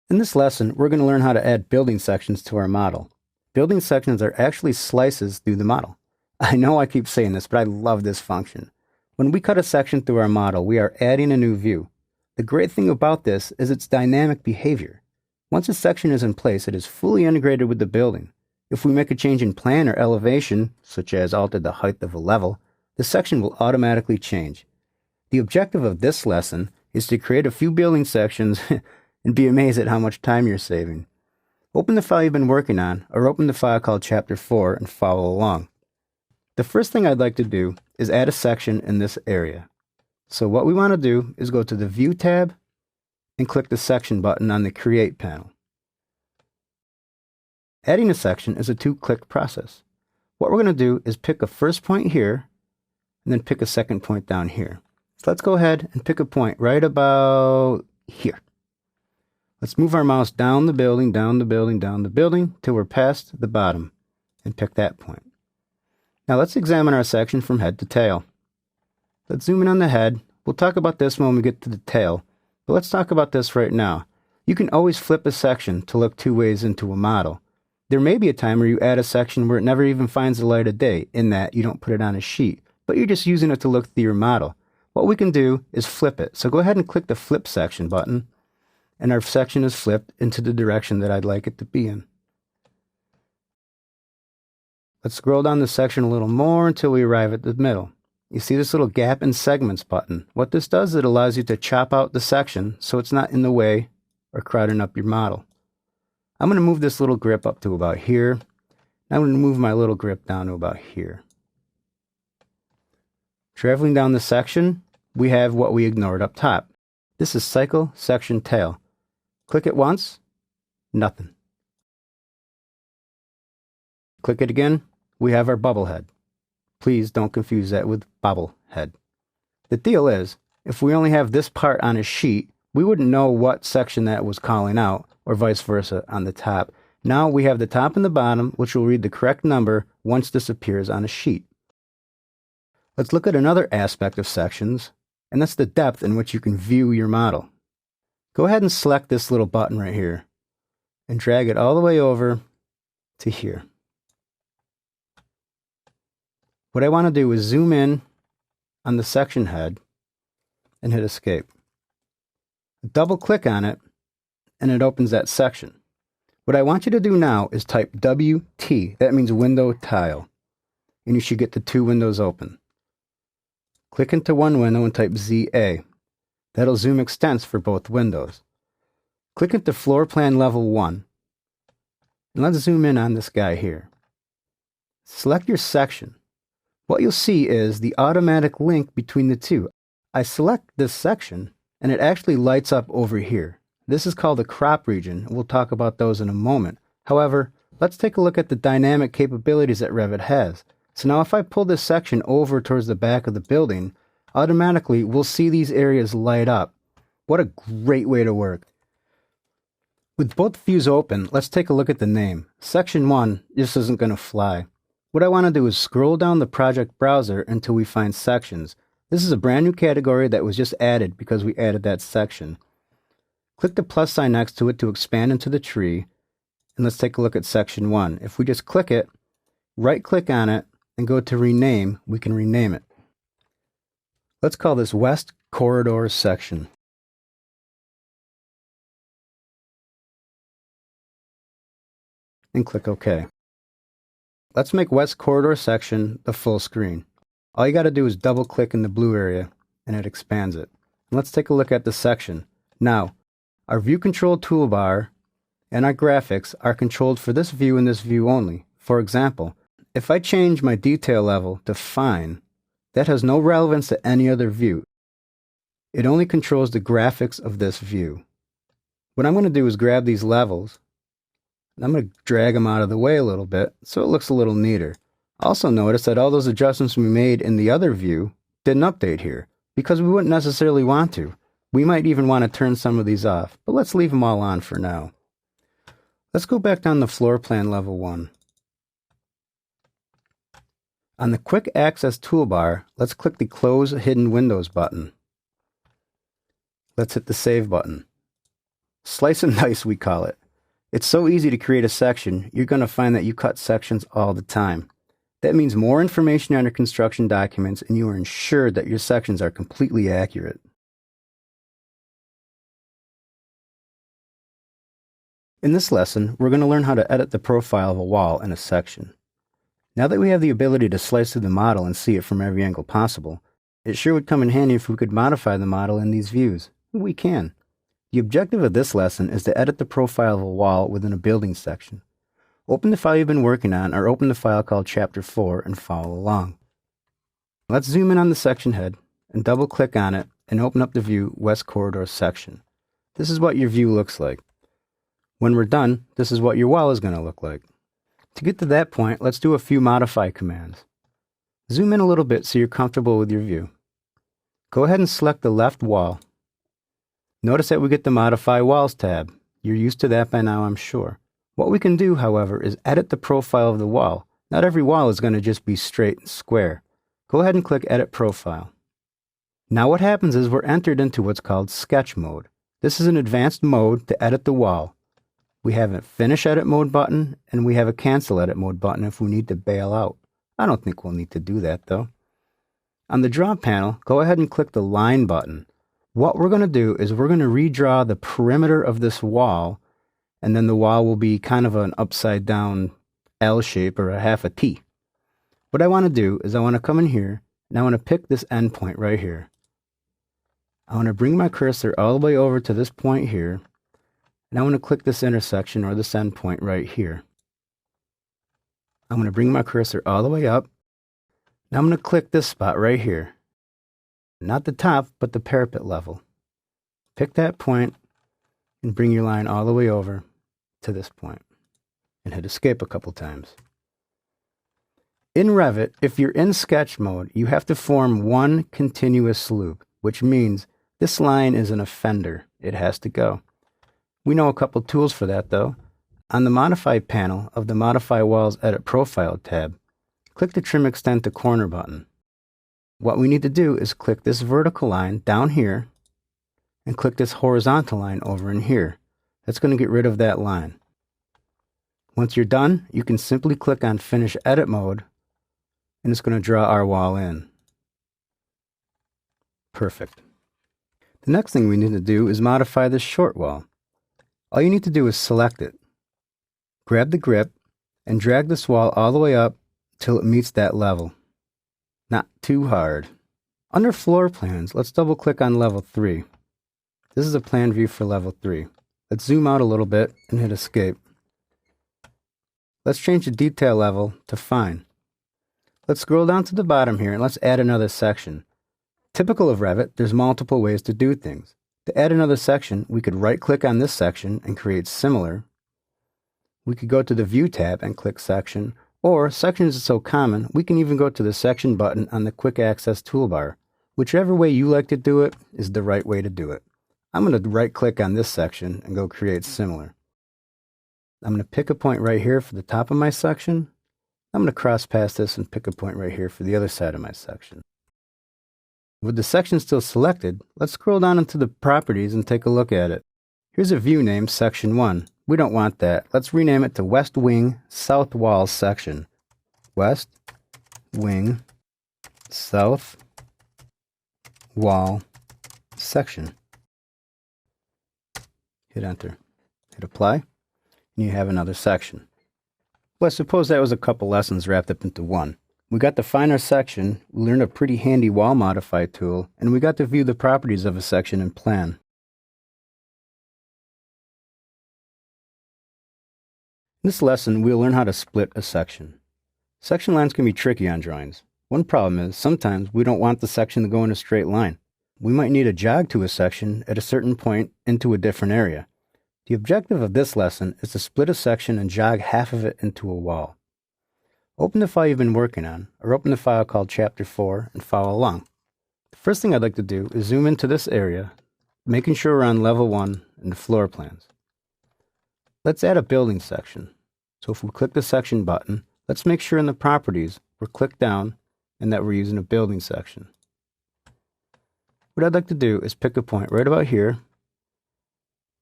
In this lesson, we're going to learn how to add building sections to our model. Building sections are actually slices through the model. I know I keep saying this, but I love this function. When we cut a section through our model, we are adding a new view. The great thing about this is its dynamic behavior. Once a section is in place, it is fully integrated with the building. If we make a change in plan or elevation, such as alter the height of a level, the section will automatically change. The objective of this lesson is to create a few building sections and be amazed at how much time you're saving. Open the file you've been working on, or open the file called Chapter 4 and follow along. The first thing I'd like to do is add a section in this area. So what we want to do is go to the View tab and click the Section button on the Create panel. Adding a section is a 2-click process. What we're going to do is pick a first point here and then pick a second point down here. So let's go ahead and pick a point right about here. Let's move our mouse down the building, down the building, down the building, till we're past the bottom, and pick that point. Now let's examine our section from head to tail. Let's zoom in on the head. We'll talk about this when we get to the tail, but let's talk about this right now. You can always flip a section to look 2 ways into a model. There may be a time where you add a section where it never even finds the light of day, in that you don't put it on a sheet, but you're just using it to look through your model. What we can do is flip it. So go ahead and click the Flip Section button, and our section is flipped into the direction that I'd like it to be in. Let's scroll down the section a little more until we arrive at the middle. You see this little Gap in Segments button. What this does is it allows you to chop out the section so it's not in the way or crowding up your model. I'm going to move this little grip up to about here. Now I'm going to move my little grip down to about here. Traveling down the section, we have what we ignored up top. This is Cycle Section Tail. Click it once, nothing. Click it again, we have our bubble head. Please don't confuse that with bobble head. The deal is, if we only have this part on a sheet, we wouldn't know what section that was calling out, or vice versa on the top. Now we have the top and the bottom, which will read the correct number once this appears on a sheet. Let's look at another aspect of sections, and that's the depth in which you can view your model. Go ahead and select this little button right here, and drag it all the way over to here. What I want to do is zoom in on the section head and hit Escape. Double click on it, and it opens that section. What I want you to do now is type WT, that means window tile, and you should get the two windows open. Click into one window and type ZA. That'll zoom extents for both windows. Click into Floor Plan Level 1, and let's zoom in on this guy here. Select your section. What you'll see is the automatic link between the two. I select this section, and it actually lights up over here. This is called a crop region, and we'll talk about those in a moment. However, let's take a look at the dynamic capabilities that Revit has. So now if I pull this section over towards the back of the building, automatically we'll see these areas light up. What a great way to work. With both views open, let's take a look at the name. Section 1 just isn't going to fly. What I want to do is scroll down the project browser until we find sections. This is a brand new category that was just added because we added that section. Click the plus sign next to it to expand into the tree, and let's take a look at section 1. If we just click it, right click on it, and go to rename, we can rename it. Let's call this West Corridor Section. And click OK. Let's make West Corridor Section the full screen. All you got to do is double click in the blue area and it expands it. And let's take a look at the section. Now, our view control toolbar and our graphics are controlled for this view and this view only. For example, if I change my detail level to fine, that has no relevance to any other view. It only controls the graphics of this view. What I'm going to do is grab these levels, and I'm going to drag them out of the way a little bit so it looks a little neater. Also notice that all those adjustments we made in the other view didn't update here, because we wouldn't necessarily want to. We might even want to turn some of these off, but let's leave them all on for now. Let's go back down to Floor Plan Level 1. On the Quick Access toolbar, let's click the Close Hidden Windows button. Let's hit the Save button. Slice and dice, we call it. It's so easy to create a section, you're going to find that you cut sections all the time. That means more information on your construction documents, and you are ensured that your sections are completely accurate. In this lesson, we're going to learn how to edit the profile of a wall in a section. Now that we have the ability to slice through the model and see it from every angle possible, it sure would come in handy if we could modify the model in these views. We can. The objective of this lesson is to edit the profile of a wall within a building section. Open the file you've been working on, or open the file called Chapter 4 and follow along. Let's zoom in on the section head and double click on it and open up the view West Corridor Section. This is what your view looks like. When we're done, this is what your wall is going to look like. To get to that point, let's do a few modify commands. Zoom in a little bit so you're comfortable with your view. Go ahead and select the left wall. Notice that we get the Modify Walls tab. You're used to that by now, I'm sure. What we can do, however, is edit the profile of the wall. Not every wall is going to just be straight and square. Go ahead and click Edit Profile. Now what happens is we're entered into what's called Sketch Mode. This is an advanced mode to edit the wall. We have a Finish Edit Mode button, and we have a Cancel Edit Mode button if we need to bail out. I don't think we'll need to do that, though. On the Draw panel, go ahead and click the Line button. What we're going to do is we're going to redraw the perimeter of this wall, and then the wall will be kind of an upside-down L shape or a half a T. What I want to do is I want to come in here, and I want to pick this endpoint right here. I want to bring my cursor all the way over to this point here, and I want to click this intersection or this endpoint right here. I'm going to bring my cursor all the way up. Now I'm going to click this spot right here. Not the top, but the parapet level. Pick that point and bring your line all the way over to this point. And hit escape a couple times. In Revit, if you're in sketch mode, you have to form one continuous loop, which means this line is an offender. It has to go. We know a couple tools for that though. On the Modify panel of the Modify Walls Edit Profile tab, click the Trim Extend to Corner button. What we need to do is click this vertical line down here and click this horizontal line over in here. That's going to get rid of that line. Once you're done, you can simply click on Finish Edit Mode and it's going to draw our wall in. Perfect. The next thing we need to do is modify this short wall. All you need to do is select it. Grab the grip and drag this wall all the way up till it meets that level. Not too hard. Under Floor Plans, let's double click on Level 3. This is a plan view for Level 3. Let's zoom out a little bit and hit Escape. Let's change the detail level to Fine. Let's scroll down to the bottom here and let's add another section. Typical of Revit, there's multiple ways to do things. To add another section, we could right-click on this section and create Similar. We could go to the View tab and click Section, or Sections is so common, we can even go to the Section button on the Quick Access toolbar. Whichever way you like to do it is the right way to do it. I'm going to right-click on this section and go Create Similar. I'm going to pick a point right here for the top of my section. I'm going to cross past this and pick a point right here for the other side of my section. With the section still selected, let's scroll down into the properties and take a look at it. Here's a view name, Section 1. We don't want that. Let's rename it to West Wing South Wall Section. West Wing South Wall Section. Hit Enter. Hit Apply. And you have another section. Well, I suppose that was a couple lessons wrapped up into one. We got to find our section, we learned a pretty handy wall modify tool, and we got to view the properties of a section in Plan. In this lesson, we'll learn how to split a section. Section lines can be tricky on drawings. One problem is, sometimes we don't want the section to go in a straight line. We might need a jog to a section at a certain point into a different area. The objective of this lesson is to split a section and jog half of it into a wall. Open the file you've been working on, or open the file called Chapter 4 and follow along. The first thing I'd like to do is zoom into this area, making sure we're on Level 1 in the Floor Plans. Let's add a building section. So if we click the Section button, let's make sure in the Properties we're clicked down and that we're using a building section. What I'd like to do is pick a point right about here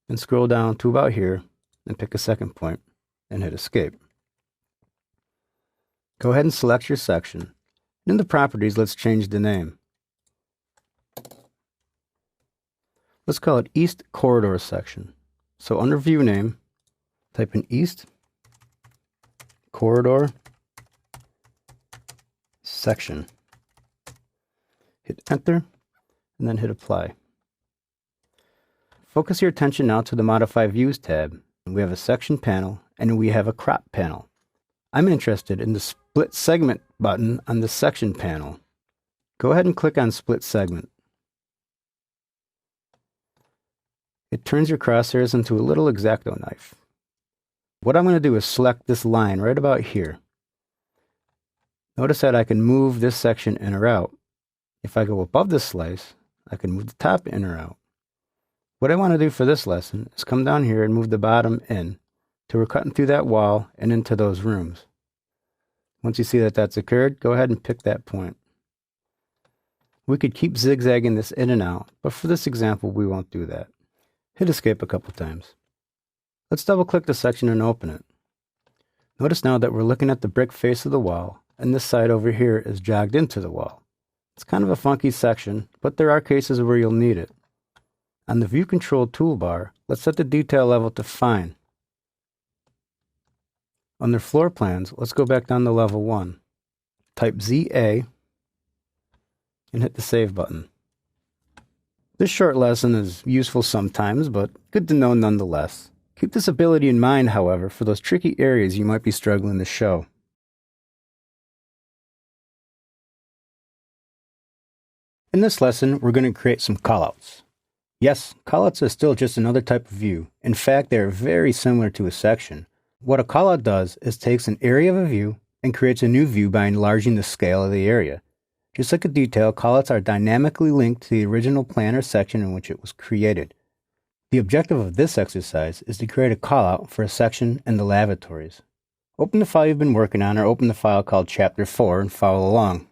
and scroll down to about here and pick a second point and hit Escape. Go ahead and select your section. In the properties, let's change the name. Let's call it East Corridor Section. So under View Name, type in East Corridor Section. Hit Enter, and then hit Apply. Focus your attention now to the Modify Views tab. We have a Section panel, and we have a Crop panel. I'm interested in the Split Segment button on the Section panel. Go ahead and click on Split Segment. It turns your crosshairs into a little X-Acto knife. What I'm going to do is select this line right about here. Notice that I can move this section in or out. If I go above this slice, I can move the top in or out. What I want to do for this lesson is come down here and move the bottom in till we're cutting through that wall and into those rooms. Once you see that that's occurred, go ahead and pick that point. We could keep zigzagging this in and out, but for this example, we won't do that. Hit Escape a couple times. Let's double click the section and open it. Notice now that we're looking at the brick face of the wall, and this side over here is jogged into the wall. It's kind of a funky section, but there are cases where you'll need it. On the View Control toolbar, let's set the detail level to Fine. Under Floor Plans, let's go back down to Level 1. Type ZA and hit the Save button. This short lesson is useful sometimes, but good to know nonetheless. Keep this ability in mind, however, for those tricky areas you might be struggling to show. In this lesson, we're going to create some callouts. Yes, callouts are still just another type of view. In fact, they are very similar to a section. What a callout does is takes an area of a view and creates a new view by enlarging the scale of the area. Just like a detail, callouts are dynamically linked to the original plan or section in which it was created. The objective of this exercise is to create a callout for a section in the lavatories. Open the file you've been working on or open the file called Chapter 4 and follow along.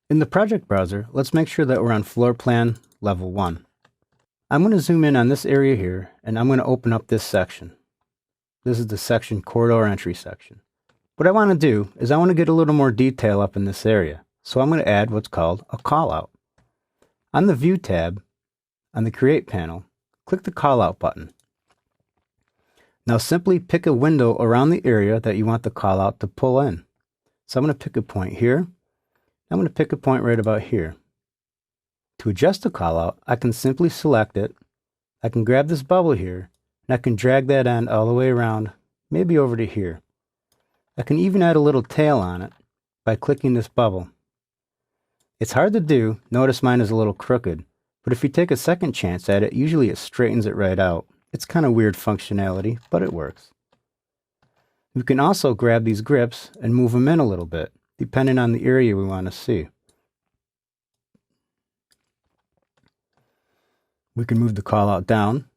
In the project browser, let's make sure that we're on floor plan level 1. I'm going to zoom in on this area here and I'm going to open up this section. This is the section corridor entry section. What I want to do is I want to get a little more detail up in this area. So I'm going to add what's called a callout. On the View tab, on the Create panel, click the Callout button. Now simply pick a window around the area that you want the callout to pull in. So I'm going to pick a point here. I'm going to pick a point right about here. To adjust the callout, I can simply select it. I can grab this bubble here, and I can drag that end all the way around, maybe over to here. I can even add a little tail on it by clicking this bubble. It's hard to do, notice mine is a little crooked, but if you take a second chance at it, usually it straightens it right out. It's kind of weird functionality, but it works. We can also grab these grips and move them in a little bit, depending on the area we want to see. We can move the callout down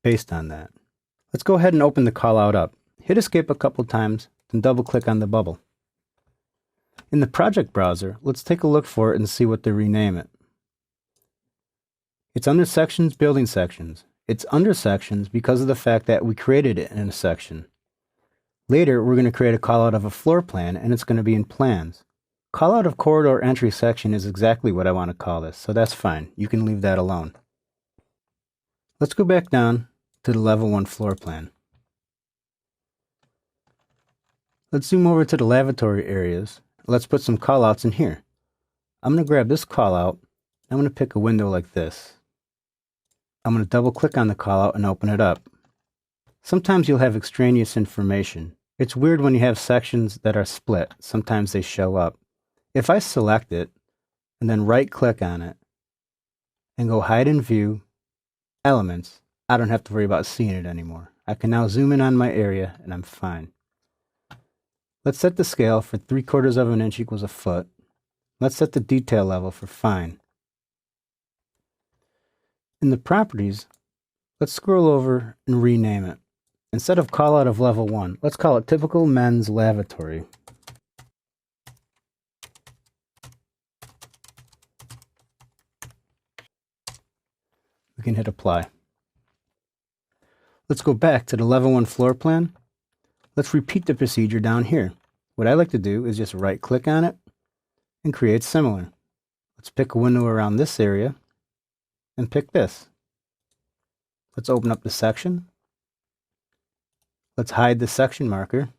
based on that. Let's go ahead and open the callout up. Hit Escape a couple times, then double-click on the bubble. In the project browser, let's take a look for it and see what to rename it. It's under Sections, Building Sections. It's under Sections because of the fact that we created it in a section. Later, we're going to create a callout of a floor plan, and it's going to be in Plans. Callout of Corridor Entry section is exactly what I want to call this, so that's fine. You can leave that alone. Let's go back down to the Level 1 floor plan. Let's zoom over to the lavatory areas. Let's put some callouts in here. I'm going to grab this callout. I'm going to pick a window like this. I'm going to double click on the callout and open it up. Sometimes you'll have extraneous information. It's weird when you have sections that are split. Sometimes they show up. If I select it and then right click on it and go Hide in View, Elements, I don't have to worry about seeing it anymore. I can now zoom in on my area and I'm fine. Let's set the scale for 3/4 of an inch equals a foot. Let's set the detail level for fine. In the properties, let's scroll over and rename it. Instead of callout of level 1, let's call it typical men's lavatory. We can hit apply. Let's go back to the level 1 floor plan. Let's repeat the procedure down here. What I like to do is just right click on it and create similar. Let's pick a window around this area and pick this. Let's open up the section. Let's hide the section marker.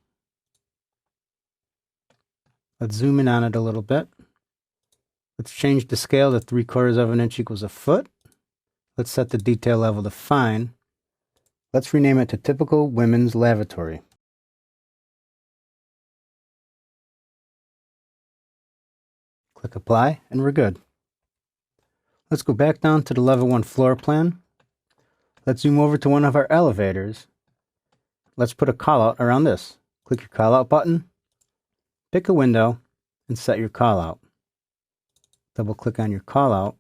Let's zoom in on it a little bit. Let's change the scale to 3/4 of an inch equals a foot. Let's set the detail level to fine. Let's rename it to typical women's lavatory. Click apply and we're good. Let's go back down to the level 1 floor plan. Let's zoom over to one of our elevators. Let's put a callout around this. Click your callout button, pick a window, and set your callout. Double click on your callout.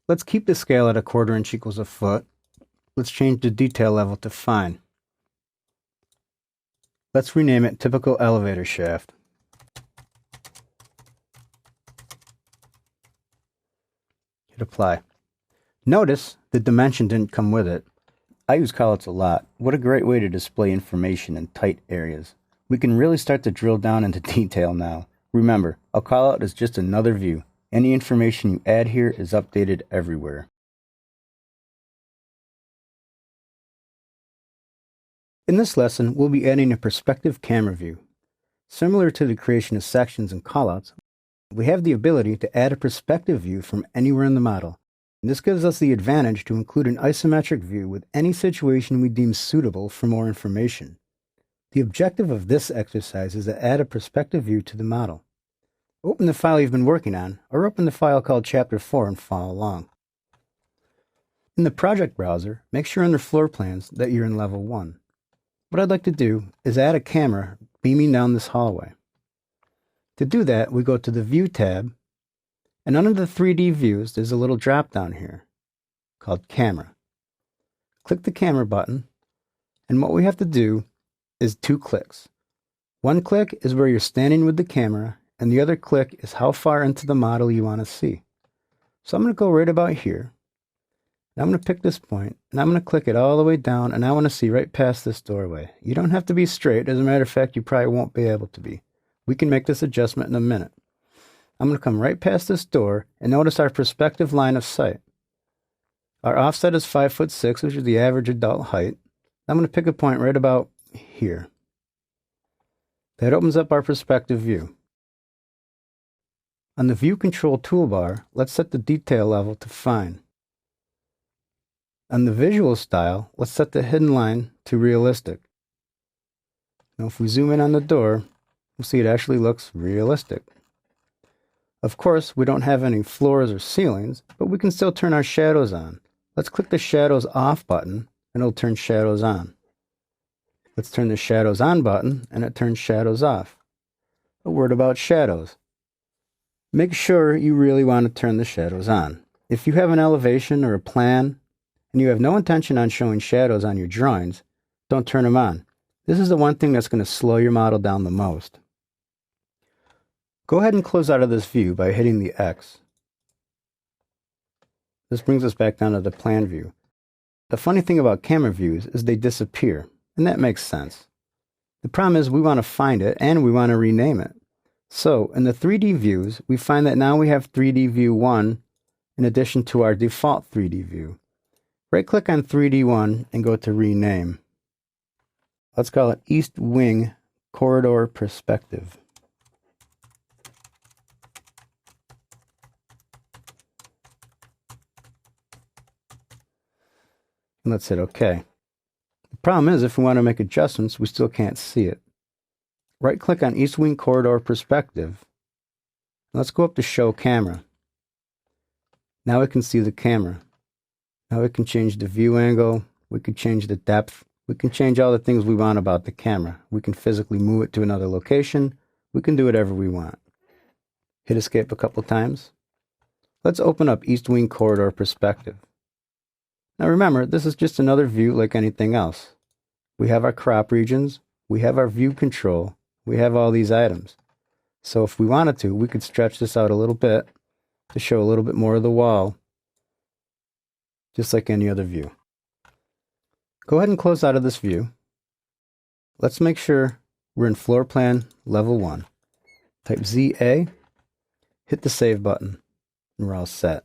Let's keep the scale at 1/4 inch equals a foot. Let's change the detail level to fine. Let's rename it typical elevator shaft. Hit apply. Notice the dimension didn't come with it. I use callouts a lot. What a great way to display information in tight areas. We can really start to drill down into detail now. Remember, a callout is just another view. Any information you add here is updated everywhere. In this lesson, we'll be adding a perspective camera view. Similar to the creation of sections and callouts, we have the ability to add a perspective view from anywhere in the model. And this gives us the advantage to include an isometric view with any situation we deem suitable for more information. The objective of this exercise is to add a perspective view to the model. Open the file you've been working on, or open the file called Chapter 4 and follow along. In the project browser, make sure under floor plans that you're in level 1. What I'd like to do is add a camera beaming down this hallway. To do that, we go to the View tab, and under the 3D views, there's a little drop down here called Camera. Click the camera button, and what we have to do is 2 clicks. One click is where you're standing with the camera, and the other click is how far into the model you want to see. So I'm going to go right about here. And I'm going to pick this point, and I'm going to click it all the way down, and I want to see right past this doorway. You don't have to be straight. As a matter of fact, you probably won't be able to be. We can make this adjustment in a minute. I'm going to come right past this door, and notice our perspective line of sight. Our offset is 5'6", which is the average adult height. I'm going to pick a point right about here. That opens up our perspective view. On the View Control toolbar, let's set the detail level to Fine. On the visual style, let's set the hidden line to Realistic. Now if we zoom in on the door, we'll see it actually looks realistic. Of course, we don't have any floors or ceilings, but we can still turn our shadows on. Let's click the Shadows Off button, and it'll turn shadows on. Let's turn the Shadows On button, and it turns shadows off. A word about shadows. Make sure you really want to turn the shadows on. If you have an elevation or a plan, and you have no intention on showing shadows on your drawings, don't turn them on. This is the one thing that's going to slow your model down the most. Go ahead and close out of this view by hitting the X. This brings us back down to the plan view. The funny thing about camera views is they disappear, and that makes sense. The problem is we want to find it and we want to rename it. So in the 3D views, we find that now we have 3D view 1 in addition to our default 3D view. Right-click on 3D 1 and go to Rename. Let's call it East Wing Corridor Perspective. And let's hit OK. The problem is if we want to make adjustments, we still can't see it. Right-click on East Wing Corridor Perspective. Let's go up to Show Camera. Now we can see the camera. Now we can change the view angle, we can change the depth, we can change all the things we want about the camera. We can physically move it to another location, we can do whatever we want. Hit Escape a couple times. Let's open up East Wing Corridor Perspective. Now remember, this is just another view like anything else. We have our crop regions, we have our view control, we have all these items. So if we wanted to, we could stretch this out a little bit to show a little bit more of the wall, just like any other view. Go ahead and close out of this view. Let's make sure we're in floor plan level 1. Type ZA, hit the save button, and we're all set.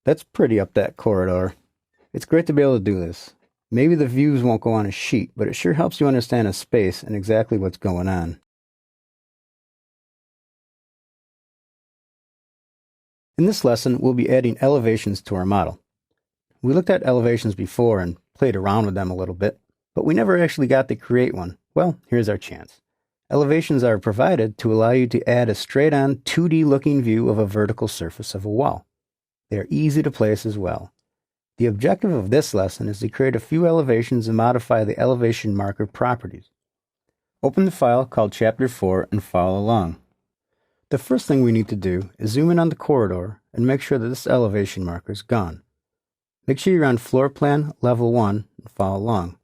That's pretty up that corridor. It's great to be able to do this. Maybe the views won't go on a sheet, but it sure helps you understand a space and exactly what's going on. In this lesson, we'll be adding elevations to our model. We looked at elevations before and played around with them a little bit, but we never actually got to create one. Well, here's our chance. Elevations are provided to allow you to add a straight-on 2D looking view of a vertical surface of a wall. They are easy to place as well. The objective of this lesson is to create a few elevations and modify the elevation marker properties. Open the file called Chapter 4 and follow along. The first thing we need to do is zoom in on the corridor and make sure that this elevation marker is gone. Make sure you're on floor plan level 1 and follow along.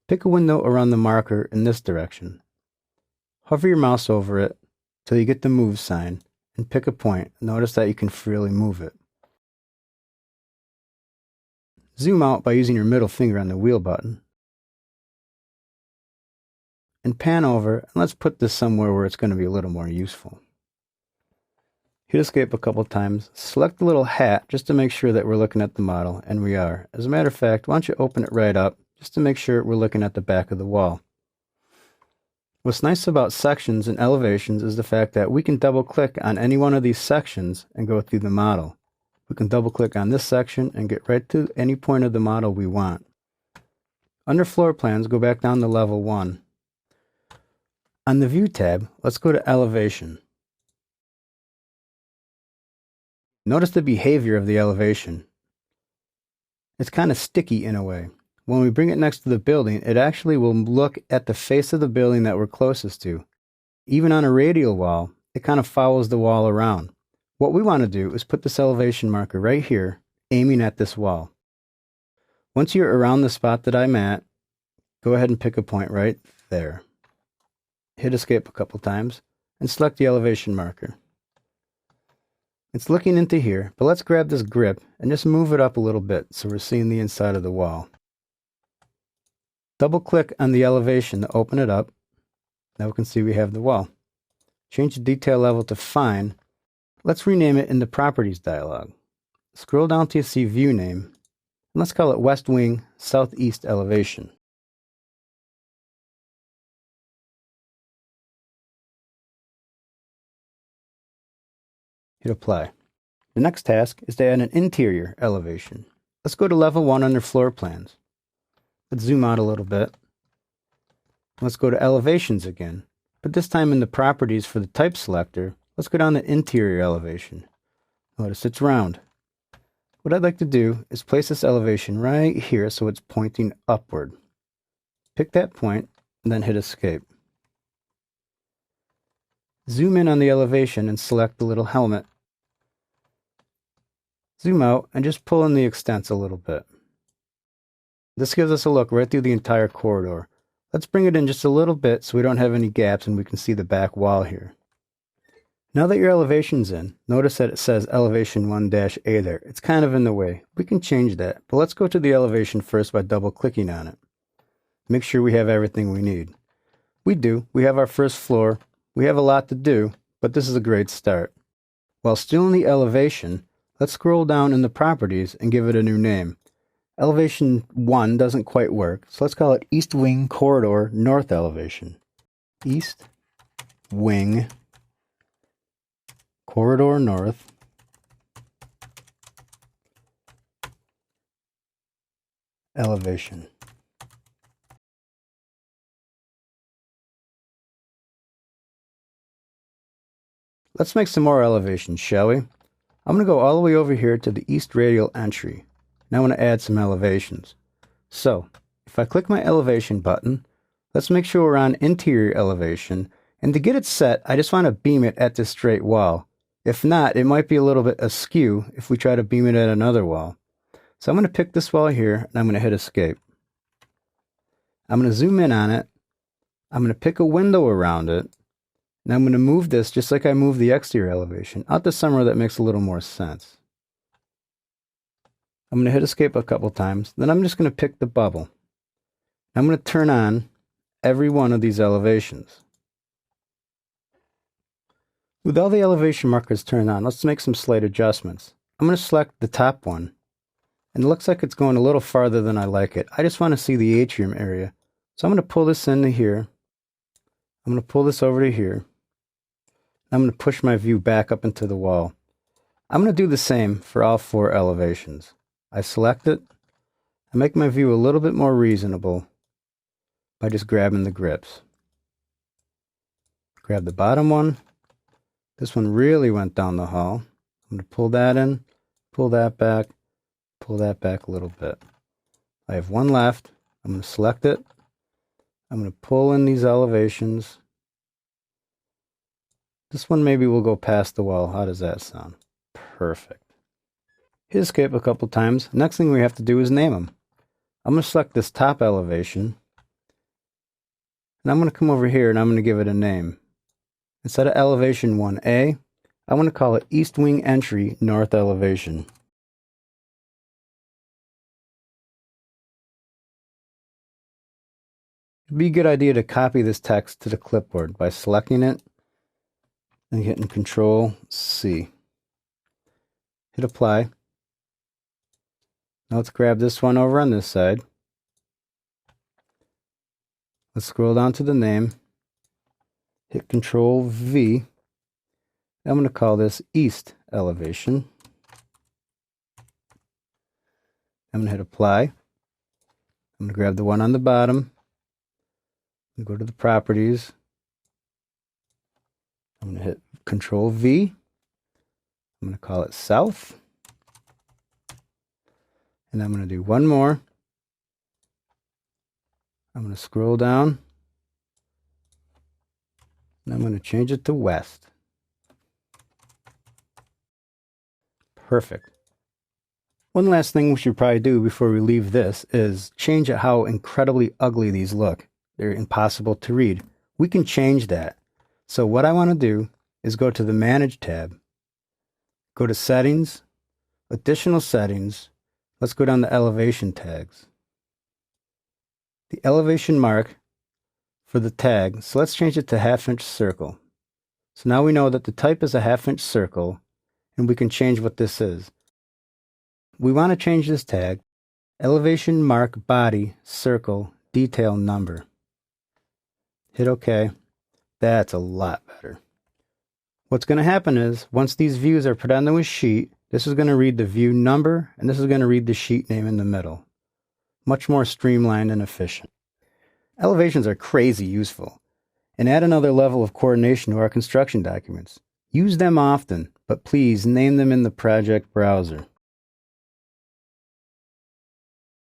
Pick a window around the marker in this direction. Hover your mouse over it till you get the move sign and pick a point. Notice that you can freely move it. Zoom out by using your middle finger on the wheel button. And pan over, and let's put this somewhere where it's going to be a little more useful. Hit Escape a couple times, select the little hat just to make sure that we're looking at the model, and we are. As a matter of fact, why don't you open it right up just to make sure we're looking at the back of the wall. What's nice about sections and elevations is the fact that we can double click on any one of these sections and go through the model. We can double click on this section and get right to any point of the model we want. Under floor plans, go back down to level 1. On the View tab, let's go to Elevation. Notice the behavior of the elevation. It's kind of sticky in a way. When we bring it next to the building, it actually will look at the face of the building that we're closest to. Even on a radial wall, it kind of follows the wall around. What we want to do is put this elevation marker right here, aiming at this wall. Once you're around the spot that I'm at, go ahead and pick a point right there. Hit escape a couple times and select the elevation marker. It's looking into here, but let's grab this grip and just move it up a little bit so we're seeing the inside of the wall. Double click on the elevation to open it up. Now we can see we have the wall. Change the detail level to fine. Let's rename it in the properties dialog. Scroll down till you see view name, and let's call it West Wing Southeast Elevation. Hit apply. The next task is to add an interior elevation. Let's go to level 1 under floor plans. Let's zoom out a little bit. Let's go to elevations again, but this time in the properties for the type selector, let's go down to interior elevation. Notice it's round. What I'd like to do is place this elevation right here so it's pointing upward. Pick that point and then hit escape. Zoom in on the elevation and select the little helmet. Zoom out and just pull in the extents a little bit. This gives us a look right through the entire corridor. Let's bring it in just a little bit so we don't have any gaps and we can see the back wall here. Now that your elevation's in, notice that it says elevation 1-A there. It's kind of in the way. We can change that, but let's go to the elevation first by double clicking on it. Make sure we have everything we need. We do. We have our first floor. We have a lot to do, but this is a great start. While still in the elevation, let's scroll down in the properties and give it a new name. Elevation 1 doesn't quite work, so let's call it East Wing Corridor North Elevation. East Wing Corridor North Elevation. Let's make some more elevations, shall we? I'm going to go all the way over here to the east radial entry. Now I want to add some elevations. So, if I click my elevation button, let's make sure we're on interior elevation, and to get it set, I just want to beam it at this straight wall. If not, it might be a little bit askew if we try to beam it at another wall. So I'm going to pick this wall here, and I'm going to hit escape. I'm going to zoom in on it. I'm going to pick a window around it, and I'm going to move this just like I moved the exterior elevation, out to somewhere that makes a little more sense. I'm going to hit escape a couple times, then I'm just going to pick the bubble. I'm going to turn on every one of these elevations. With all the elevation markers turned on, let's make some slight adjustments. I'm going to select the top one, and it looks like it's going a little farther than I like it. I just want to see the atrium area. So I'm going to pull this into here. I'm going to pull this over to here. I'm going to push my view back up into the wall. I'm going to do the same for all 4 elevations. I select it. I make my view a little bit more reasonable by just grabbing the grips. Grab the bottom one. This one really went down the hall. I'm going to pull that in, pull that back a little bit. I have one left. I'm going to select it. I'm going to pull in these elevations. This one maybe will go past the wall. How does that sound? Perfect. Hit escape a couple times. Next thing we have to do is name them. I'm going to select this top elevation. And I'm going to come over here and I'm going to give it a name. Instead of elevation 1A, I want to call it East Wing Entry North Elevation. It'd be a good idea to copy this text to the clipboard by selecting it and hitting Control C. Hit apply. Now let's grab this one over on this side. Let's scroll down to the name. Hit Control V. I'm going to call this East Elevation. I'm going to hit apply. I'm going to grab the one on the bottom. Go to the properties. I'm going to hit Control V. I'm going to call it south. And I'm going to do one more. I'm going to scroll down. And I'm going to change it to west. Perfect. One last thing we should probably do before we leave this is change how incredibly ugly these look. They're impossible to read. We can change that. So what I want to do is go to the Manage tab, go to Settings, Additional Settings. Let's go down to Elevation Tags. The elevation mark for the tag, so let's change it to 1/2 inch circle. So now we know that the type is a 1/2 inch circle, and we can change what this is. We want to change this tag, elevation mark body circle detail number. Hit OK. That's a lot better. What's going to happen is, once these views are put on the sheet, this is going to read the view number, and this is going to read the sheet name in the middle. Much more streamlined and efficient. Elevations are crazy useful, and add another level of coordination to our construction documents. Use them often, but please name them in the project browser.